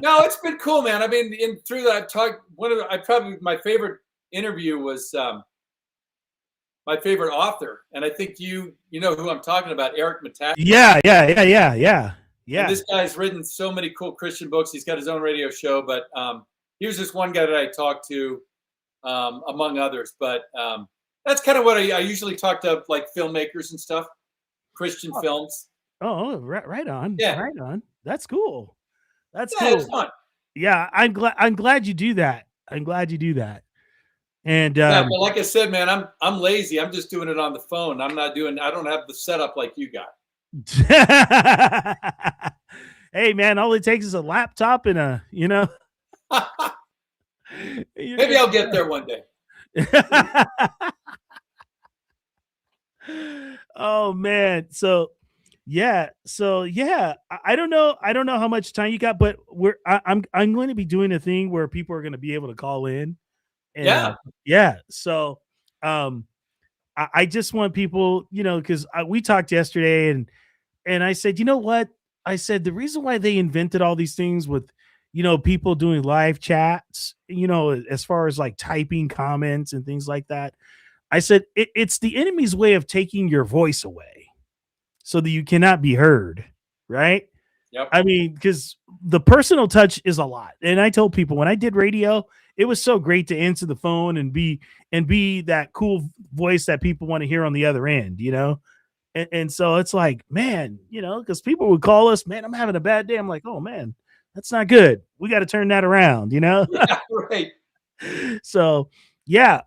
No, it's been cool, man. I mean, through that, I've talked. My favorite interview was my favorite author, and I think you know who I'm talking about, Eric Metaxas. Yeah. Yeah. And this guy's written so many cool Christian books. He's got his own radio show, but here's this one guy that I talked to, among others. But that's kind of what I usually talk to, like filmmakers and stuff, Christian films. Oh, right on. Yeah. Right on. That's cool. That's Yeah, cool. it's fun. Yeah, I'm glad you do that. I'm glad you do that. And Yeah, but like I said, man, I'm lazy. I'm just doing it on the phone. I don't have the setup like you got. Hey man, all it takes is a laptop and a, Maybe I'll get there one day. Oh man. So yeah. I don't know how much time you got, but I'm going to be doing a thing where people are going to be able to call in. And, yeah. So I just want people, because we talked yesterday and I said, you know what? I said the reason why they invented all these things with, people doing live chats, as far as like typing comments and things like that. I said it's the enemy's way of taking your voice away so that you cannot be heard, right? Yep. I mean, because the personal touch is a lot. And I told people when I did radio, it was so great to answer the phone and be that cool voice that people want to hear on the other end, And so it's like, man, because people would call us, man, I'm having a bad day. I'm like, oh man, that's not good. We got to turn that around, Yeah, right. So yeah.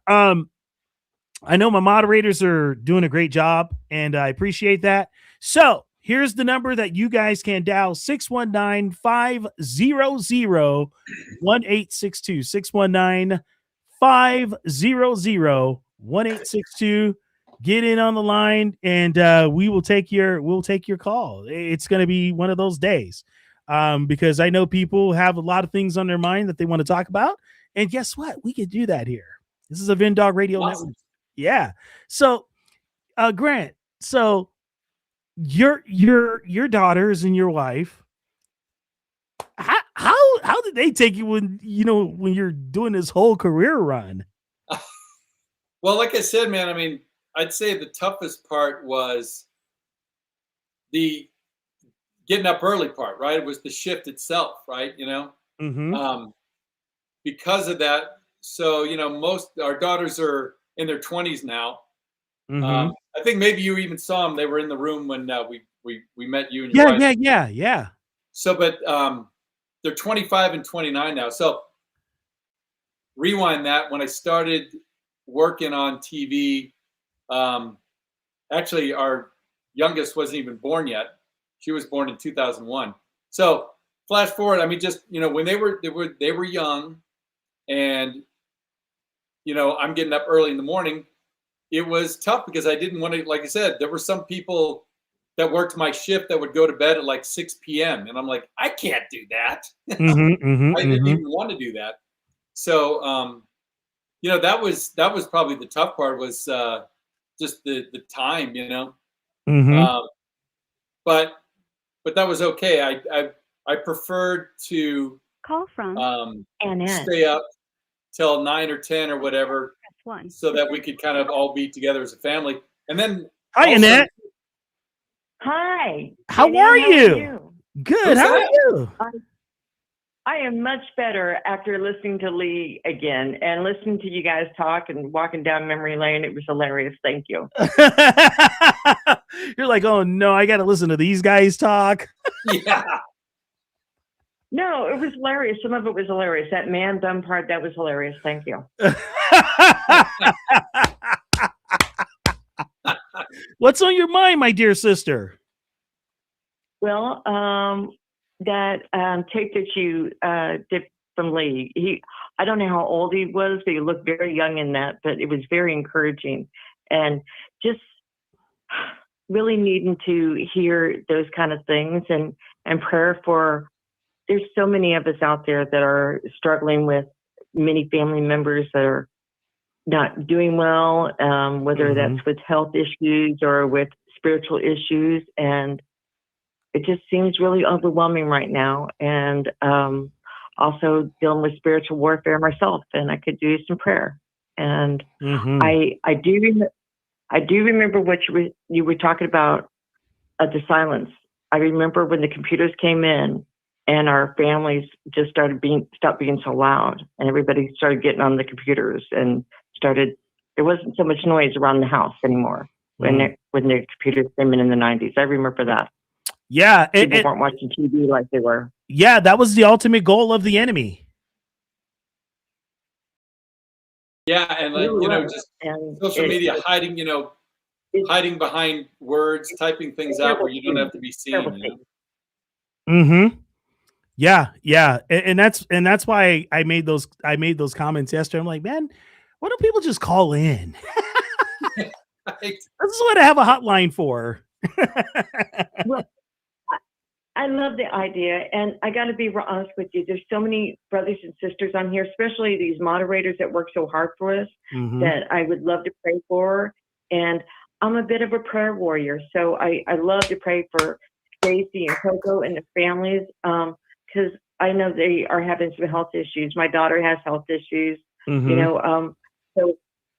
I know my moderators are doing a great job and I appreciate that. So here's the number that you guys can dial 619-500-1862, 619-500-1862. Get in on the line and we'll take your call. It's going to be one of those days because I know people have a lot of things on their mind that they want to talk about. And guess what? We can do that here. This is a VinDog Radio Network. Yeah. So, Grant, so your daughters and your wife, how did they take you when you're doing this whole career run? Well, like I said, man, I mean, I'd say the toughest part was the getting up early part, right? It was the shift itself, right? Mm-hmm. Because of that. So, most our daughters are in their 20s now. Mm-hmm. I think maybe you even saw them. They were in the room when we met you and your wife. Yeah. So, but they're 25 and 29 now. So rewind that. When I started working on TV, actually our youngest wasn't even born yet. She was born in 2001. So flash forward. I mean, just, when they were young and, I'm getting up early in the morning. It was tough because I didn't want to, like I said, there were some people that worked my shift that would go to bed at like 6 p.m. And I'm like, I can't do that. I didn't even want to do that. So, that was probably the tough part was just the time, but that was okay. I preferred to Call from Annette. stay up till 9 or 10 or whatever, so that we could kind of all be together as a family. And then, hi, Annette. Hi. How are you? Good. How are you? I am much better after listening to Lee again and listening to you guys talk and walking down memory lane. It was hilarious. Thank you. You're like, oh no, I got to listen to these guys talk. Yeah. No, it was hilarious. Some of it was hilarious. That man dumb part, that was hilarious. Thank you. What's on your mind, my dear sister? Well, that tape that you did from Lee, I don't know how old he was, but he looked very young in that, but it was very encouraging. And just really needing to hear those kind of things and prayer for. There's so many of us out there that are struggling with many family members that are not doing well, whether that's with health issues or with spiritual issues. And it just seems really overwhelming right now. And also dealing with spiritual warfare myself, and I could do some prayer. And I do remember what you were talking about, the silence. I remember when the computers came in and our families just stopped being so loud, and everybody started getting on the computers and there wasn't so much noise around the house anymore when the computers came in the 90s. I remember that. Yeah. People weren't watching TV like they were. Yeah, that was the ultimate goal of the enemy. Yeah, and just social media hiding, hiding behind words, typing things out where you don't have to be seen. Mm-hmm. Yeah. And that's why I made those comments yesterday. I'm like, man, why don't people just call in? That's what I have a hotline for. Well, I love the idea, and I got to be honest with you. There's so many brothers and sisters on here, especially these moderators that work so hard for us, that I would love to pray for. And I'm a bit of a prayer warrior, so I love to pray for Stacy and Coco and their families, because I know they are having some health issues. My daughter has health issues, so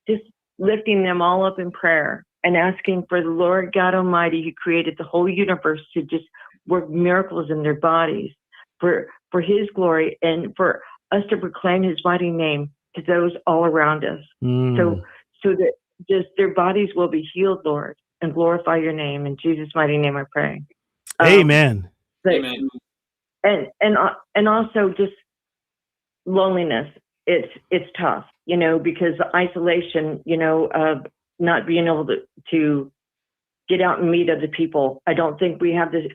just lifting them all up in prayer and asking for the Lord God Almighty, who created the whole universe, to just work miracles in their bodies for His glory, and for us to proclaim His mighty name to those all around us. So that just their bodies will be healed, Lord, and glorify your name. In Jesus' mighty name I pray. Amen. Amen. And also just loneliness. It's tough, because the isolation, of not being able to get out and meet other people. I don't think we have the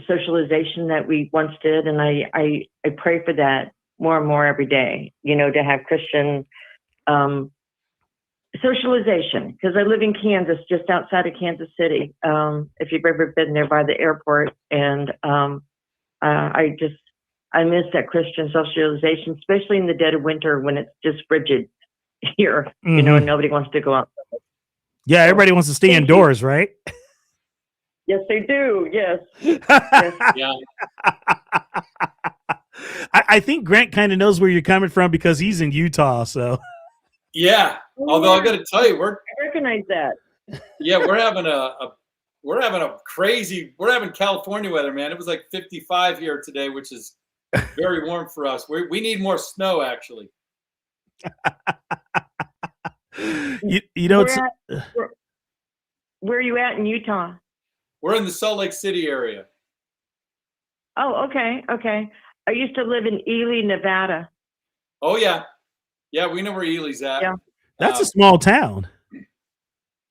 socialization that we once did, and I pray for that more and more every day. To have Christian socialization, because I live in Kansas, just outside of Kansas City. If you've ever been there by the airport, and I miss that Christian socialization, especially in the dead of winter when it's just frigid here, and nobody wants to go out. Yeah, everybody wants to stay indoors, right? Yes, they do. Yes. Yeah. I think Grant kind of knows where you're coming from because he's in Utah. So. Yeah. Although I got to tell you, I recognize that. Yeah, we're having California weather, man. It was like 55 here today, which is very warm for us. We need more snow, actually. Where are you at in Utah? We're in the Salt Lake City area. Oh, okay. I used to live in Ely, Nevada. Oh, yeah. Yeah, we know where Ely's at. Yeah. That's a small town.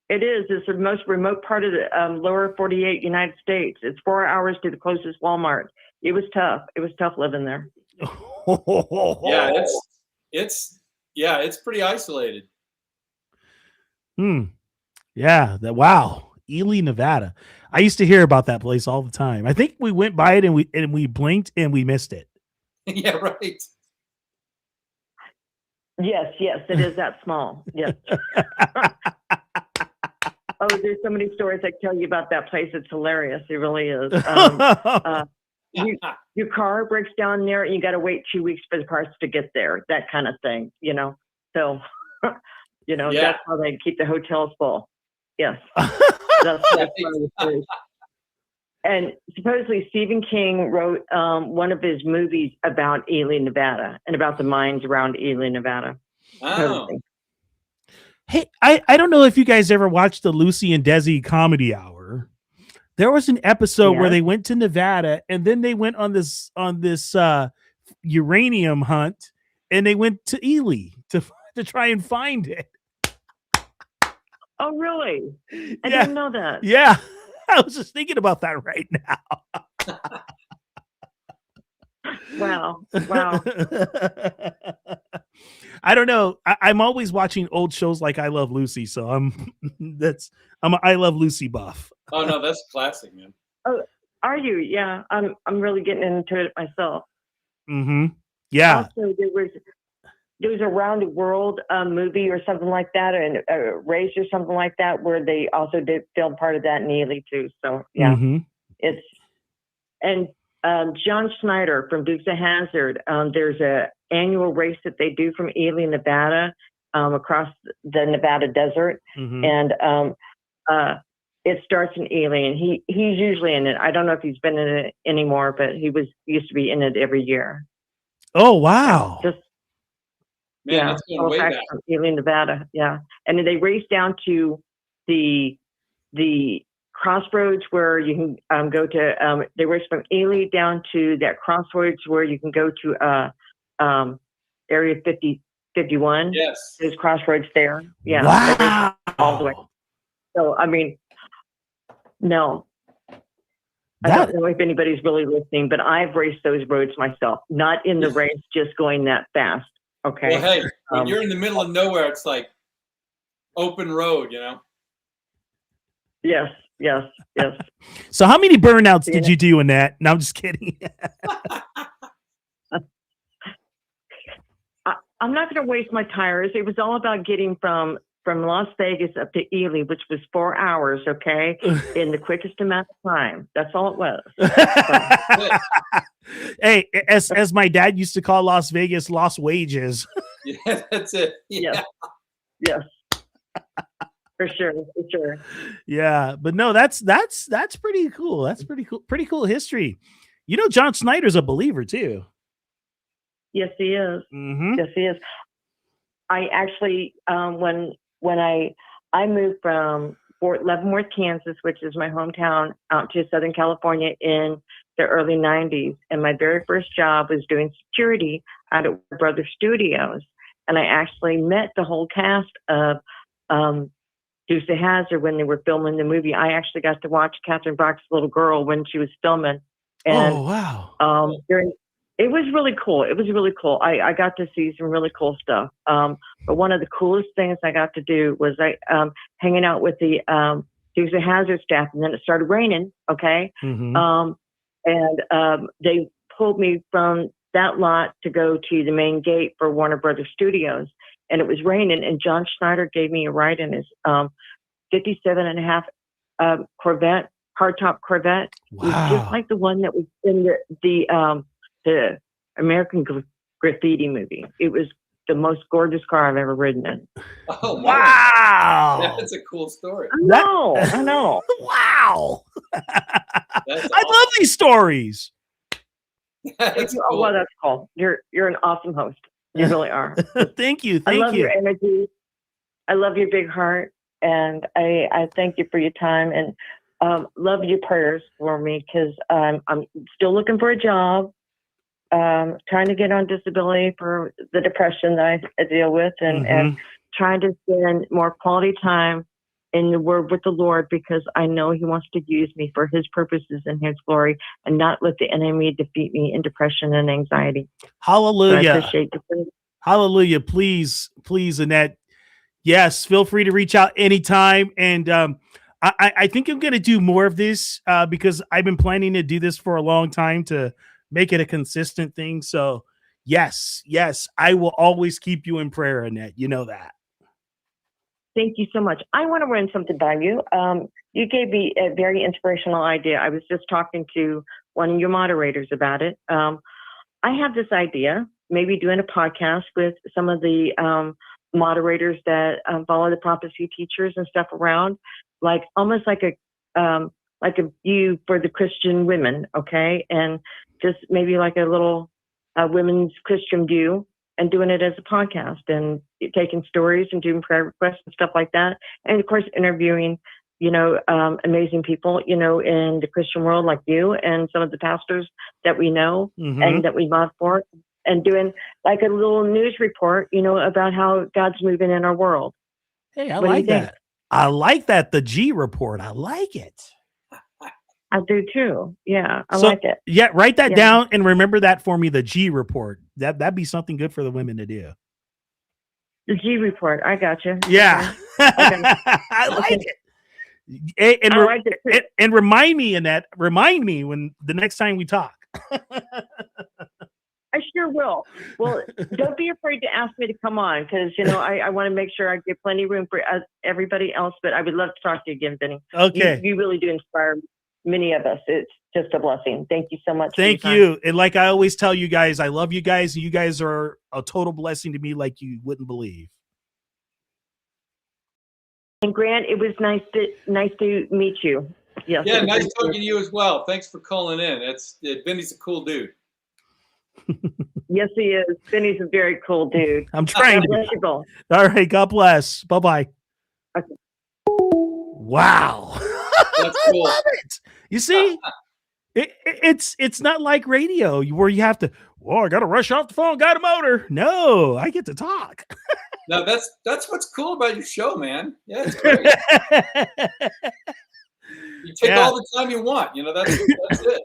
It is. It's the most remote part of the lower 48 United States. It's 4 hours to the closest Walmart. It was tough. It was tough living there. Yeah, it's pretty isolated. Yeah. Wow. Ely, Nevada. I used to hear about that place all the time. I think we went by it and we blinked and we missed it. Yeah, right. Yes, it is that small. Yes. Oh, there's so many stories I tell you about that place. It's hilarious. It really is. Your car breaks down there and you got to wait 2 weeks for the parts to get there. That kind of thing, So, that's how they keep the hotels full. Yes. That's and supposedly Stephen King wrote one of his movies about Ely, Nevada, and about the mines around Ely, Nevada. Oh. Hey, I don't know if you guys ever watched the Lucy and Desi Comedy Hour. There was an episode where they went to Nevada and then they went on this uranium hunt, and they went to Ely to try and find it. Oh, really? I didn't know that. Yeah. I was just thinking about that right now. Wow. I don't know. I'm always watching old shows like I Love Lucy, so I'm a I Love Lucy buff. Oh no, that's classic, man. Oh, are you? Yeah, I'm really getting into it myself. Yeah. Also, there was a Round the World movie or something like that, and Raised or something like that, where they also did film part of that in Ely too. So yeah, it's and John Schneider from Dukes of Hazzard. There's a annual race that they do from Ely, Nevada, across the Nevada desert, and It starts in Ely, and he's usually in it. I don't know if he's been in it anymore, but he used to be in it every year. Oh, wow. Just Man, that's going way back. From Ely, Nevada. Yeah, and then they race down to the crossroads where you can go to. They race from Ely down to that crossroads where you can go to Area 51. Yes, there's crossroads there. Yeah, wow. All the way. So I mean, no. I don't know if anybody's really listening, but I've raced those roads myself. Not in the race, just going that fast. Okay. Well, hey, when you're in the middle of nowhere, it's like open road, you know? Yes. So how many burnouts did you do in that? No, I'm just kidding. I'm not going to waste my tires. It was all about getting from Las Vegas up to Ely, which was 4 hours, okay, in the quickest amount of time. That's all it was. Hey, as my dad used to call Las Vegas, lost wages. Yeah, that's it. Yeah. Yes. For sure. Yeah, but no, that's pretty cool. That's pretty cool history. You know, John Snyder's a believer too. Yes, he is. Mm-hmm. Yes, he is. I actually, when I moved from Fort Leavenworth, Kansas, which is my hometown, out to Southern California in the early 90s. And my very first job was doing security out at Warner Brothers Studios. And I actually met the whole cast of Dukes of Hazzard when they were filming the movie. I actually got to watch Catherine Bach's little girl when she was filming. And, oh, wow. It was really cool. I got to see some really cool stuff. But one of the coolest things I got to do was hanging out with the Dukes of Hazzard staff, and then it started raining. Okay. Mm-hmm. They pulled me from that lot to go to the main gate for Warner Brothers Studios, and it was raining. And John Schneider gave me a ride in his 57.5 Corvette, hardtop Corvette. Wow. It was just like the one that was in the American Graffiti movie. It was the most gorgeous car I've ever ridden in. Oh, wow. That's a cool story. I know. Wow. That's I love these stories. That's cool. Oh, well, that's cool. You're an awesome host. You really are. Thank you. I love your energy. I love your big heart. And I thank you for your time, and love your prayers for me, because I'm still looking for a job. Trying to get on disability for the depression that I deal with, and trying to spend more quality time in the Word with the Lord, because I know He wants to use me for His purposes and His glory, and not let the enemy defeat me in depression and anxiety. Hallelujah. So I appreciate the prayer. Hallelujah. Please, Annette. Yes, feel free to reach out anytime. And I think I'm going to do more of this because I've been planning to do this for a long time to make it a consistent thing. So yes, I will always keep you in prayer, Annette. You know that. Thank you so much. I want to run something by you. You gave me a very inspirational idea. I was just talking to one of your moderators about it. I have this idea, maybe doing a podcast with some of the moderators that follow the prophecy teachers and stuff around, like almost like a view for the Christian women, okay? And just maybe like a little women's Christian view, and doing it as a podcast, and taking stories and doing prayer requests and stuff like that. And of course, interviewing, amazing people, in the Christian world, like you and some of the pastors that we know and that we love for, and doing like a little news report, about how God's moving in our world. Hey, I like that. I like that. The G report. I like it. I do too. Yeah, I like it. Yeah, write that down and remember that for me. The G report. That'd be something good for the women to do. The G report. I got you. Yeah, okay. I like it. And remind me, Annette. Remind me when the next time we talk. I sure will. Well, don't be afraid to ask me to come on, because I want to make sure I give plenty of room for everybody else. But I would love to talk to you again, Vinny. Okay, you really do inspire many of us. It's just a blessing. Thank you so much. Thank you. And like I always tell you guys, I love you guys. You guys are a total blessing to me, like you wouldn't believe. And Grant, it was nice to meet you. Yes. Yeah, nice talking to you as well. Thanks for calling in. Vinny's a cool dude. Yes, he is. Vinny's a very cool dude. I'm trying to God bless you both. All right, God bless. Bye-bye. Okay. Wow. That's cool. I love it. You see, it's not like radio where you have to, I got to rush off the phone, got a motor. No, I get to talk. No, that's what's cool about your show, man. Yeah, it's great. You take all the time you want. That's it.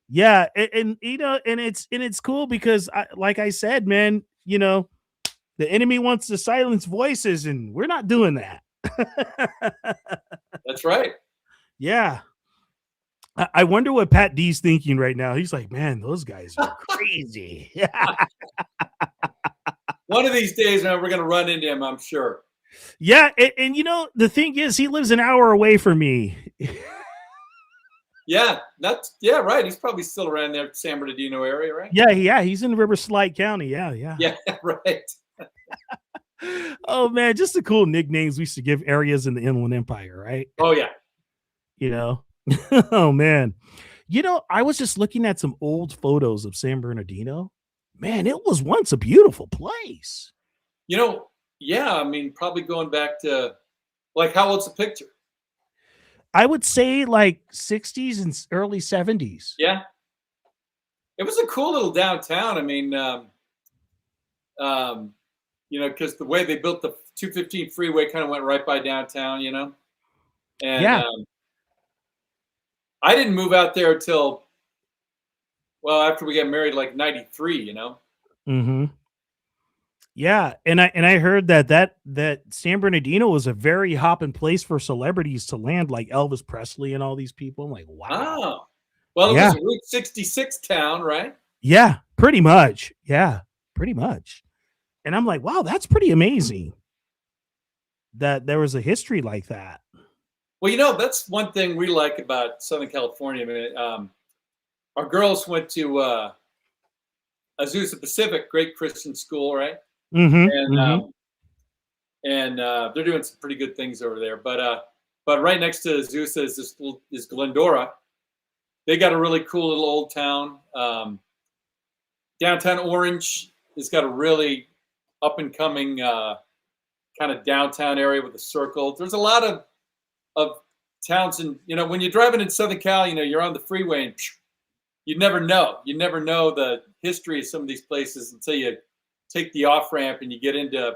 Yeah, and it's cool because, like I said, man, the enemy wants to silence voices, and we're not doing that. That's right. Yeah. I wonder what Pat D's thinking right now. He's like, man, those guys are crazy. One of these days, man, we're going to run into him, I'm sure. Yeah, and the thing is, he lives an hour away from me. Yeah, right. He's probably still around there, San Bernardino area, right? Yeah, he's in Riverside County. Yeah, right. Oh man, just the cool nicknames we used to give areas in the Inland Empire, right? Oh yeah. Oh man. I was just looking at some old photos of San Bernardino. Man, it was once a beautiful place. Yeah, I mean, probably going back to, like, how old's the picture? I would say like 60s and early 70s. Yeah. It was a cool little downtown. I mean, because the way they built the 215 freeway kind of went right by downtown, And I didn't move out there until, after we got married, like 93, Mm-hmm. Yeah, and I heard that San Bernardino was a very hopping place for celebrities to land, like Elvis Presley and all these people. I'm like, wow. Oh, well, it was a Route 66 town, right? Yeah, pretty much. Yeah, pretty much. And I'm like, wow, that's pretty amazing that there was a history like that. Well, that's one thing we like about Southern California. I mean, our girls went to Azusa Pacific, great Christian school, right? Mm-hmm. And they're doing some pretty good things over there. But right next to Azusa is Glendora. They got a really cool little old town. Downtown Orange has got a really up and coming kind of downtown area with a circle. There's a lot of towns, and when you're driving in Southern Cal, you're on the freeway, and you never know. You never know the history of some of these places until you take the off ramp and you get into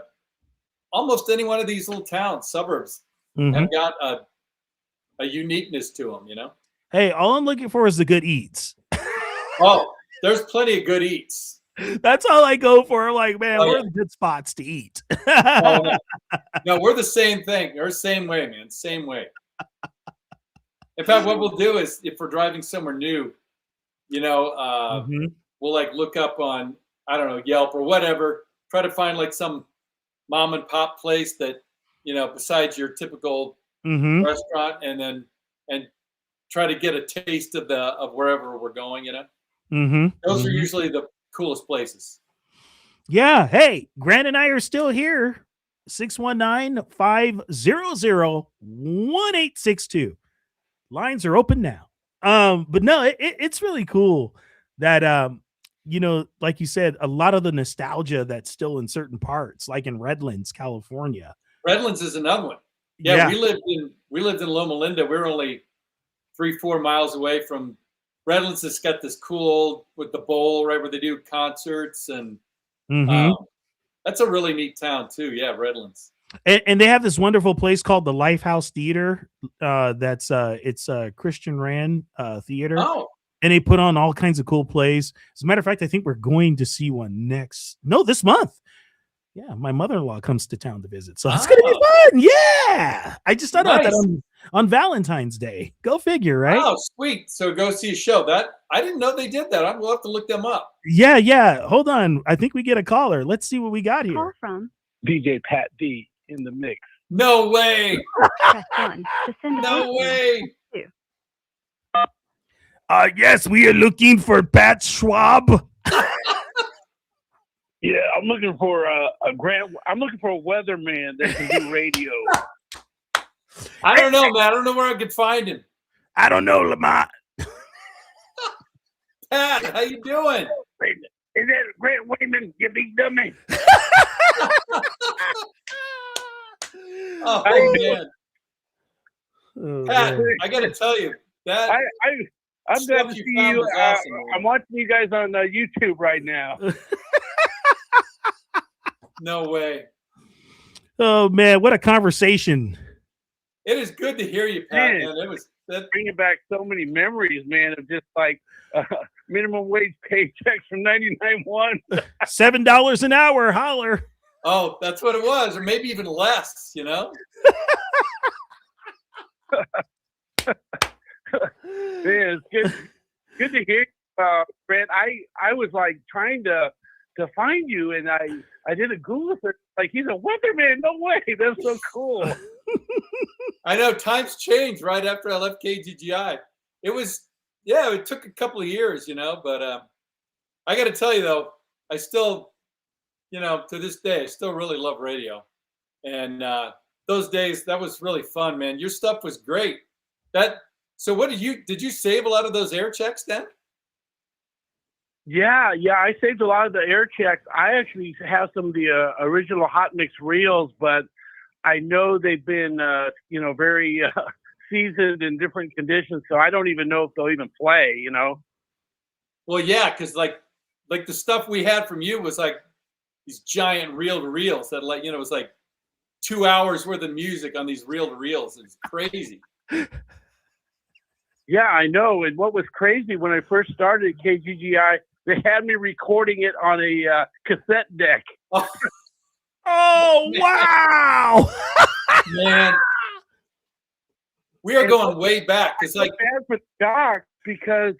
almost any one of these little towns, suburbs. Mm-hmm. Have got a uniqueness to them, Hey, all I'm looking for is the good eats. Oh, there's plenty of good eats. That's all I go for. I'm like, man, where are the good spots to eat? No, we're the same thing. We're the same way, man. Same way. In fact, what we'll do is, if we're driving somewhere new, we'll like look up on, I don't know, Yelp or whatever, try to find like some mom and pop place that, besides your typical restaurant, and try to get a taste of wherever we're going, Those are usually the coolest places. Yeah. Hey, Grant and I are still here. 619-500-1862. Lines are open now. But no, it's really cool that, like you said, a lot of the nostalgia that's still in certain parts, like in Redlands, California. Redlands is another one. Yeah. We lived in Loma Linda. We're only 3-4 miles away from Redlands. Has got this cool old with the bowl, right, where they do concerts, and that's a really neat town too. Yeah, Redlands. And they have this wonderful place called the Lifehouse Theater. It's a Christian Rand theater. Oh. And they put on all kinds of cool plays. As a matter of fact, I think we're going to see one this month. Yeah, my mother-in-law comes to town to visit, so it's gonna be fun. Yeah, I just thought about that on Valentine's Day. Go figure, right? Oh, sweet. So go see a show. That I didn't know they did that. We'll have to look them up. Yeah. Hold on. I think we get a caller. Let's see what we got here. Call from DJ Pat D in the mix. No way. Press 1 to send a No way. Yes, we are looking for Pat Schwab. Yeah, I'm looking for a Grant. I'm looking for a weatherman that can do radio. I don't know, man. I don't know where I could find him. I don't know, Lamont. Pat, how you doing? Is that Grant Wayman, you big dummy? Oh, man. Oh, Pat, man. I got to tell you, that I'm glad to stuff see you found you. was awesome, man. I'm watching you guys on YouTube right now. No way. Oh, man, what a conversation. It is good to hear you, Pat. Man, it was bringing back so many memories, man, of just like minimum wage paychecks from 99.1. $7 an hour, holler. Oh, that's what it was, or maybe even less, you know? Man, it's good to hear, Brent. I was like trying to find you, and I did a Google search. Like, he's a weatherman. No way. That's so cool. I know times changed right after I left KGGI. It took a couple of years, you know, but I got to tell you though, I still, you know, to this day, I still really love radio. And those days, that was really fun, man. Your stuff was great. So what did you save a lot of those air checks then? Yeah, I saved a lot of the air checks. I actually have some of the original Hot Mix reels, but I know they've been, very seasoned in different conditions, so I don't even know if they'll even play, you know? Well, yeah, because like the stuff we had from you was like these giant reel-to-reels that it was like 2 hours worth of music on these reel-to-reels. It's crazy. Yeah, I know. And what was crazy when I first started at KGGI, they had me recording it on a cassette deck. Oh, wow. Man. We are going way back. It's like bad for the doc because,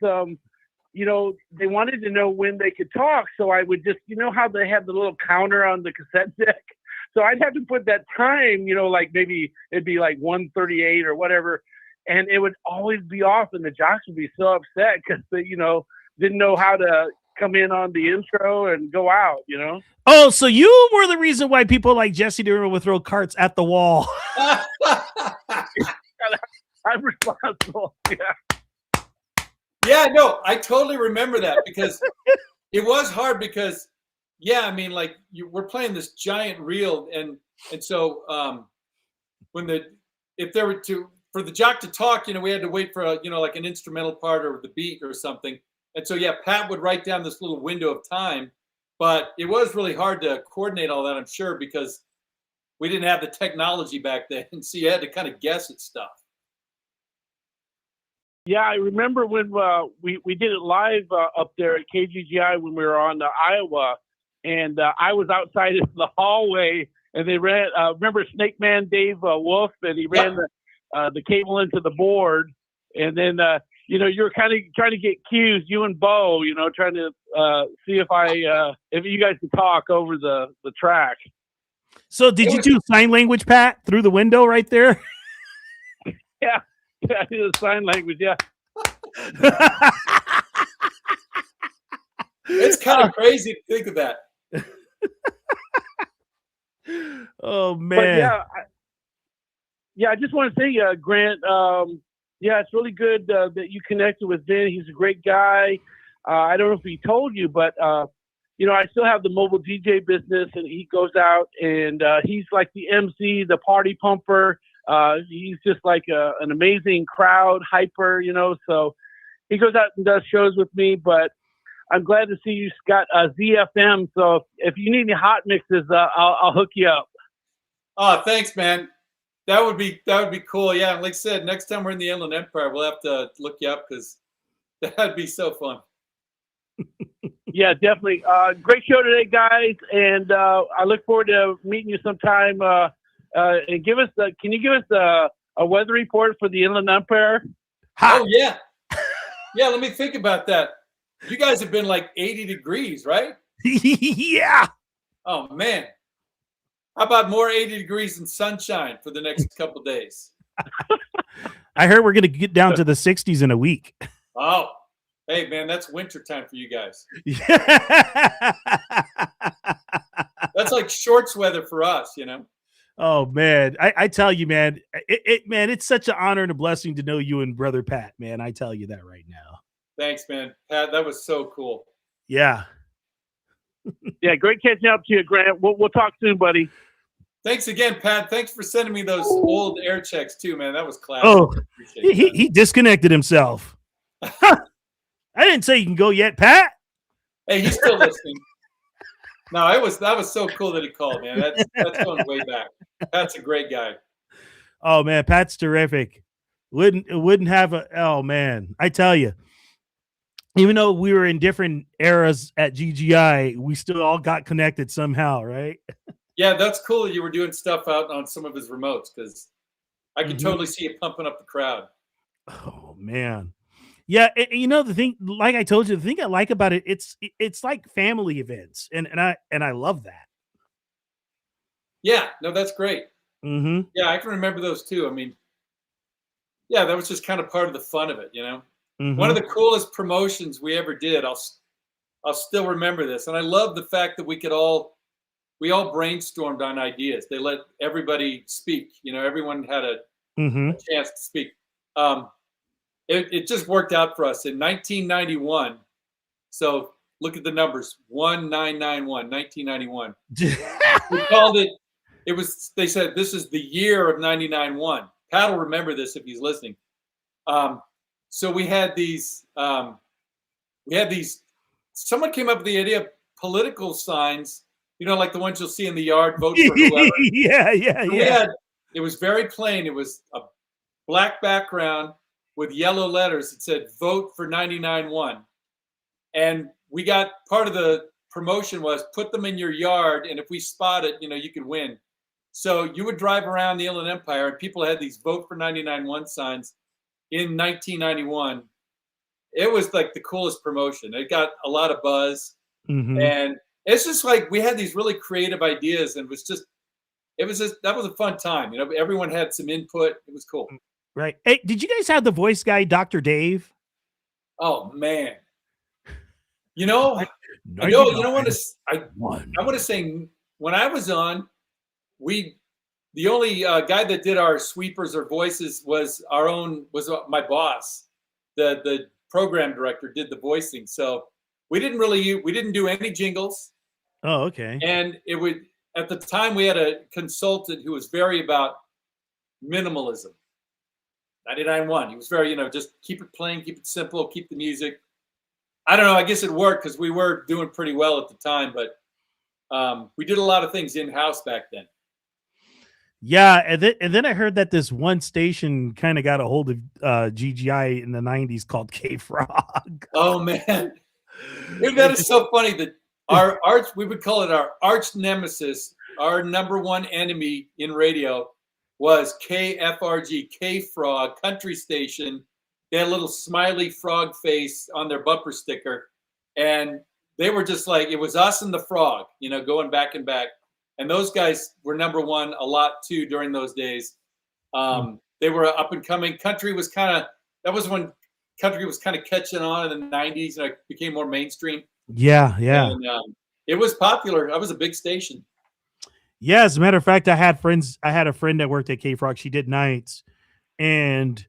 they wanted to know when they could talk. So I would just, how they have the little counter on the cassette deck. So I'd have to put that time, like maybe it'd be like 1:38 or whatever. And it would always be off, and the jocks would be so upset because they, didn't know how to come in on the intro and go out, Oh, so you were the reason why people like Jesse Derulo would throw carts at the wall. I'm responsible. Yeah. Yeah, no, I totally remember that because it was hard because, yeah, I mean, like we're playing this giant reel, and so for the jock to talk, we had to wait for like an instrumental part or the beat or something. And so, yeah, Pat would write down this little window of time, but it was really hard to coordinate all that, I'm sure, because we didn't have the technology back then. So you had to kind of guess at stuff. Yeah, I remember when we did it live up there at KGGI when we were on Iowa, and I was outside in the hallway, and they ran, remember Snake Man Dave Wolf, and he ran the cable into the board, and then you were kind of trying to get cues, you and Bo, trying to see if you guys could talk over the track. So did you do sign language, Pat, through the window right there? Yeah, I did the sign language, yeah. It's kind of crazy to think of that. Oh, man. But I just want to say, Grant, it's really good that you connected with Vin. He's a great guy. I don't know if he told you, but, I still have the mobile DJ business, and he goes out and he's like the MC, the party pumper. He's just like an amazing crowd hyper, so he goes out and does shows with me, but I'm glad to see you got ZFM. So if you need any hot mixes, I'll hook you up. Oh, thanks, man. That would be cool. Yeah, like I said, next time we're in the Inland Empire, we'll have to look you up because that'd be so fun. Yeah, definitely. Great show today, guys, and I look forward to meeting you sometime. And can you give us a weather report for the Inland Empire? Oh yeah, yeah. Let me think about that. You guys have been like 80 degrees, right? Yeah. Oh man. How about more 80 degrees and sunshine for the next couple of days? I heard we're going to get down to the 60s in a week. Oh, hey, man, that's winter time for you guys. Yeah. That's like shorts weather for us, Oh man, I tell you, man, man, it's such an honor and a blessing to know you and brother Pat, man. I tell you that right now. Thanks, man. Pat, that was so cool. Yeah. Yeah, great catching up to you, Grant. We'll talk soon, buddy. Thanks again, Pat. Thanks for sending me those old air checks too, man. That was classic. Oh, he disconnected himself. I didn't say you can go yet, Pat. Hey, he's still listening. No, that was so cool that he called, man. That's going way back. Pat's a great guy. Oh man, Pat's terrific. Wouldn't have a oh man, I tell you. Even though we were in different eras at GGI, we still all got connected somehow, right? Yeah, that's cool that you were doing stuff out on some of his remotes because I can totally see it pumping up the crowd. Oh man. Yeah, you know the thing, like I told you, the thing I like about it, it's like family events, and I love that. Yeah, no, that's great. Mm-hmm. Yeah, I can remember those too. I mean, yeah, that was just kind of part of the fun of it, you know. Mm-hmm. One of the coolest promotions we ever did. I'll still remember this, and I love the fact that we all brainstormed on ideas. They let everybody speak. You know, everyone had a chance to speak. It just worked out for us in 1991. So look at the numbers: 1991, 1991. We called it. It was. They said this is the year of 99-1. Pat will remember this if he's listening. So we had these. Someone came up with the idea of political signs. You know, like the ones you'll see in the yard. Vote for whoever. Yeah. It was very plain. It was a black background with yellow letters. It said "Vote for 99-1," and we got part of the promotion was put them in your yard, and if we spot it, you know, you could win. So you would drive around the Inland Empire, and people had these "Vote for 99-1" signs in 1991. It was like the coolest promotion. It got a lot of buzz, and it's just like we had these really creative ideas, and that was a fun time. You know, everyone had some input. It was cool. Right. Hey, did you guys have the voice guy, Dr. Dave? Oh man. You know, I want to say when I was on, the only guy that did our sweepers or voices was my boss. The program director did the voicing. So we didn't do any jingles. Oh, okay. And at the time we had a consultant who was very about minimalism. 99-1. He was very, just keep it plain, keep it simple, keep the music. I don't know. I guess it worked because we were doing pretty well at the time, but we did a lot of things in-house back then. Yeah, and then I heard that this one station kind of got a hold of GGI in the 90s called K-Frog. Oh, man. Dude, that is so funny that we would call it our arch nemesis, our number one enemy in radio was KFRG, K-Frog, country station. They had a little smiley frog face on their bumper sticker. And they were just like, it was us and the frog, going back and back. And those guys were number one a lot too during those days. They were up and coming. Country was that was when country was kind of catching on in the 90s and it became more mainstream. Yeah. And it was popular. I was a big station. Yeah, as a matter of fact, I had a friend that worked at K-Frog. She did nights. And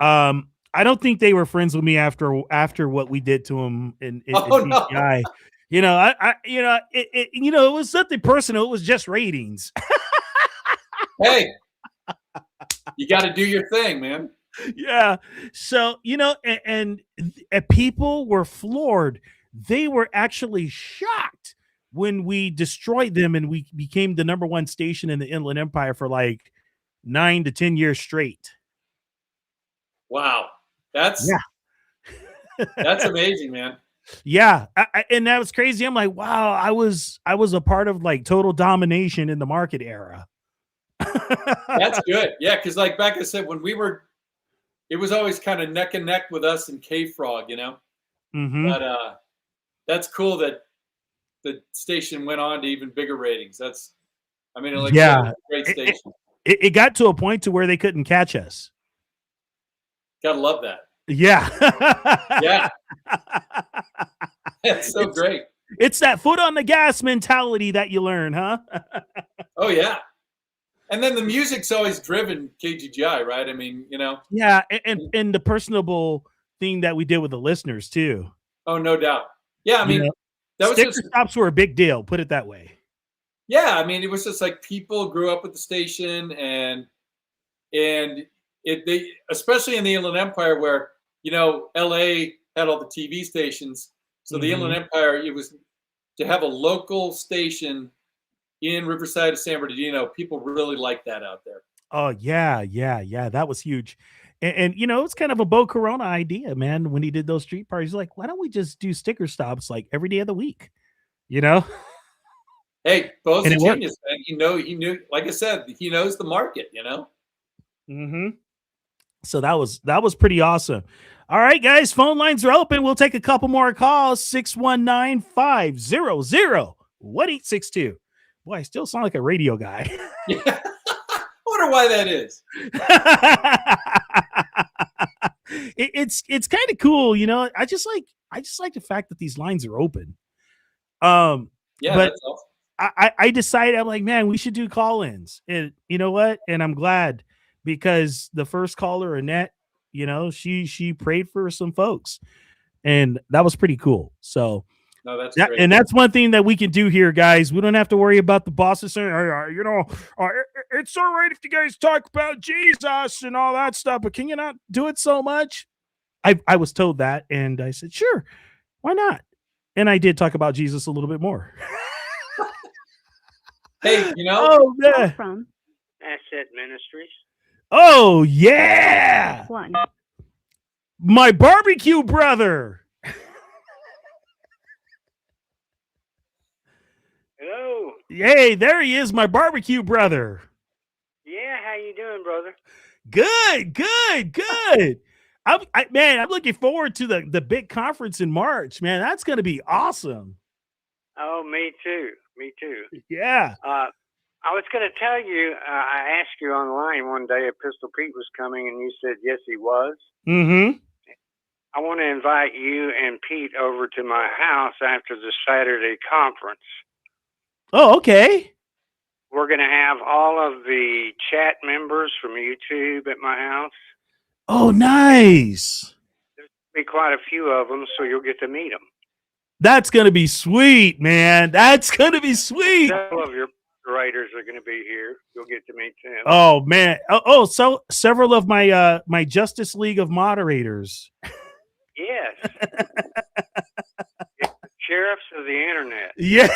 I don't think they were friends with me after what we did to them in PCI. No. It was something personal. It was just ratings. Hey, you got to do your thing, man. Yeah. So, and people were floored. They were actually shocked when we destroyed them and we became the number one station in the Inland Empire for like 9 to 10 years straight. Wow. That's amazing, man. Yeah. And that was crazy. I'm like, wow, I was a part of like total domination in the market era. That's good. Yeah. Cause like back I said, when it was always kind of neck and neck with us and K-Frog, but that's cool that the station went on to even bigger ratings. It was a great station. It got to a point to where they couldn't catch us. Gotta love that. Yeah. Yeah. That's so great. It's that foot on the gas mentality that you learn, huh? Oh, yeah. And then the music's always driven KGGI, right? I mean, you know. Yeah, and the personable thing that we did with the listeners too. Oh, no doubt. Yeah, I mean, that was sticker just stops were a big deal. Put it that way. yeah. I mean, it was just like people grew up with the station, and they especially in the Inland Empire where LA had all the TV stations. So the Inland Empire, it was to have a local station in Riverside of San Bernardino. People really liked that out there. Oh yeah, that was huge. And it's kind of a Bo Corona idea, man. When he did those street parties, like, why don't we just do sticker stops like every day of the week? Hey, Bo's And a it worked. genius, man. He knew, like I said, he knows the market, So that was pretty awesome. All right, guys, phone lines are open. We'll take a couple more calls. 619-500-1862. Boy, I still sound like a radio guy. Yeah. I wonder why that is. It's kind of cool, I just like the fact that these lines are open. Yeah, but that's awesome. I decided, I'm like, man, we should do call-ins. And you know what? And I'm glad, because the first caller, Annette, she prayed for some folks, and that was pretty cool. So no, that's great. And that's one thing that we can do here, guys. We don't have to worry about the bosses saying, it's all right if you guys talk about Jesus and all that stuff, but can you not do it so much? I was told that, and I said, sure, why not? And I did talk about Jesus a little bit more. Hey, Oh, yeah. From Asset Ministries. Oh, yeah. one. My barbecue brother. Hello. Yay, there he is, my barbecue brother. Yeah, how you doing, brother? Good. I'm looking forward to the big conference in March, man. That's going to be awesome. Oh, me too. Yeah. I was going to tell you, I asked you online one day if Pistol Pete was coming, and you said yes, he was. Mm-hmm. I want to invite you and Pete over to my house after the Saturday conference. Oh, okay. We're going to have all of the chat members from YouTube at my house. Oh, nice. There'll be quite a few of them, so you'll get to meet them. That's going to be sweet, man. That's going to be sweet. Several of your writers are going to be here. You'll get to meet them. Oh, man. So several of my my Justice League of moderators. Yes. Sheriffs of the internet. Yeah.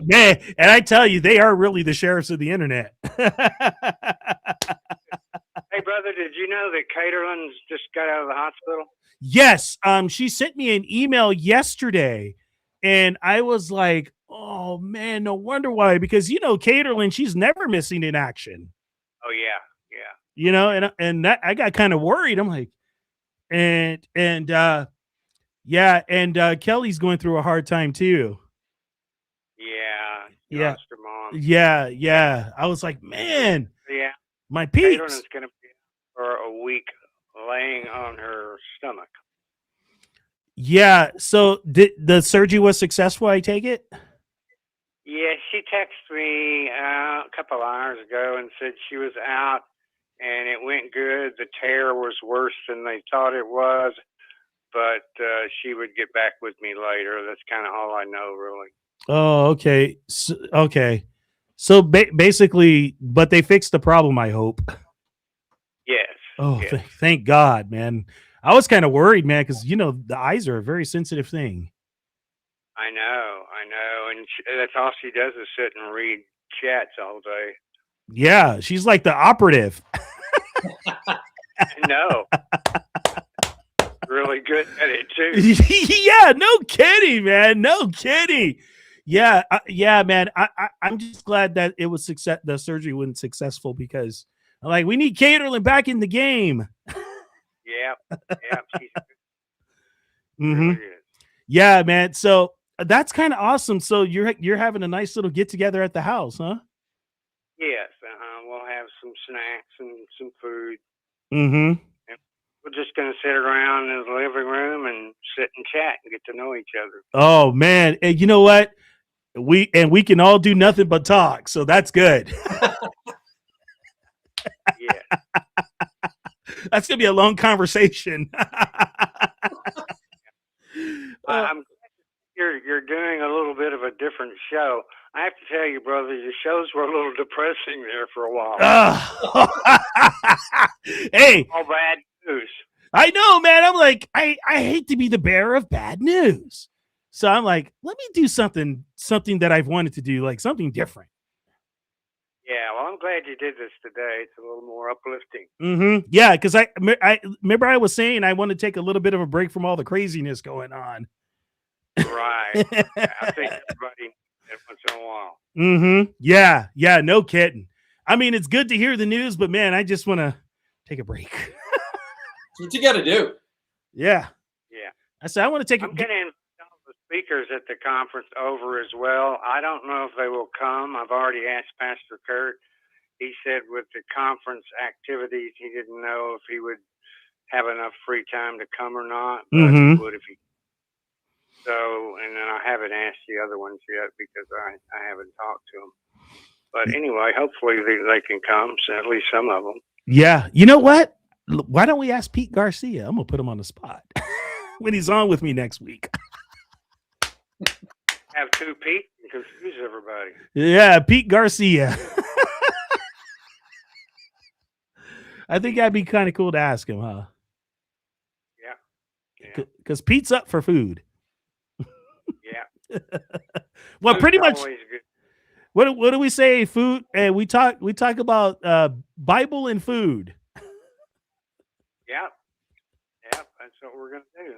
Man, and I tell you, they are really the sheriffs of the internet. Hey, brother, did you know that Caterlin's just got out of the hospital? Yes. She sent me an email yesterday, and I was like, oh, man, no wonder why. Because, Caterlin, she's never missing in action. Oh, yeah. And that, I got kind of worried. I'm like, and Kelly's going through a hard time too. Yeah. Lost her mom. Yeah. I was like, man. Yeah. My peeps. Caitlin's going to be for a week laying on her stomach. Yeah. So the surgery was successful, I take it? Yeah, she texted me a couple hours ago and said she was out and it went good. The tear was worse than they thought it was, but she would get back with me later. That's kind of all I know, really. Oh, okay. So basically, but they fixed the problem, I hope. Yes. Oh, yes. Thank God, man. I was kind of worried, man, because, the eyes are a very sensitive thing. I know. And that's all she does is sit and read chats all day. Yeah, she's like the operative. No. Really good at it, too. Yeah, no kidding, man. No kidding. Yeah, man. I'm just glad that it was the surgery wasn't successful, because I'm like, we need Caterlin back in the game. Yeah. She's mm-hmm. really good. Yeah, man. So that's kind of awesome. So you're having a nice little get together at the house, huh? Yes. We'll have some snacks and some food. Mm-hmm. And we're just going to sit around in the living room and sit and chat and get to know each other. Oh, man. Hey, you know what? We can all do nothing but talk, so that's good. Yeah. That's gonna be a long conversation. I'm glad you're doing a little bit of a different show. I have to tell you, brother, your shows were a little depressing there for a while. Hey, all bad news. I know, man. I'm like, I hate to be the bearer of bad news. So I'm like, let me do something that I've wanted to do, like something different. Yeah, well, I'm glad you did this today. It's a little more uplifting. Mm-hmm. Yeah, because I remember I was saying I want to take a little bit of a break from all the craziness going on. Right. I think everybody once in a while. Mm-hmm. Yeah. Yeah. No kidding. I mean, it's good to hear the news, but man, I just want to take a break. That's what you got to do. Yeah. Yeah. I said I want to take. I'm getting some of the speakers at the conference over as well. I don't know if they will come. I've already asked Pastor Kurt. He said with the conference activities, he didn't know if he would have enough free time to come or not, but he would if he. So, and then I haven't asked the other ones yet because I haven't talked to them. But anyway, hopefully they can come, so at least some of them. Yeah. You know what? Why don't we ask Pete Garcia? I'm going to put him on the spot when he's on with me next week. Have two Pete and confuse everybody. Yeah, Pete Garcia. I think that'd be kind of cool to ask him, huh? Yeah. Because Pete's up for food. Yeah. Well, Food's pretty much. Good. What do we say? Food, and we talk about Bible and food. Yeah, that's what we're gonna do.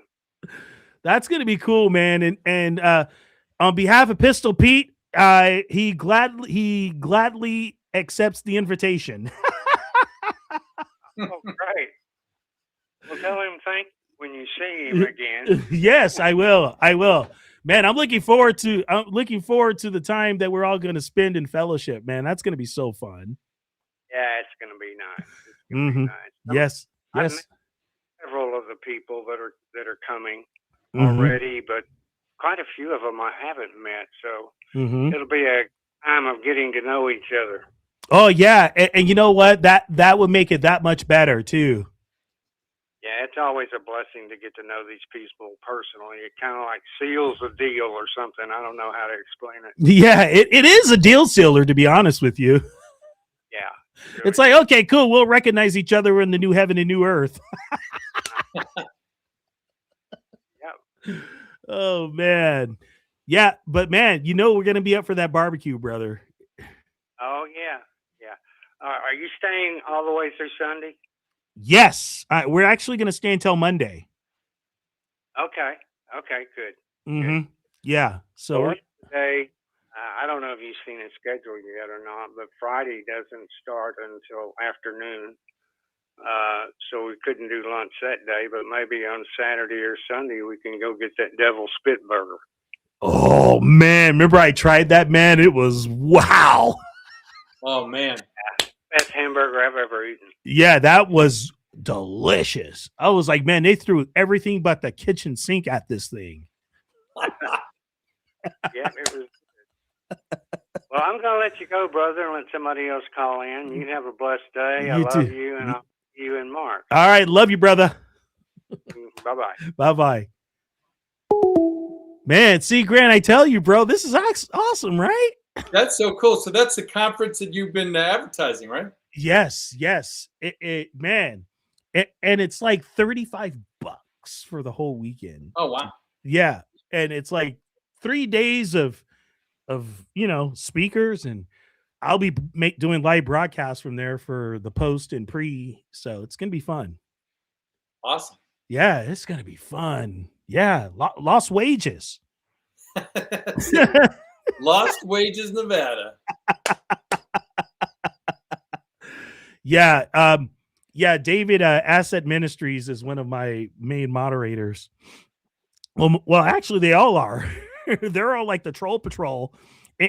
That's gonna be cool, man. And on behalf of Pistol Pete, he gladly accepts the invitation. Oh, great! Well, tell him thank you when you see him again. Yes, I will. Man, I'm looking forward to the time that we're all going to spend in fellowship, man. That's going to be so fun. Yeah, it's going to be nice. It's going to be nice. Yes. I've Yes. met several of the people that are coming already, but quite a few of them I haven't met. So it'll be a time of getting to know each other. Oh yeah, and you know what? That would make it that much better too. Yeah, it's always a blessing to get to know these people personally. It kind of like seals a deal or something. I don't know how to explain it. Yeah, it is a deal sealer, to be honest with you. Yeah. Really. It's like, okay, cool. We'll recognize each other in the new heaven and new earth. Yep. Oh, man. Yeah, but man, we're going to be up for that barbecue, brother. Oh, yeah. Yeah. Are you staying all the way through Sunday? Yes, we're actually going to stay until Monday. Okay. Okay, good. Mm-hmm. Yeah. So today, I don't know if you've seen his schedule yet or not, but Friday doesn't start until afternoon. So we couldn't do lunch that day, but maybe on Saturday or Sunday we can go get that devil spit burger. Oh man, remember I tried that, man? It was wow. Oh man. Best hamburger I've ever eaten. Yeah, that was delicious. I was like, man, they threw everything but the kitchen sink at this thing. Yeah, it was good. Well, I'm going to let you go, brother, and let somebody else call in. You have a blessed day. I love you, and I'll see you in March. All right, love you, brother. Bye-bye. Bye-bye. Man, see, Grant, I tell you, bro, this is awesome, right? That's so cool. So that's the conference that you've been advertising, right? Yes. Man. And it's like $35 for the whole weekend. Oh, wow. Yeah. And it's like 3 days of speakers, and I'll be doing live broadcasts from there for the post and pre. So it's going to be fun. Awesome. Yeah, it's going to be fun. Yeah. Lost Wages. Lost Wages, Nevada. Yeah. Yeah. David, Asset Ministries is one of my main moderators. Well, actually they all are. They're all like the Troll Patrol,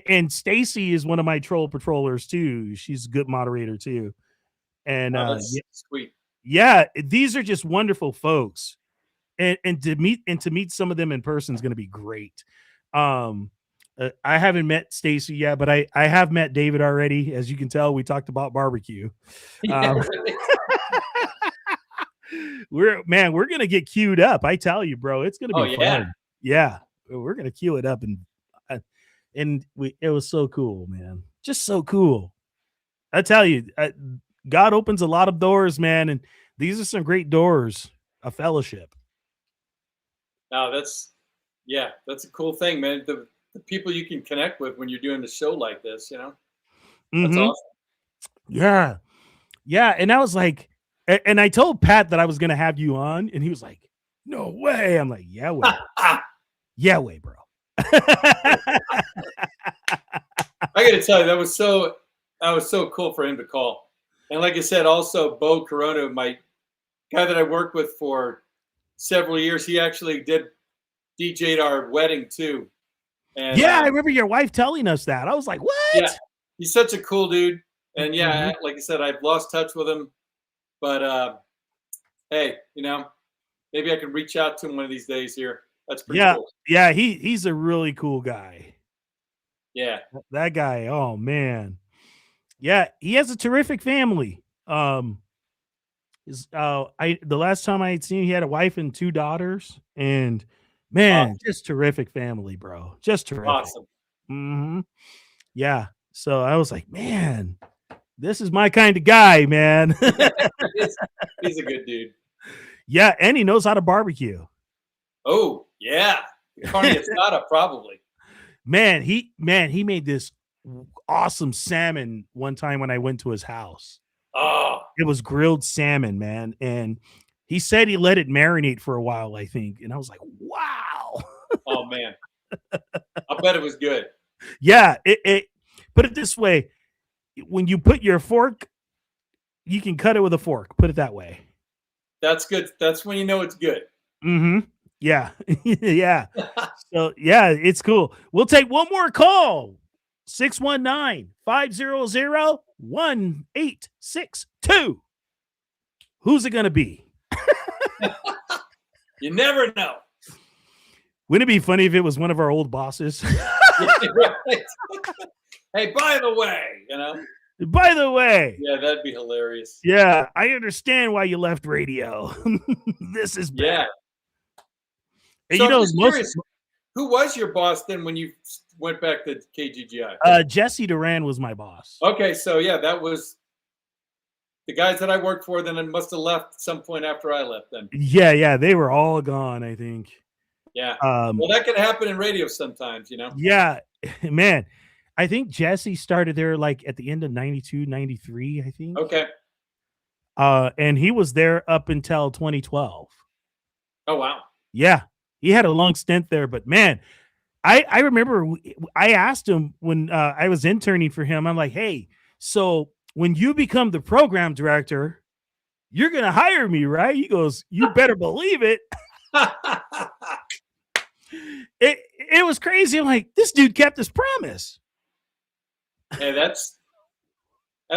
and Stacy is one of my Troll Patrollers too. She's a good moderator too. And that's sweet. Yeah, these are just wonderful folks. And to meet some of them in person is going to be great. I haven't met Stacy yet, but I have met David already. As you can tell, we talked about barbecue. Yeah, really. We're gonna get queued up. I tell you, bro, it's gonna be fun. Yeah, we're gonna queue it up, and it was so cool, man. Just so cool. I tell you, God opens a lot of doors, man, and these are some great doors of fellowship. No, that's a cool thing, man. The people you can connect with when you're doing a show like this, that's Mhm. awesome. Yeah. Yeah. And I was like, and I told Pat that I was going to have you on, and he was like, no way. I'm like, yeah, way. Yeah, way, bro. I got to tell you, that was so cool for him to call. And like I said, also Bo Corona, my guy that I worked with for several years, he actually DJ'd our wedding too. And yeah, I remember your wife telling us that. I was like, what? Yeah, he's such a cool dude. And yeah, like I said, I've lost touch with him, but hey, maybe I can reach out to him one of these days here. That's pretty cool. Yeah, he's a really cool guy. Yeah. That guy, oh man. Yeah, he has a terrific family. The last time I had seen him, he had a wife and 2 daughters, and man, just terrific family, bro. Just terrific. Awesome. Mm-hmm. Yeah. So I was like, man, this is my kind of guy, man. He's a good dude. Yeah, and he knows how to barbecue. Oh, yeah. Carne asada, probably. Man, he made this awesome salmon one time when I went to his house. Oh. It was grilled salmon, man. And he said he let it marinate for a while, I think. And I was like, wow. Oh, man. I bet it was good. Yeah. It put it this way. When you put your fork, you can cut it with a fork. Put it that way. That's good. That's when you know it's good. Mm-hmm. Yeah. Yeah. So, yeah, it's cool. We'll take one more call. 619-500-1862. Who's it going to be? You never know. Wouldn't it be funny if it was one of our old bosses? Right. Hey, by the way, By the way. Yeah, that'd be hilarious. Yeah, I understand why you left radio. This is bad. Yeah. And So I'm just curious, who was your boss then when you went back to KGGI? Jesse Duran was my boss. Okay, so yeah, that was the guys that I worked for. Then it must have left at some point after I left. Then Yeah, they were all gone, I think. Yeah. Well, that can happen in radio sometimes, Yeah, man. I think Jesse started there like at the end of 92, 93, I think. Okay. And he was there up until 2012. Oh, wow. Yeah. He had a long stint there, but man, I remember I asked him when I was interning for him. I'm like, hey, so when you become the program director, you're going to hire me, right? He goes, you better believe it. It was crazy. I'm like, this dude kept his promise. Hey, that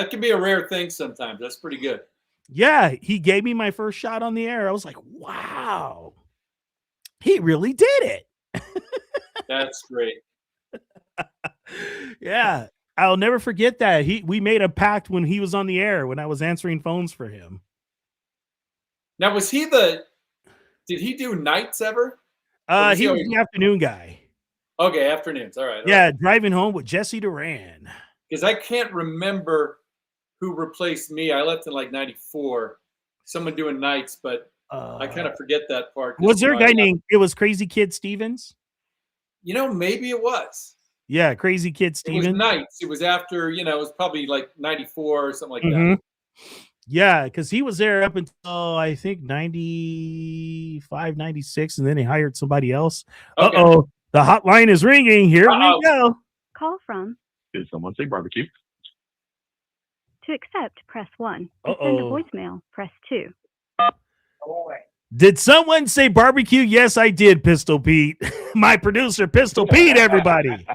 can be a rare thing sometimes. That's pretty good. Yeah, he gave me my first shot on the air. I was like, wow, he really did it. That's great. Yeah, I'll never forget that. We made a pact when he was on the air, when I was answering phones for him. Now, did he do nights ever? He was the afternoon guy. Okay, afternoons. All right. Yeah, driving home with Jesse Duran. Because I can't remember who replaced me. I left in like 94. Someone doing nights, but I kind of forget that part. Was there a guy named, it was Crazy Kid Stevens? Maybe it was. Yeah, Crazy Kid Stevens. It was nights. It was after, it was probably like 94 or something like Mm-hmm. that. Yeah, because he was there up until I think 95, 96, and then he hired somebody else. Okay. Uh-oh, the hotline is ringing. Here we go. Call from. Did someone say barbecue? To accept, press 1. To send a voicemail, press 2. Did someone say barbecue? Yes, I did, Pistol Pete. My producer, Pistol Pete, everybody.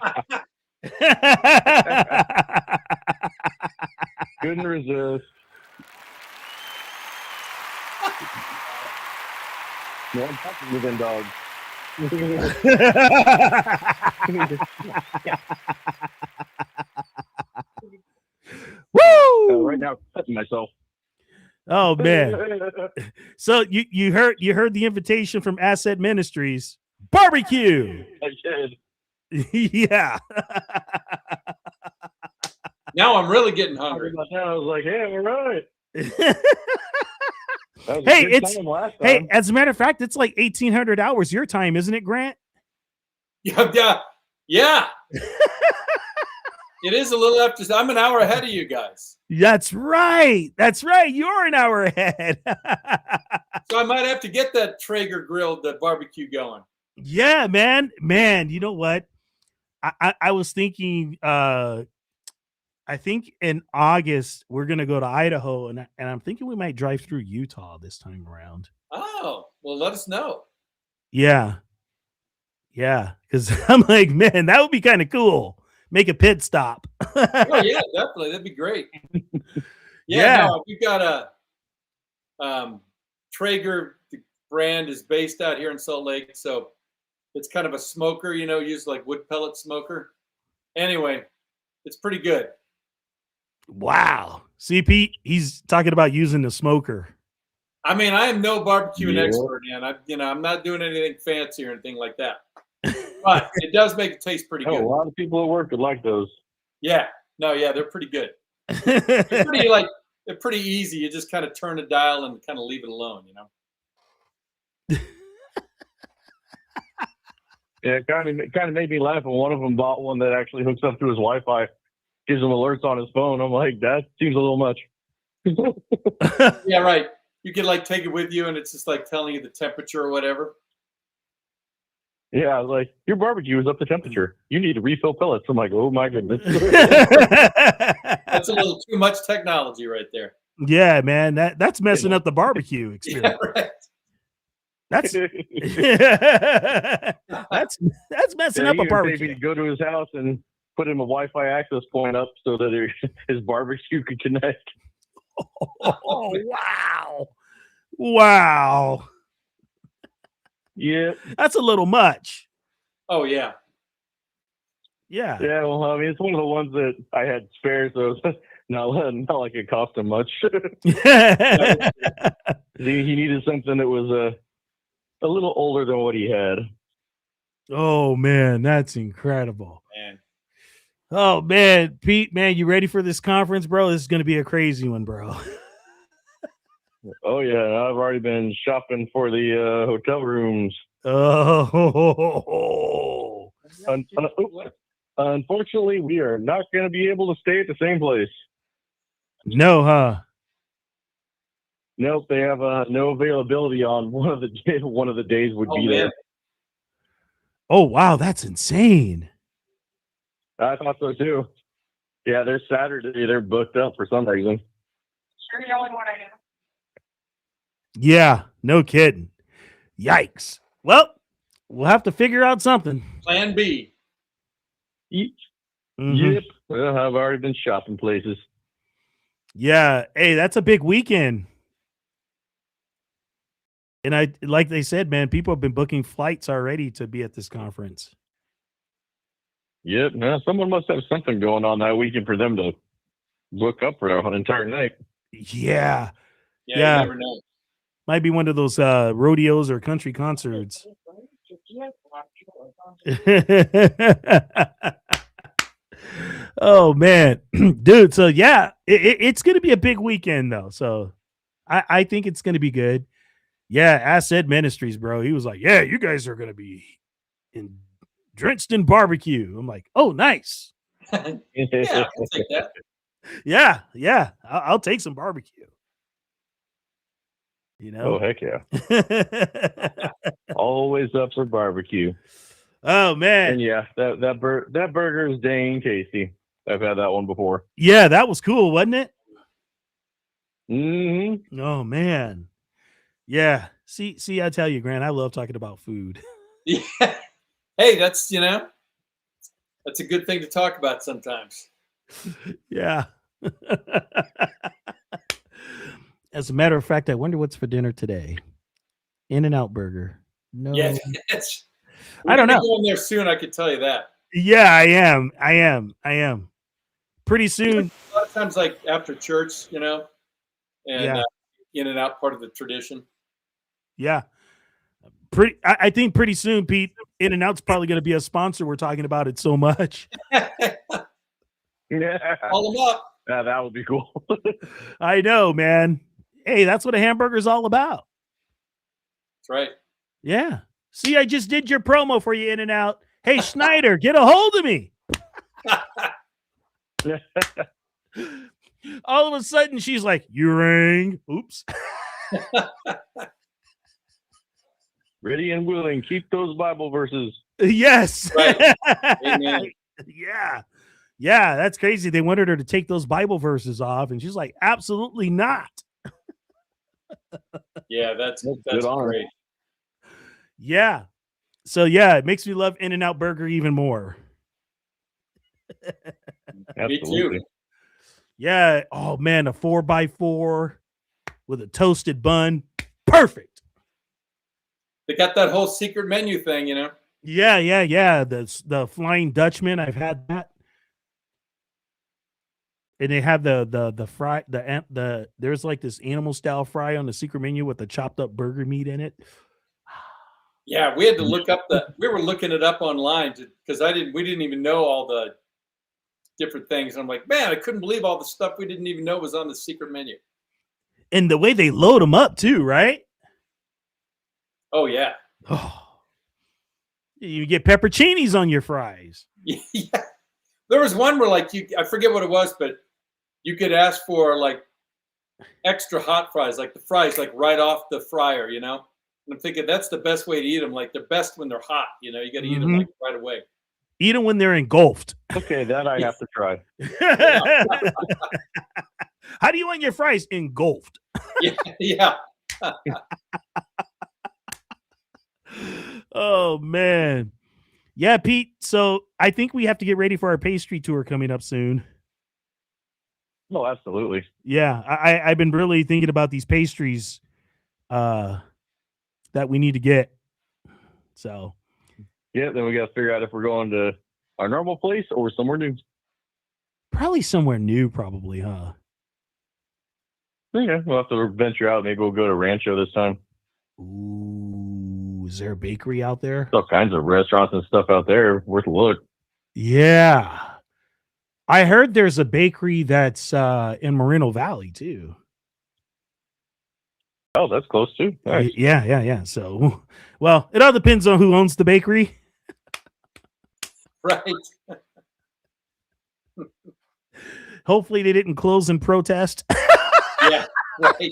Couldn't resist. No, I'm talking within dog. Woo! Right now, cutting myself. Oh man! So you heard the invitation from Asset Ministries barbecue. I did. Yeah. Now I'm really getting hungry. I was like, "Yeah, we're right." Hey, hey. As a matter of fact, it's like 1800 hours your time, isn't it, Grant? Yeah. It is a little after. I'm an hour ahead of you guys. That's right. You're an hour ahead. So I might have to get that Traeger grilled barbecue going. Yeah, man. You know what? I was thinking. I think in August we're gonna go to Idaho, and I'm thinking we might drive through Utah this time around. Oh, well, let us know. Yeah, because I'm like, man, that would be kind of cool. Make a pit stop. Oh yeah, definitely, that'd be great. Yeah. No, we've got a Traeger. The brand is based out here in Salt Lake, so it's kind of a smoker, used like wood pellet smoker. Anyway, it's pretty good. Wow. See, Pete, he's talking about using the smoker. I mean, I am no barbecuing expert, man. I'm not doing anything fancy or anything like that. But it does make it taste pretty good. A lot of people at work would like those. Yeah. No, yeah, they're pretty good. They're pretty easy. You just kind of turn the dial and kind of leave it alone, Yeah, it kind of made me laugh when one of them bought one that actually hooks up to his Wi-Fi, gives him alerts on his phone. I'm like, that seems a little much. Yeah, right. You could like take it with you, and it's just like telling you the temperature or whatever. Yeah, like your barbecue is up to temperature. You need to refill pellets. I'm like, oh my goodness. That's a little too much technology right there. Yeah, man, that's messing up the barbecue experience. Yeah, right. That's messing up a barbecue. Maybe go to his house and put him a Wi-Fi access point up so that his barbecue could connect. Oh wow! Yeah, that's a little much. Oh yeah. Yeah. Well, I mean, it's one of the ones that I had spare, so it's not like it cost him much. He needed something that was a little older than what he had. Oh man, that's incredible. Man. Oh man, Pete, man, you ready for this conference, bro? This is going to be a crazy one, bro. Oh yeah, I've already been shopping for the hotel rooms. Oh. Unfortunately, we are not going to be able to stay at the same place. No, huh? Nope, they have no availability on one of the days would be there. Oh wow, that's insane. I thought so too. Yeah, they're Saturday. They're booked up for some reason. You're the only one I know. Yeah, no kidding. Yikes. Well, we'll have to figure out something. Plan B. Mm-hmm. Yep. Well, I've already been shopping places. Yeah. Hey, that's a big weekend. And like they said, man, people have been booking flights already to be at this conference. Yep. Now, someone must have something going on that weekend for them to book up for an entire night. Yeah. You never know. Might be one of those rodeos or country concerts. Oh man, dude. So yeah, it's going to be a big weekend though. So I think it's going to be good. Yeah. Asset Ministries, bro. He was like, yeah, you guys are going to be drenched in barbecue. I'm like, oh, nice. Yeah, I'll take that. Yeah. I'll take some barbecue. Oh, heck yeah. Always up for barbecue. Oh, man. And yeah, that burger is dang tasty. I've had that one before. Yeah, that was cool, wasn't it? Mm-hmm. Oh, man. Yeah. See, I tell you, Grant, I love talking about food. Yeah. Hey, that's a good thing to talk about sometimes. Yeah. As a matter of fact, I wonder what's for dinner today. In-N-Out burger. No. Yes. I don't know. Going there soon, I could tell you that. Yeah, I am. Pretty soon. A lot of times, like after church, and Yeah. in and out part of the tradition. Yeah. I think pretty soon, Pete, In-N-Out's probably going to be a sponsor. We're talking about it so much. Yeah. Call them up. Yeah, that would be cool. I know, man. Hey, that's what a hamburger's all about. That's right. Yeah. See, I just did your promo for you, In-N-Out. Hey, Schneider, get a hold of me. All of a sudden, she's like, you rang. Oops. Ready and willing. Keep those Bible verses. Yes. Right. Amen. Yeah. Yeah, that's crazy. They wanted her to take those Bible verses off, and she's like, absolutely not. Yeah, that's good on her. great. Yeah. So, yeah, it makes me love In-N-Out Burger even more. Me too. Yeah. Oh, man, a 4x4 with a toasted bun. Perfect. They got that whole secret menu thing, Yeah. The Flying Dutchman, I've had that. And they have the fry, there's like this animal style fry on the secret menu with the chopped up burger meat in it. Yeah, we had to look up we were looking it up online because we didn't even know all the different things. And I'm like, man, I couldn't believe all the stuff we didn't even know was on the secret menu. And the way they load them up too, right? Oh yeah. Oh. You get pepperoncinis on your fries. Yeah. There was one where I forget what it was, but you could ask for like extra hot fries, like the fries like right off the fryer, And I'm thinking that's the best way to eat them. Like they're best when they're hot, you got to eat them like right away. Eat them when they're engulfed. Okay, that I have to try. How do you want your fries engulfed? Yeah. Oh man. Yeah, Pete. So I think we have to get ready for our pastry tour coming up soon. Oh, absolutely. Yeah, I've been really thinking about these pastries that we need to get. So yeah, then we got to figure out if we're going to our normal place or somewhere new. Probably somewhere new, probably, huh? Yeah, we'll have to venture out. Maybe we'll go to Rancho this time. Ooh, is there a bakery out there? All kinds of restaurants and stuff out there. Worth a look. Yeah. I heard there's a bakery that's in Moreno Valley, too. Oh, that's close, too. Nice. Yeah. So, well, it all depends on who owns the bakery. Right. Hopefully they didn't close in protest. Yeah, right.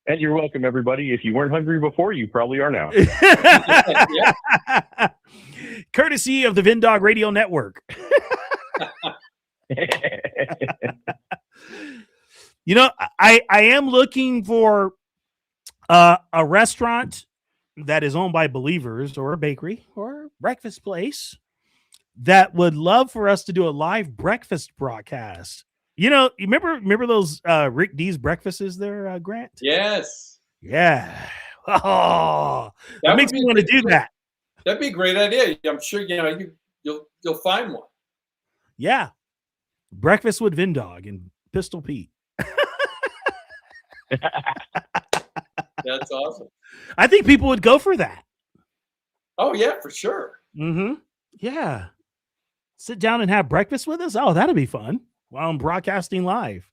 And you're welcome, everybody. If you weren't hungry before, you probably are now. Courtesy of the VinDog Radio Network. I am looking for a restaurant that is owned by believers, or a bakery or a breakfast place that would love for us to do a live breakfast broadcast. You remember those Rick D's breakfasts there, Grant? Yes. Yeah. Oh, that makes me want to do that. That'd be a great idea. I'm sure you'll find one. Yeah. Breakfast with VinDog and Pistol Pete. That's awesome. I think people would go for that. Oh yeah, for sure. Mm-hmm. Yeah. Sit down and have breakfast with us. Oh, that'd be fun while I'm broadcasting live.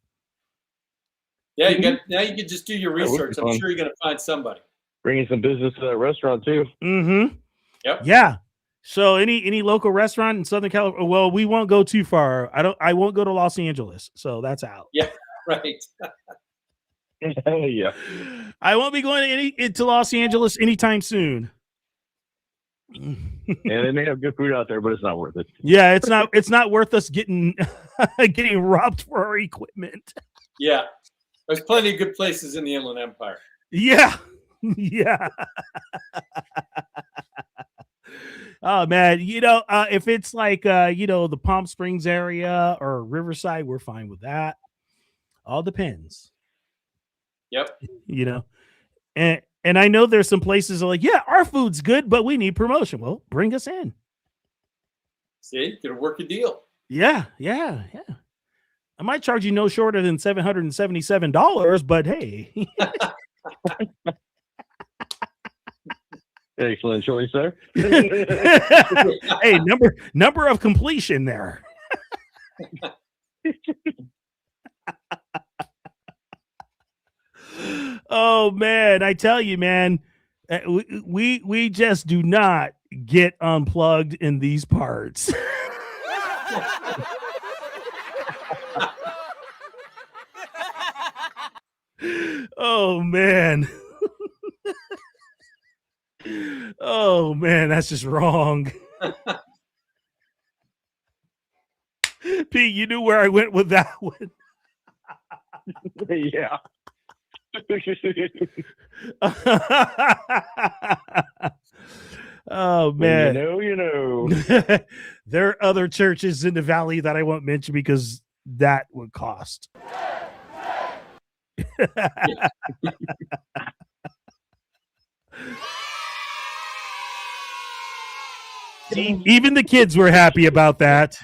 Yeah, now you can just do your research. I'm sure you're going to find somebody. Bringing some business to that restaurant too. Mm-hmm. Yep. Yeah. So any local restaurant in Southern California, well, we won't go too far. I won't go to Los Angeles. So that's out. Yeah, right. Yeah. I won't be going to Los Angeles anytime soon. And they may have good food out there, but it's not worth it. Yeah, it's not worth us getting robbed for our equipment. Yeah. There's plenty of good places in the Inland Empire. Yeah. Yeah. Oh man, if it's like the Palm Springs area or Riverside, we're fine with that. All depends. Yep. And And I know there's some places that are like, yeah, our food's good, but we need promotion. Well, bring us in. See, gonna work a deal. Yeah. I might charge you no shorter than $777, but hey. Excellent choice, sir. Hey, number of completion there. Oh man, I tell you, man, we just do not get unplugged in these parts. Oh man. Oh man, that's just wrong. Pete, you knew where I went with that one. Yeah. Oh man. You know. There are other churches in the valley that I won't mention because that would cost. See, even the kids were happy about that.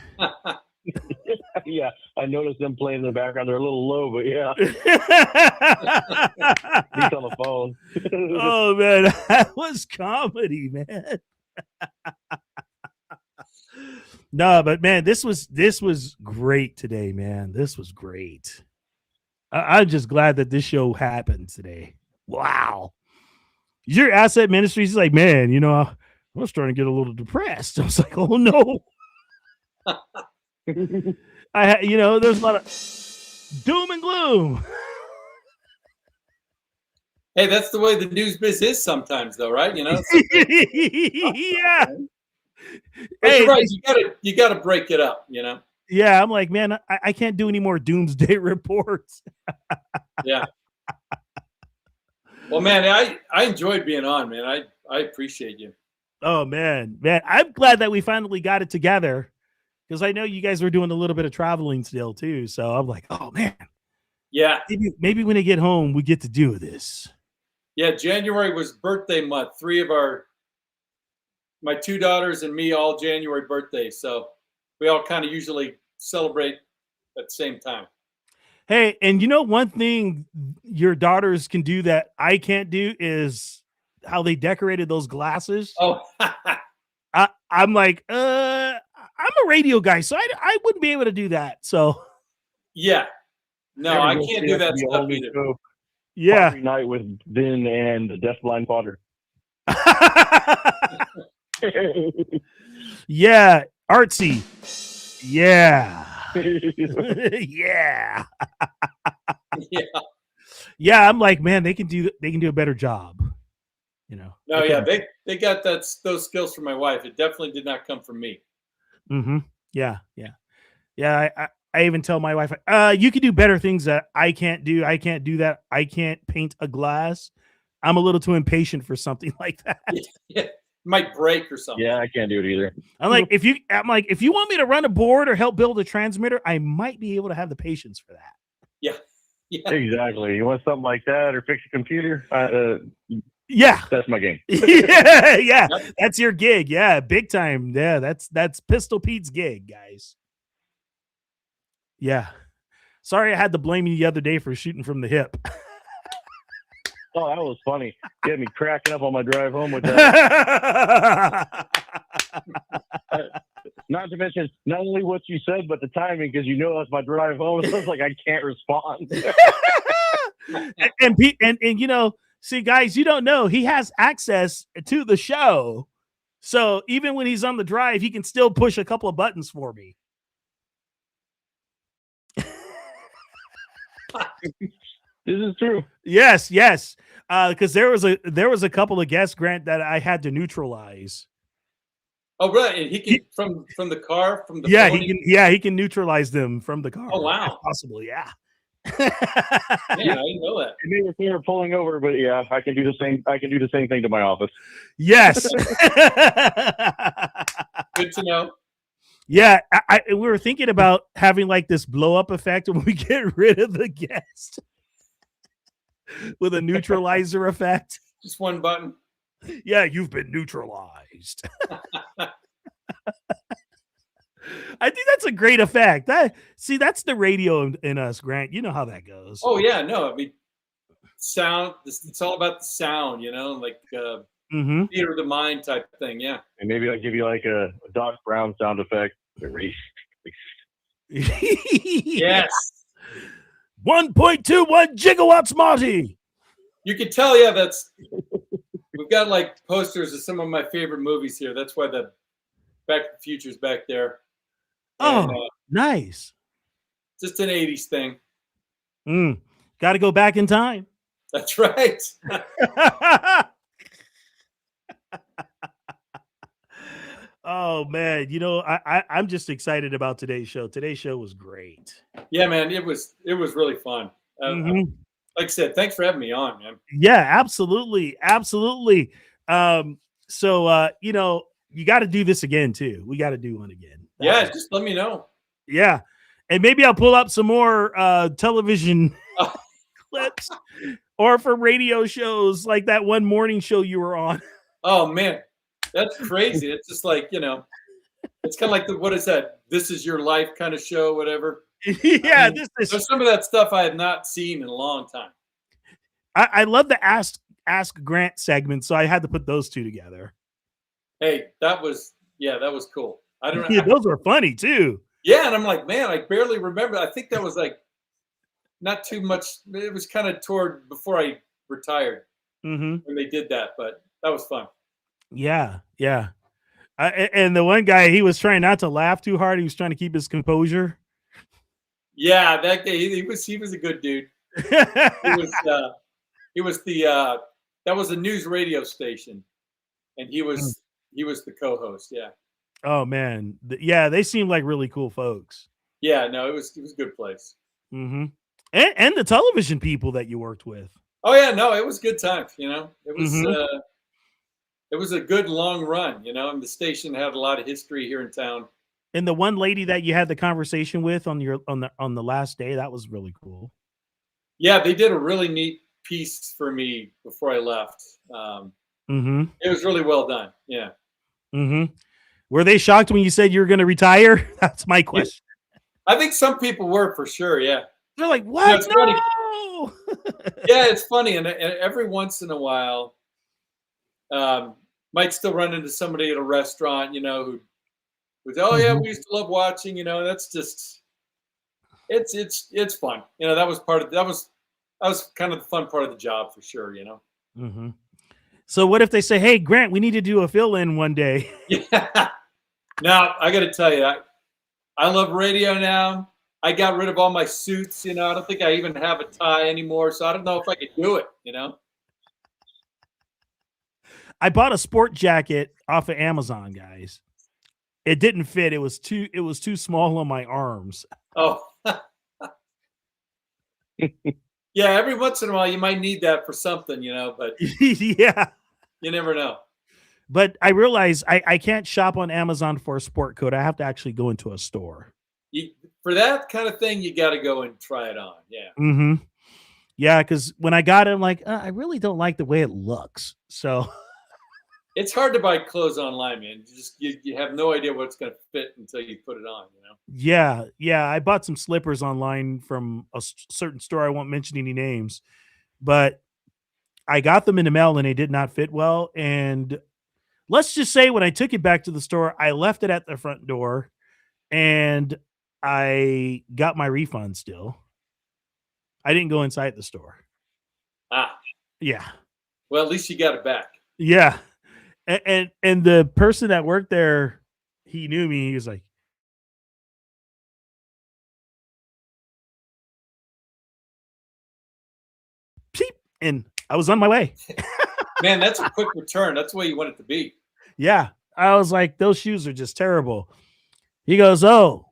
Yeah, I noticed them playing in the background. They're a little low, but yeah. He's on the phone. Oh man, that was comedy, man. No, but man, this was great today, man. This was great. I'm just glad that this show happened today. Wow. Your asset ministry is like, man, you know, I was starting to get a little depressed. I was like, oh no. There's a lot of doom and gloom. Hey, that's the way the news biz is sometimes, though, right? You know. Yeah. But you're right. You gotta break it up. You know. Yeah, I'm like, man, I can't do any more doomsday reports. Yeah. Well, man, I enjoyed being on, man. I appreciate you. Oh man, I'm glad that we finally got it together because I know you guys were doing a little bit of traveling still too. So I'm like, oh man, yeah. Maybe when I get home, we get to do this. Yeah, January was birthday month. 3 of my 2 daughters and me all January birthdays. So we all kind of usually celebrate at the same time. Hey, and you know, one thing your daughters can do that I can't do is how they decorated those glasses. Oh, I'm like, I'm a radio guy, so I wouldn't be able to do that. So, yeah, no, I can't do that stuff either. Yeah, every night with Vin and the Deafblind Potter. Yeah, artsy. Yeah. Yeah. Yeah, I'm like, man, they can do a better job. You know. No, yeah, they got those skills from my wife. It definitely did not come from me. Mm-hmm. Yeah. I even tell my wife, you can do better things that I can't do. I can't do that. I can't paint a glass. I'm a little too impatient for something like that. Yeah. Might break or something. Yeah, I can't do it either. I'm like, if you want me to run a board or help build a transmitter, I might be able to have the patience for that. Yeah. Exactly. You want something like that or fix a computer? Yeah, that's my game. yeah, that's your gig. Yeah, big time. Yeah, that's Pistol Pete's gig, guys. Yeah. Sorry, I had to blame you the other day for shooting from the hip. Oh, that was funny. You had me cracking up on my drive home with that. Not to mention, not only what you said, but the timing, because you know that's my drive home. So it's like I can't respond. and you know, see, guys, you don't know he has access to the show, so even when he's on the drive, he can still push a couple of buttons for me. This is true. Yes. Because there was a couple of guests, Grant, that I had to neutralize. Oh, right. And he can from the car, from the phone, he can neutralize them from the car. Oh, wow. Possible, yeah. Yeah, I didn't know that. Maybe they were pulling over, but yeah, I can do the same. I can do the same thing to my office. Yes. Good to know. Yeah, we were thinking about having like this blow up effect when we get rid of the guest with a neutralizer effect. Just one button. Yeah, you've been neutralized. I think that's a great effect. That's the radio in us, Grant. You know how that goes. Oh yeah, no, I mean, sound. It's all about the sound, like theater of the mind type thing. Yeah. And maybe I'll give you like a Doc Brown sound effect. Yes. 1.21 gigawatts, Marty. You can tell, yeah, we've got like posters of some of my favorite movies here. That's why the Back to the Future's back there. And, nice. Just an 80s thing. Got to go back in time. That's right. Oh man, I'm just excited about today's show. Today's show was great. Yeah, man, it was really fun. Like I said, thanks for having me on, man. Yeah, absolutely. So you got to do this again too. We got to do one again. Just let me know. Yeah. And maybe I'll pull up some more television clips or for radio shows like that one morning show you were on. Oh man, that's crazy. It's just like, it's kind of like what is that? This Is Your Life kind of show, whatever. Yeah. There's some of that stuff I have not seen in a long time. I love the Ask Grant segment, so I had to put those two together. Hey, that was cool. I don't know. Yeah, those were funny too. Yeah, and I'm like, man, I barely remember. I think that was like not too much. It was kind of toward before I retired when they did that, but that was fun. Yeah. And the one guy, he was trying not to laugh too hard. He was trying to keep his composure. Yeah, that guy, he was a good dude. He was that was a news radio station, and he was the co-host. Yeah. Oh man, they seem like really cool folks. Yeah, no, it was a good place. And the television people that you worked with. Oh yeah, no, it was good times. It was a good long run. And the station had a lot of history here in town. And the one lady that you had the conversation with on the last day, that was really cool. Yeah, they did a really neat piece for me before I left. It was really well done. Yeah. Were they shocked when you said you were going to retire? That's my question. I think some people were for sure. Yeah. They're like, what? No. Yeah, it's funny. And every once in a while, might still run into somebody at a restaurant, who's, oh yeah, we used to love watching, that's just, it's fun. That was kind of the fun part of the job for sure, So what if they say, hey, Grant, we need to do a fill-in one day? Yeah. Now, I got to tell you, I love radio now. I got rid of all my suits, I don't think I even have a tie anymore. So I don't know if I could do it, I bought a sport jacket off of Amazon, guys. It didn't fit. It was too small on my arms. Oh. Yeah, every once in a while you might need that for something, but yeah. You never know. But I realize I can't shop on Amazon for a sport coat. I have to actually go into a store. For that kind of thing, you got to go and try it on. Yeah. Yeah, because when I got it, I'm like, I really don't like the way it looks. So it's hard to buy clothes online, man. You have no idea what's going to fit until you put it on, Yeah. I bought some slippers online from a certain store. I won't mention any names, but I got them in the mail and they did not fit well. And let's just say when I took it back to the store, I left it at the front door and I got my refund still. I didn't go inside the store. Yeah. Well, at least you got it back. Yeah. And the person that worked there, he knew me. He was like, peep, and I was on my way. Man, that's a quick return. That's the way you want it to be. Yeah. I was like, those shoes are just terrible. He goes, oh,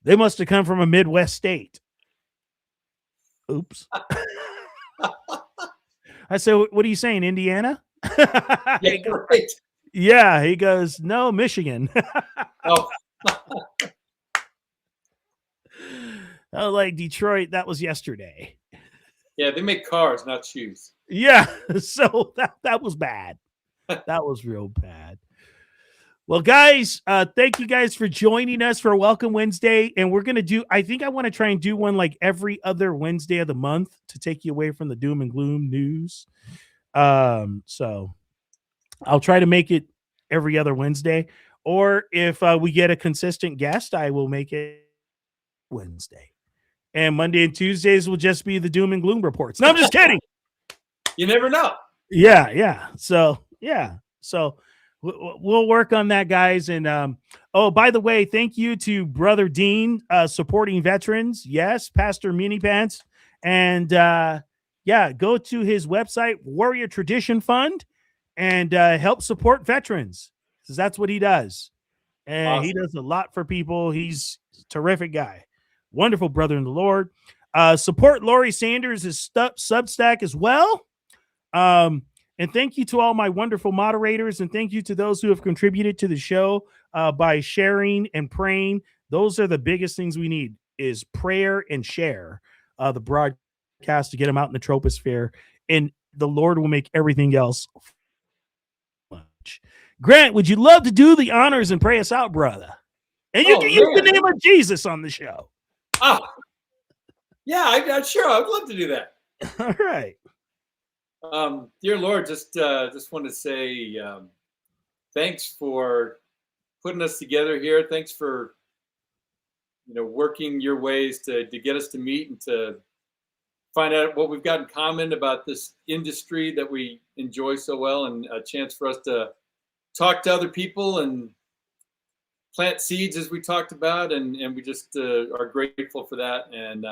they must have come from a Midwest state. Oops. I said, what are you saying, Indiana? Yeah, right. Yeah, he goes, no, Michigan. Oh. I was like, Detroit, that was yesterday. Yeah, they make cars, not shoes. Yeah, so that was bad. That was real bad. Well, guys, thank you guys for joining us for Welcome Wednesday. And we're going to do, I think I want to try and do one like every other Wednesday of the month to take you away from the doom and gloom news. So I'll try to make it every other Wednesday. Or if we get a consistent guest, I will make it Wednesday. And Monday and Tuesdays will just be the doom and gloom reports. No, I'm just kidding. You never know. Yeah. So, we'll work on that, guys. And oh, by the way, thank you to Brother Dean supporting veterans. Yes, Pastor Minipants. And go to his website, Warrior Tradition Fund, and help support veterans, because that's what he does. And Awesome. He does a lot for people. He's a terrific guy. Wonderful brother in the Lord. Support Laurie Sanders' Substack as well. And thank you to all my wonderful moderators, and thank you to those who have contributed to the show by sharing and praying. Those are the biggest things we need, is prayer and share the broadcast to get them out in the troposphere, and the Lord will make everything else much. Grant, would you love to do the honors and pray us out, brother? And you can use the name of Jesus on the show. Oh, yeah, I'm sure. I'd love to do that. All right. Dear Lord, just want to say thanks for putting us together here. Thanks for working your ways to get us to meet and to find out what we've got in common about this industry that we enjoy so well, and a chance for us to talk to other people and plant seeds, as we talked about, and we just are grateful for that, and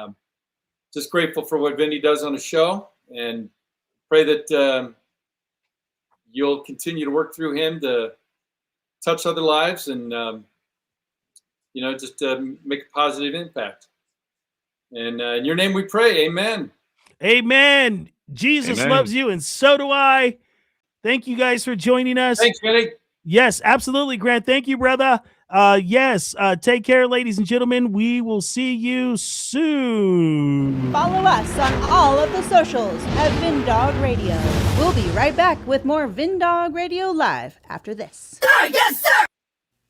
just grateful for what Vinny does on the show, and pray that you'll continue to work through him to touch other lives and just make a positive impact. And in your name we pray, amen. Amen. Jesus loves you, and so do I. Thank you guys for joining us. Thanks, Vinny. Yes, absolutely, Grant. Thank you, brother. Take care, ladies and gentlemen. We will see you soon. Follow us on all of the socials at VinDog Radio. We'll be right back with more VinDog Radio Live after this. Yes, sir!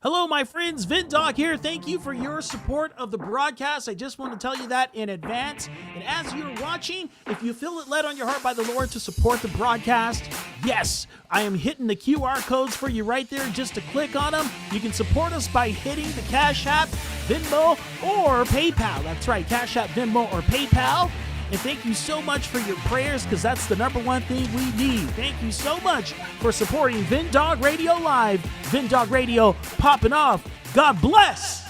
Hello, my friends. VinDog here. Thank you for your support of the broadcast. I just want to tell you that in advance. And as you're watching, if you feel it led on your heart by the Lord to support the broadcast, yes, I am hitting the QR codes for you right there just to click on them. You can support us by hitting the Cash App, Venmo, or PayPal. That's right, Cash App, Venmo, or PayPal. And thank you so much for your prayers, because that's the number one thing we need. Thank you so much for supporting VinDog Radio Live. VinDog Radio popping off. God bless.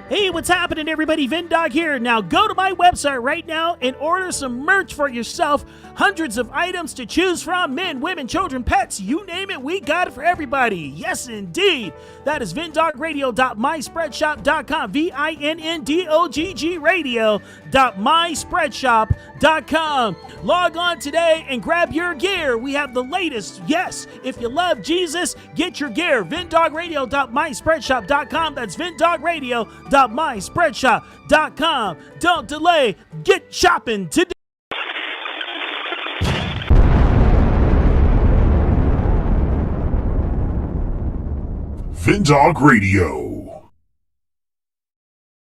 Hey, what's happening, everybody? VinDog here. Now go to my website right now and order some merch for yourself. Hundreds of items to choose from. Men, women, children, pets, you name it, we got it for everybody. Yes, indeed. That is vindogradio.myspreadshop.com. VINNDOGG radio.myspreadshop.com. Log on today and grab your gear. We have the latest. Yes, if you love Jesus, get your gear. vindogradio.myspreadshop.com. That's vindogradio.myspreadshop.com. Don't delay. Get shopping today. VinDog Radio.